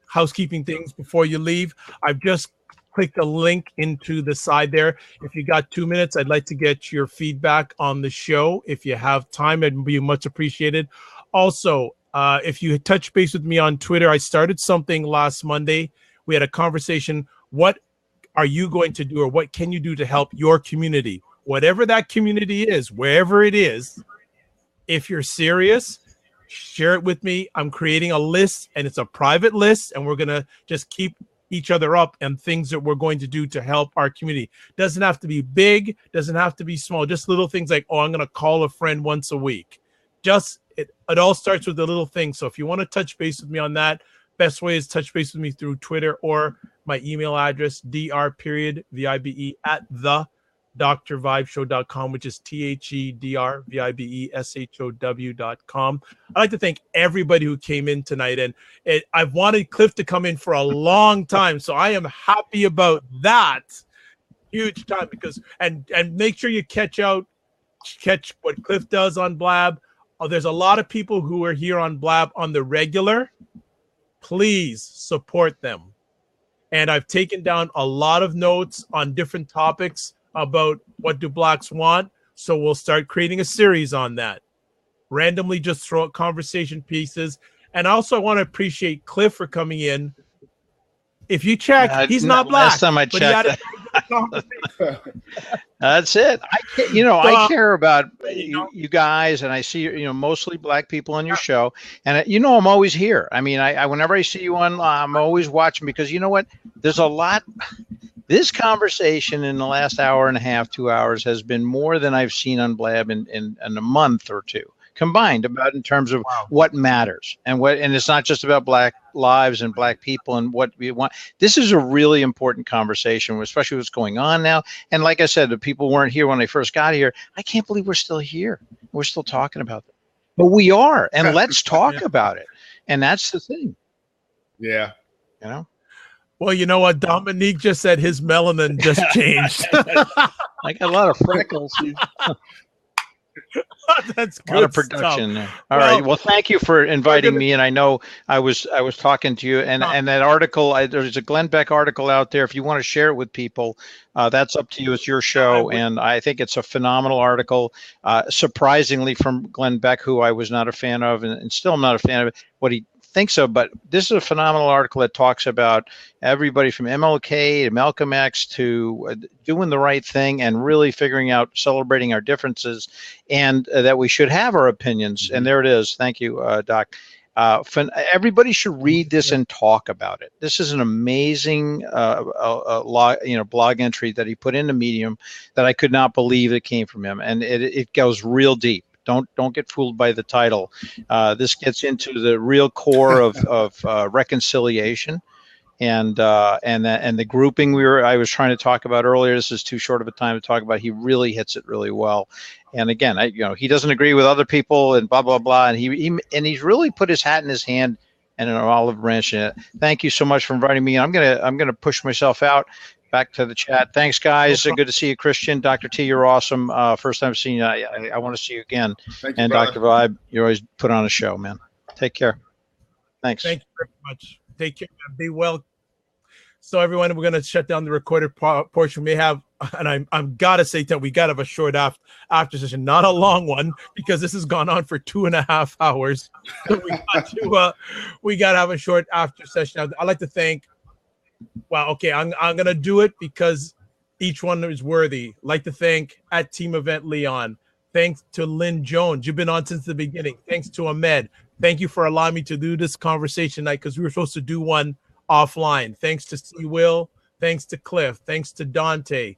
housekeeping things before you leave. I've just clicked a link into the side there. If you got 2 minutes, I'd like to get your feedback on the show. If you have time, it'd be much appreciated. Also, if you touch base with me on Twitter, I started something last Monday. We had a conversation. What are you going to do, or what can you do to help your community? Whatever that community is, wherever it is, if you're serious, share it with me. I'm creating a list, and it's a private list, and we're going to just keep each other up and things that we're going to do to help our community. Doesn't have to be big, doesn't have to be small, just little things like, oh, I'm going to call a friend once a week. Just it all starts with the little things. So if you want to touch base with me on that, best way is touch base with me through Twitter or my email address, dr.vibe at the drvibeshow.com, which is THEDRVIBESHOW.com. I'd like to thank everybody who came in tonight. And I've wanted Cliff to come in for a long time, so I am happy about that. Huge time, because and make sure you catch what Cliff does on Blab. There's a lot of people who are here on Blab on the regular. Please support them. And I've taken down a lot of notes on different topics about what do blacks want. So we'll start creating a series on that. Randomly just throw out conversation pieces. And also I want to appreciate Cliff for coming in. If you check, he's not black. Last time I checked. That's it. I care about you guys, and I see mostly black people on your show, and I'm always here. I mean, I whenever I see you on, I'm always watching, because you know what? There's a lot. This conversation in the last hour and a half, 2 hours, has been more than I've seen on Blab in a month or two combined, about in terms of what matters and it's not just about black lives and black people and what we want. This is a really important conversation, especially what's going on now. And like I said, the people weren't here when I first got here. I can't believe we're still here. We're still talking about it, but we are, and let's talk about it. And that's the thing. Yeah. Well, you know what? Dominique just said his melanin just changed. I got a lot of freckles. That's good. A lot of production there. All right. Well, thank you for inviting me. And I know I was talking to you, and that article, there's a Glenn Beck article out there. If you want to share it with people, that's up to you. It's your show. And I think it's a phenomenal article, surprisingly, from Glenn Beck, who I was not a fan of, and still am not a fan of what he thinks of. But this is a phenomenal article that talks about everybody from MLK to Malcolm X to doing the right thing and really figuring out, celebrating our differences, and that we should have our opinions. And there it is. Thank you, Doc. Everybody should read this and talk about it. This is an amazing blog entry that he put into Medium that I could not believe it came from him. And it goes real deep. Don't get fooled by the title. This gets into the real core of reconciliation, and the grouping I was trying to talk about earlier. This is too short of a time to talk about. He really hits it really well. And again, he doesn't agree with other people and blah blah blah. And he's really put his hat in his hand and an olive branch in it. Thank you so much for inviting me. I'm gonna push myself out. Back to the chat. Thanks, guys. Good to see you, Christian. Dr. T, you're awesome. First time seeing you. I want to see you again. Thank you, and brother. Dr. Vibe, you always put on a show, man. Take care. Thanks. Thank you very much. Take care. Be well. So, everyone, we're going to shut down the recorded portion. We have, and I'm got to say that we got to have a short after session, not a long one, because this has gone on for 2.5 hours. So we got to have a short after session. I'd like to thank. Wow. Okay. I'm going to do it because each one is worthy. I'd like to thank at Team Event Leon. Thanks to Lynn Jones. You've been on since the beginning. Thanks to Ahmed. Thank you for allowing me to do this conversation night, because we were supposed to do one offline. Thanks to C. Will. Thanks to Cliff. Thanks to Dante.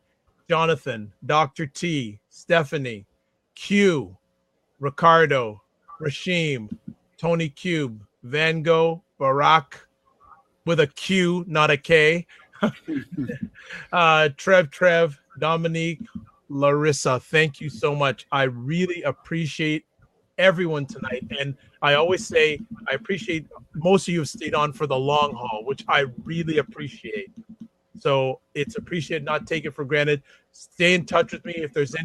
Jonathan, Dr. T, Stephanie, Q, Ricardo, Rashim, Tony Cube, Van Gogh, Barack with a Q, not a K, Trev, Dominique, Larissa. Thank you so much. I really appreciate everyone tonight. And I always say I appreciate most of you have stayed on for the long haul, which I really appreciate. So it's appreciated, not taken for granted. Stay in touch with me. If there's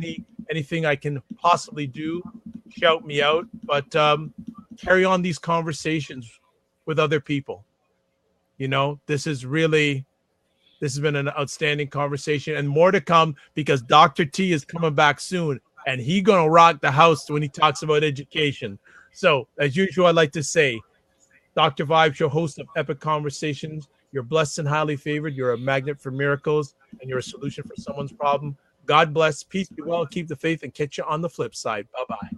anything I can possibly do, shout me out. But carry on these conversations with other people. You know, this has been an outstanding conversation, and more to come, because Dr. T is coming back soon, and he's gonna rock the house when he talks about education. So as usual, I'd like to say, Dr. Vibe Show, host of Epic Conversations. You're blessed and highly favored. You're a magnet for miracles, and you're a solution for someone's problem. God bless. Peace be well. Keep the faith, and catch you on the flip side. Bye-bye.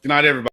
Good night, everybody.